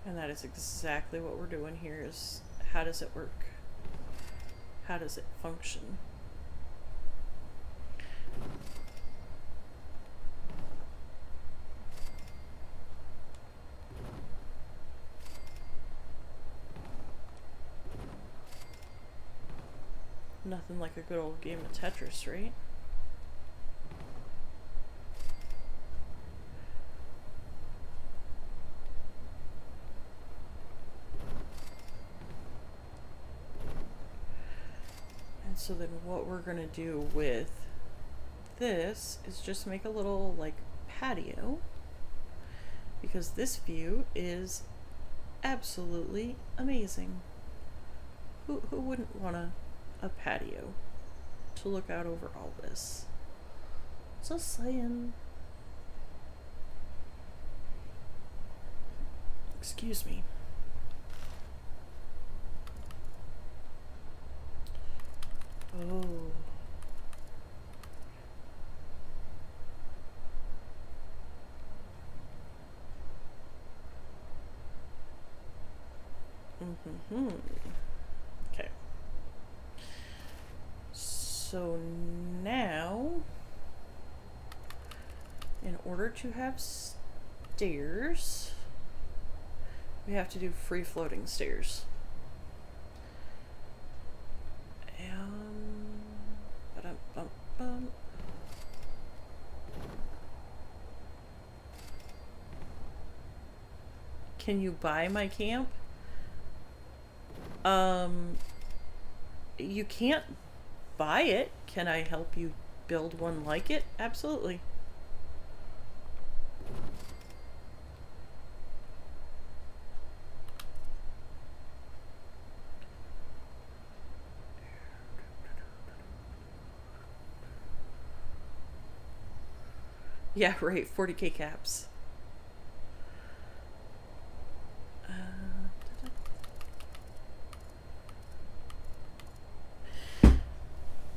And that is exactly what we're doing here, is how does it work? How does it function? Nothing like a good old game of Tetris, right? And so then what we're gonna do with this is just make a little like patio, because this view is absolutely amazing. Who wouldn't want a patio to look out over all this? Just saying. Excuse me. Oh. Mm-hmm. Okay. So now, in order to have stairs, we have to do free floating stairs. Can you buy my camp? You can't buy it. Can I help you build one like it? Absolutely. Yeah, right, 40k caps.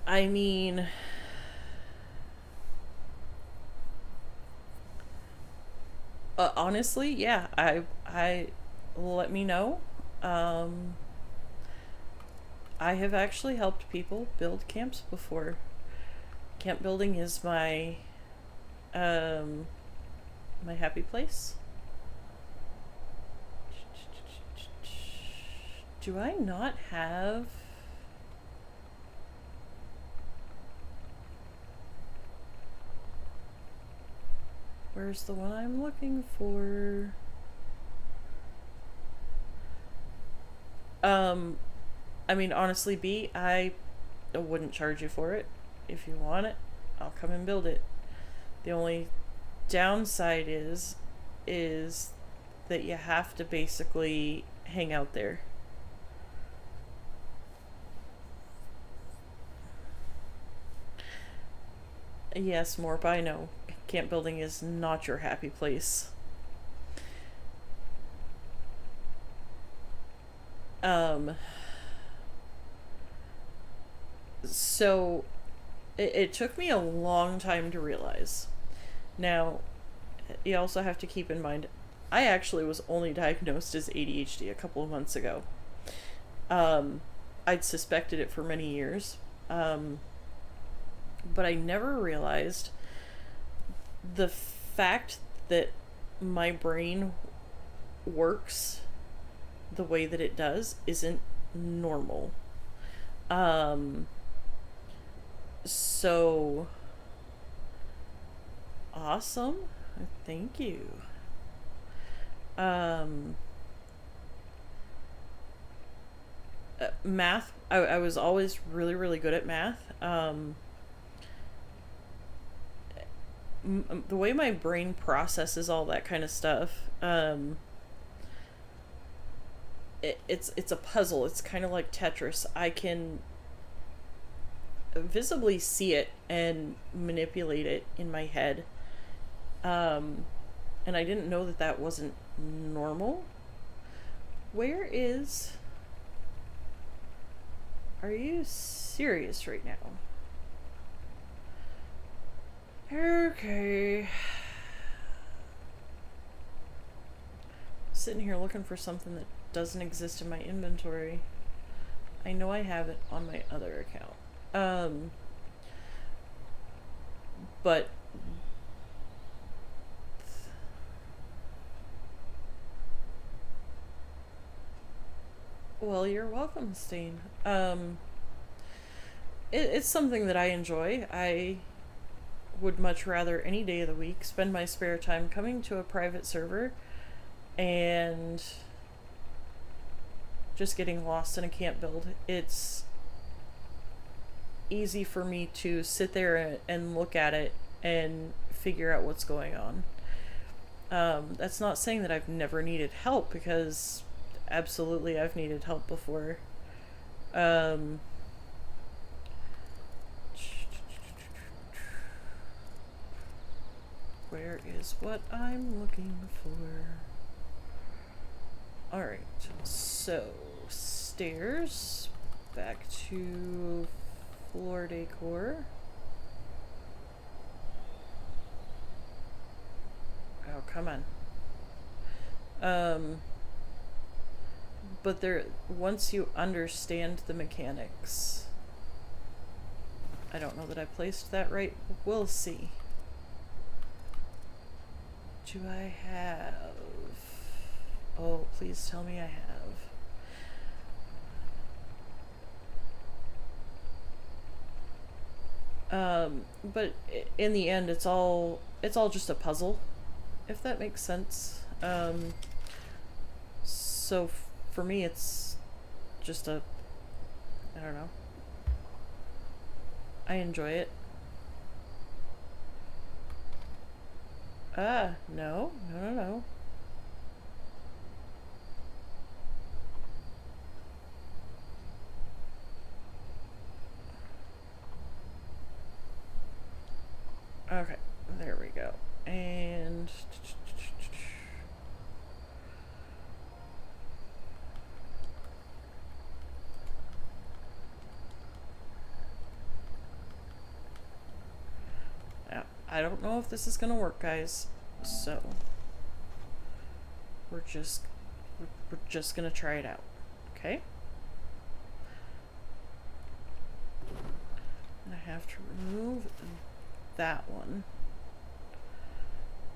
I mean, honestly, yeah, I let me know. I have actually helped people build camps before. Camp building is my my happy place. Do I not have... Where's the one I'm looking for? I mean, honestly, B, I wouldn't charge you for it. If you want it, I'll come and build it. The only downside is that you have to basically hang out there. Yes, Morp, I know. Camp building is not your happy place. So it took me a long time to realize. Now, you also have to keep in mind, I actually was only diagnosed as ADHD a couple of months ago. I'd suspected it for many years, but I never realized the fact that my brain works the way that it does isn't normal. So awesome. Thank you. Math, I was always really, really good at math. The way my brain processes all that kind of stuff, it's a puzzle. It's kind of like Tetris. I can visibly see it and manipulate it in my head. And I didn't know that that wasn't normal. Where is... Are you serious right now? Okay. Sitting here looking for something that doesn't exist in my inventory. I know I have it on my other account. But well, you're welcome, Stain. it's something that I enjoy. I would much rather any day of the week spend my spare time coming to a private server and just getting lost in a camp build. It's easy for me to sit there and look at it and figure out what's going on. That's not saying that I've never needed help, because absolutely I've needed help before. Um, where is what I'm looking for? Alright, so stairs, back to floor decor. Oh, come on. But there, once you understand the mechanics, I don't know that I placed that right. We'll see. Do I have... Oh, please tell me I have. But in the end, it's all just a puzzle, if that makes sense. So for me, it's just a, I don't know. I enjoy it. No. Okay, there we go. And now, I don't know if this is gonna work, guys. So we're just gonna try it out, okay? And I have to remove that one.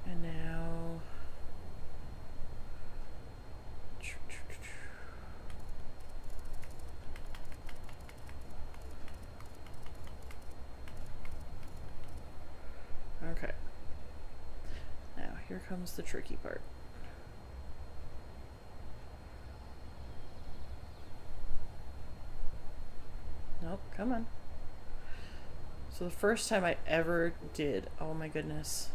And now okay. Now here comes the tricky part. Nope, come on. So the first time I ever did, oh my goodness,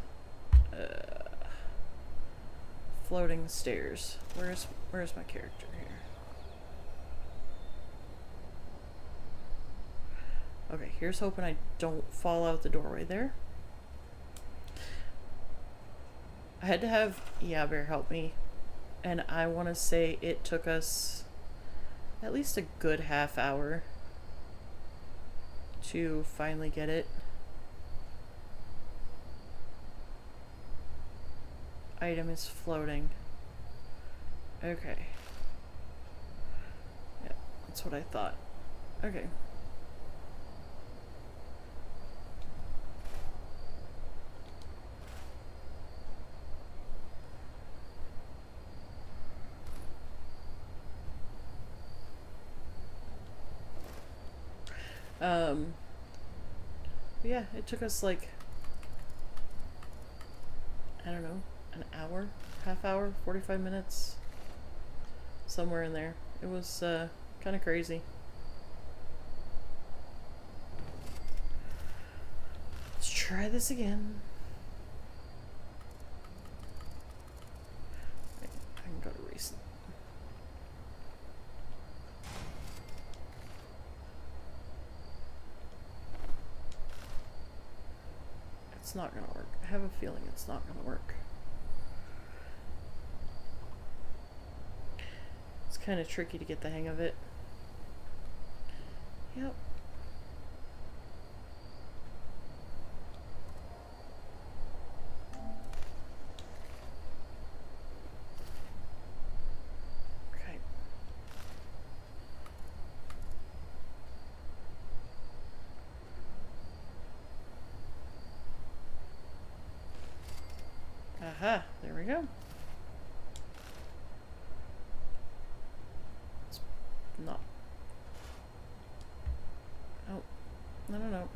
floating stairs. Where's my character here? Okay, here's hoping I don't fall out the doorway there. I had to have Bear help me, and I want to say it took us at least a good half hour to finally get it. Item is floating. Okay. Yeah, that's what I thought. Okay. Yeah, it took us like, I don't know, an hour, half hour, 45 minutes, somewhere in there. It was kind of crazy. Let's try this again. Wait, I can go to recent. It's not gonna work. I have a feeling it's not gonna work. It's kind of tricky to get the hang of it. Yep. Okay. Aha, there we go. It's not. Oh, I don't know.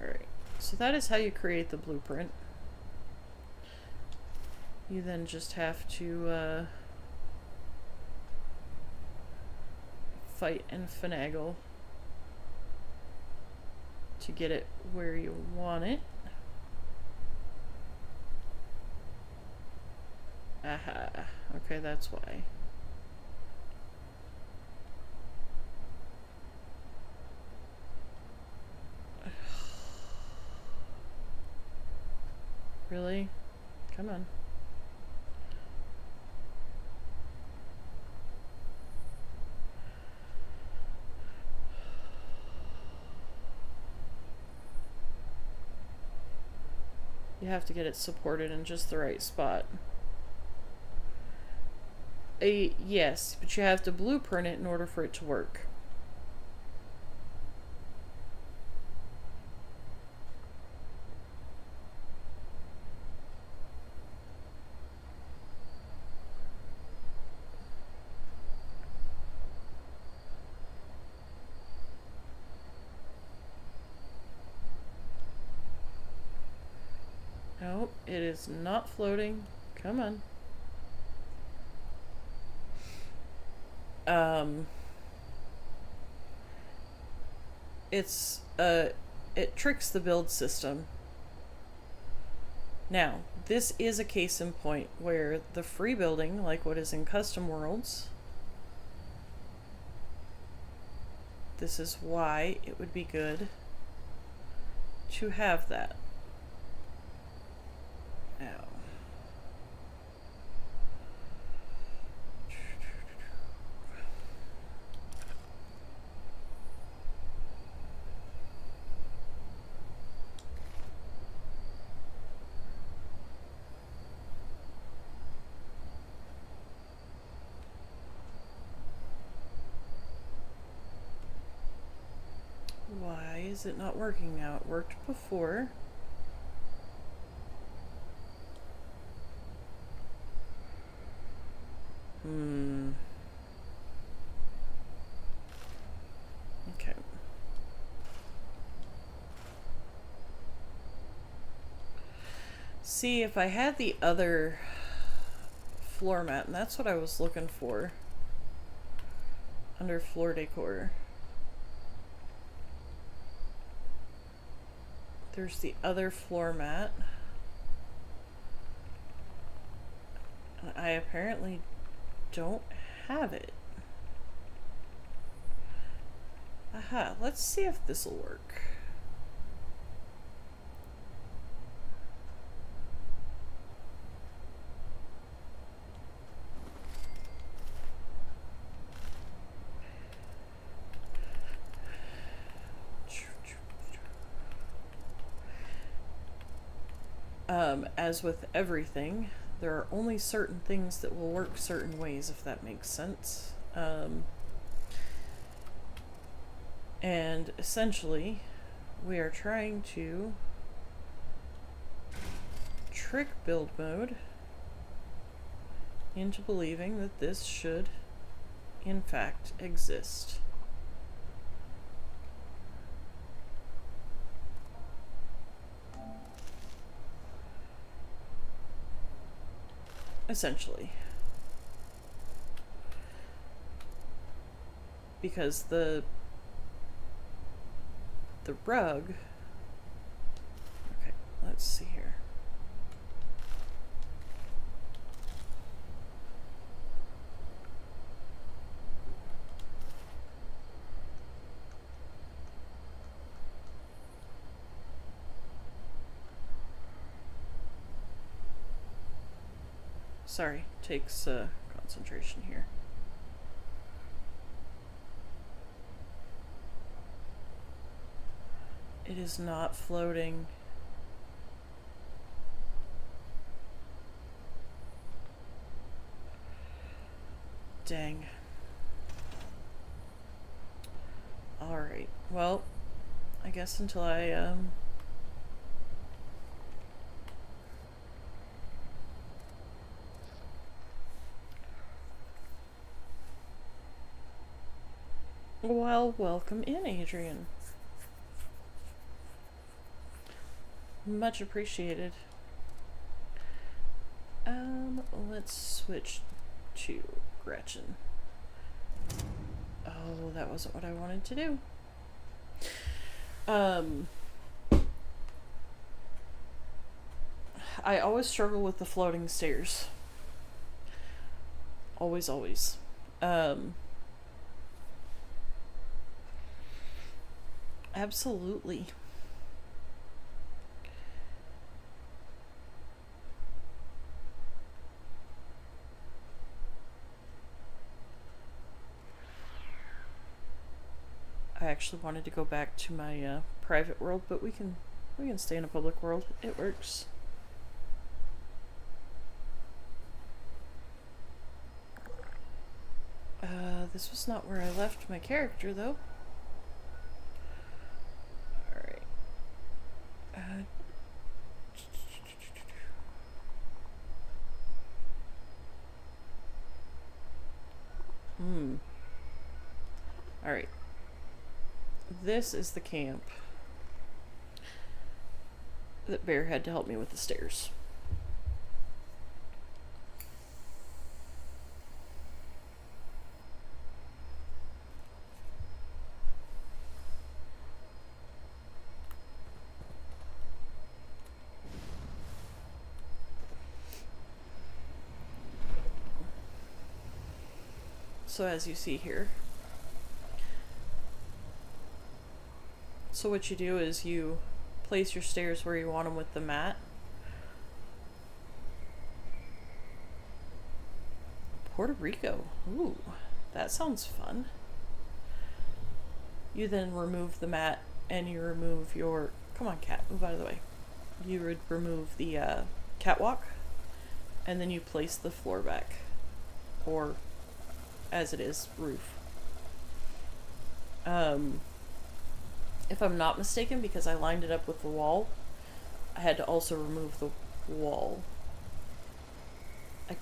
Alright, so that is how you create the blueprint. You then just have to fight and finagle to get it where you want it. Aha. Okay, that's why. Really? Come on. You have to get it supported in just the right spot. Yes, but you have to blueprint it in order for it to work. No, it is not floating. Come on. It tricks the build system. Now, this is a case in point where the free building, like what is in Custom Worlds, this is why it would be good to have that. Now, why is it not working now? It worked before. Okay. See, if I had the other floor mat, and that's what I was looking for under floor decor. There's the other floor mat. And I apparently don't have it. Aha, let's see if this will work. As with everything, there are only certain things that will work certain ways, if that makes sense. And essentially, we are trying to trick build mode into believing that this should, in fact, exist. Essentially. Because the rug... Okay, let's see here. Sorry, takes concentration here. It is not floating. Dang. Alright, well, I guess until I Well, welcome in, Adrian. Much appreciated. Let's switch to Gretchen. Oh, that wasn't what I wanted to do. I always struggle with the floating stairs. Always, always. Absolutely. I actually wanted to go back to my private world, but we can stay in a public world. It works. This was not where I left my character, though. Alright. Alright. This is the camp that Bear had to help me with the stairs. So as you see here, so what you do is you place your stairs where you want them with the mat. Puerto Rico. Ooh, that sounds fun. You then remove the mat and you remove your... Come on, cat, move out of the way. You would remove the catwalk and then you place the floor back. Or, as it is, roof. If I'm not mistaken, because I lined it up with the wall, I had to also remove the wall. I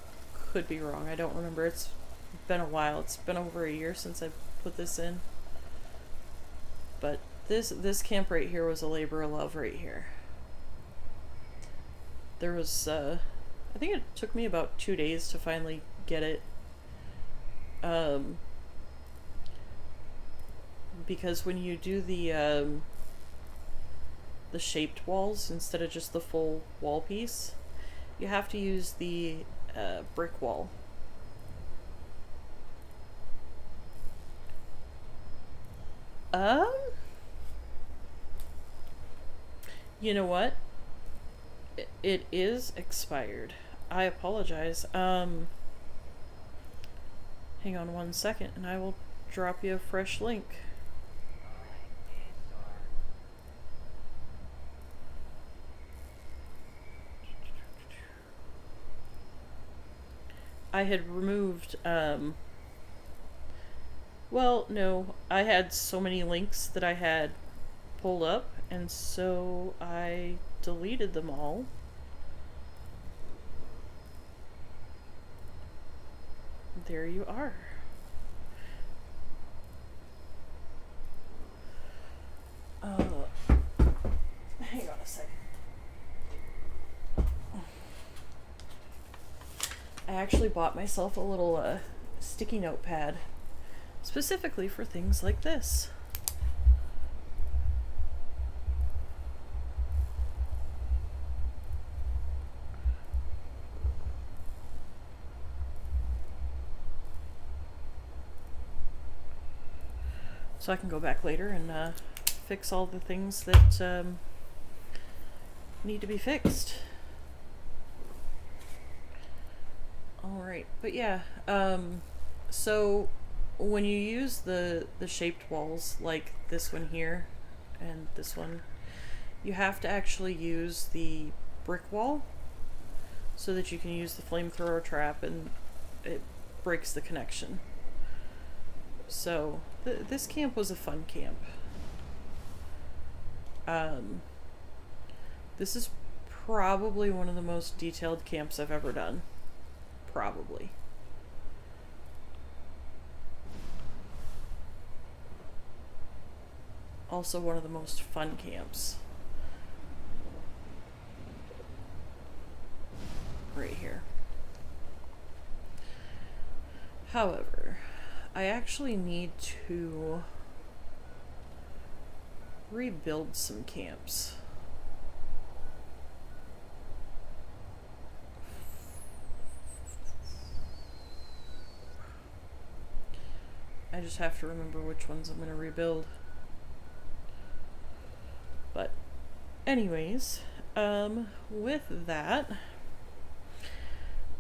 could be wrong, I don't remember. It's been a while. It's been over a year since I put this in. But this camp right here was a labor of love right here. There was, I think it took me about 2 days to finally get it. Because when you do the shaped walls instead of just the full wall piece, you have to use the brick wall. You know what? It is expired. I apologize. Hang on 1 second and I will drop you a fresh link. I had removed, well, no, I had so many links that I had pulled up, and so I deleted them all. There you are. Hang on a second. I actually bought myself a little sticky notepad specifically for things like this. So I can go back later and fix all the things that need to be fixed. Alright, but yeah, so when you use the shaped walls, like this one here and this one, you have to actually use the brick wall so that you can use the flamethrower trap and it breaks the connection. So this camp was a fun camp. This is probably one of the most detailed camps I've ever done. Probably. also one of the most fun camps. Right here. However, I actually need to rebuild some camps. I just have to remember which ones I'm going to rebuild. But anyways, with that,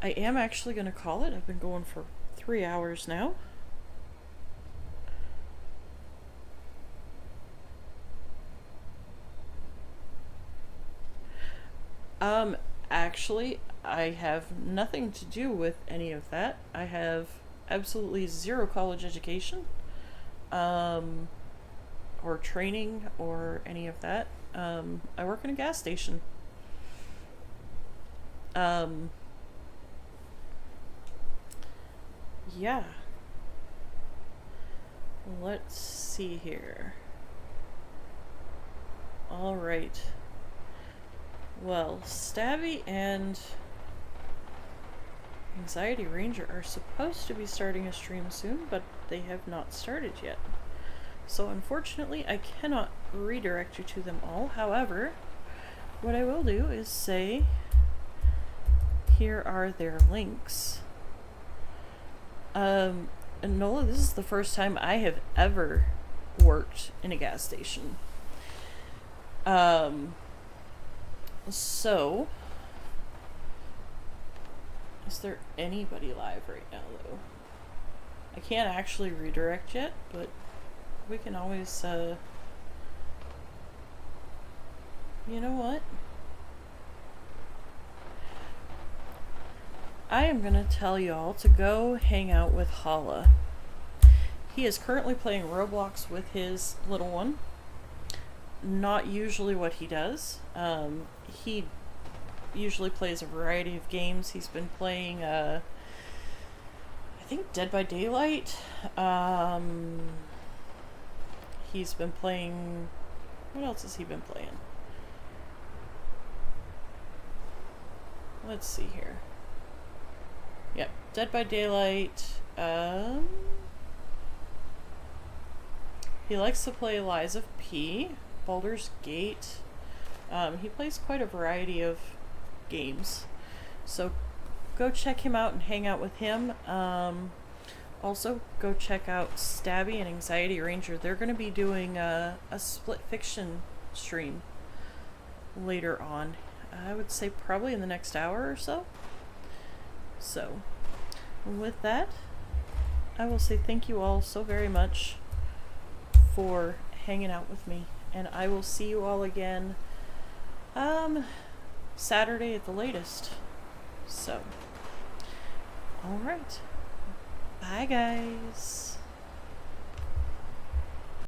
I am actually going to call it. I've been going for 3 hours now. Actually, I have nothing to do with any of that. I have absolutely zero college education, or training, or any of that. I work in a gas station. Yeah. Let's see here. Alright. Well, Stabby and Anxiety Ranger are supposed to be starting a stream soon, but they have not started yet. So unfortunately, I cannot redirect you to them all. However, what I will do is say, here are their links. And Nola, this is the first time I have ever worked in a gas station. So, is there anybody live right now, though? I can't actually redirect yet, but we can always, you know what? I am gonna tell y'all to go hang out with Hala. He is currently playing Roblox with his little one. Not usually what he does. He usually plays a variety of games. He's been playing, I think Dead by Daylight. He's been playing, what else has he been playing? Let's see here. Yep, Dead by Daylight. He likes to play Lies of P, Baldur's Gate. He plays quite a variety of games. So go check him out and hang out with him. Also, go check out Stabby and Anxiety Ranger. They're going to be doing a split fiction stream later on. I would say probably in the next hour or so. So, with that, I will say thank you all so very much for hanging out with me. And I will see you all again Saturday at the latest. So, alright. Bye, guys.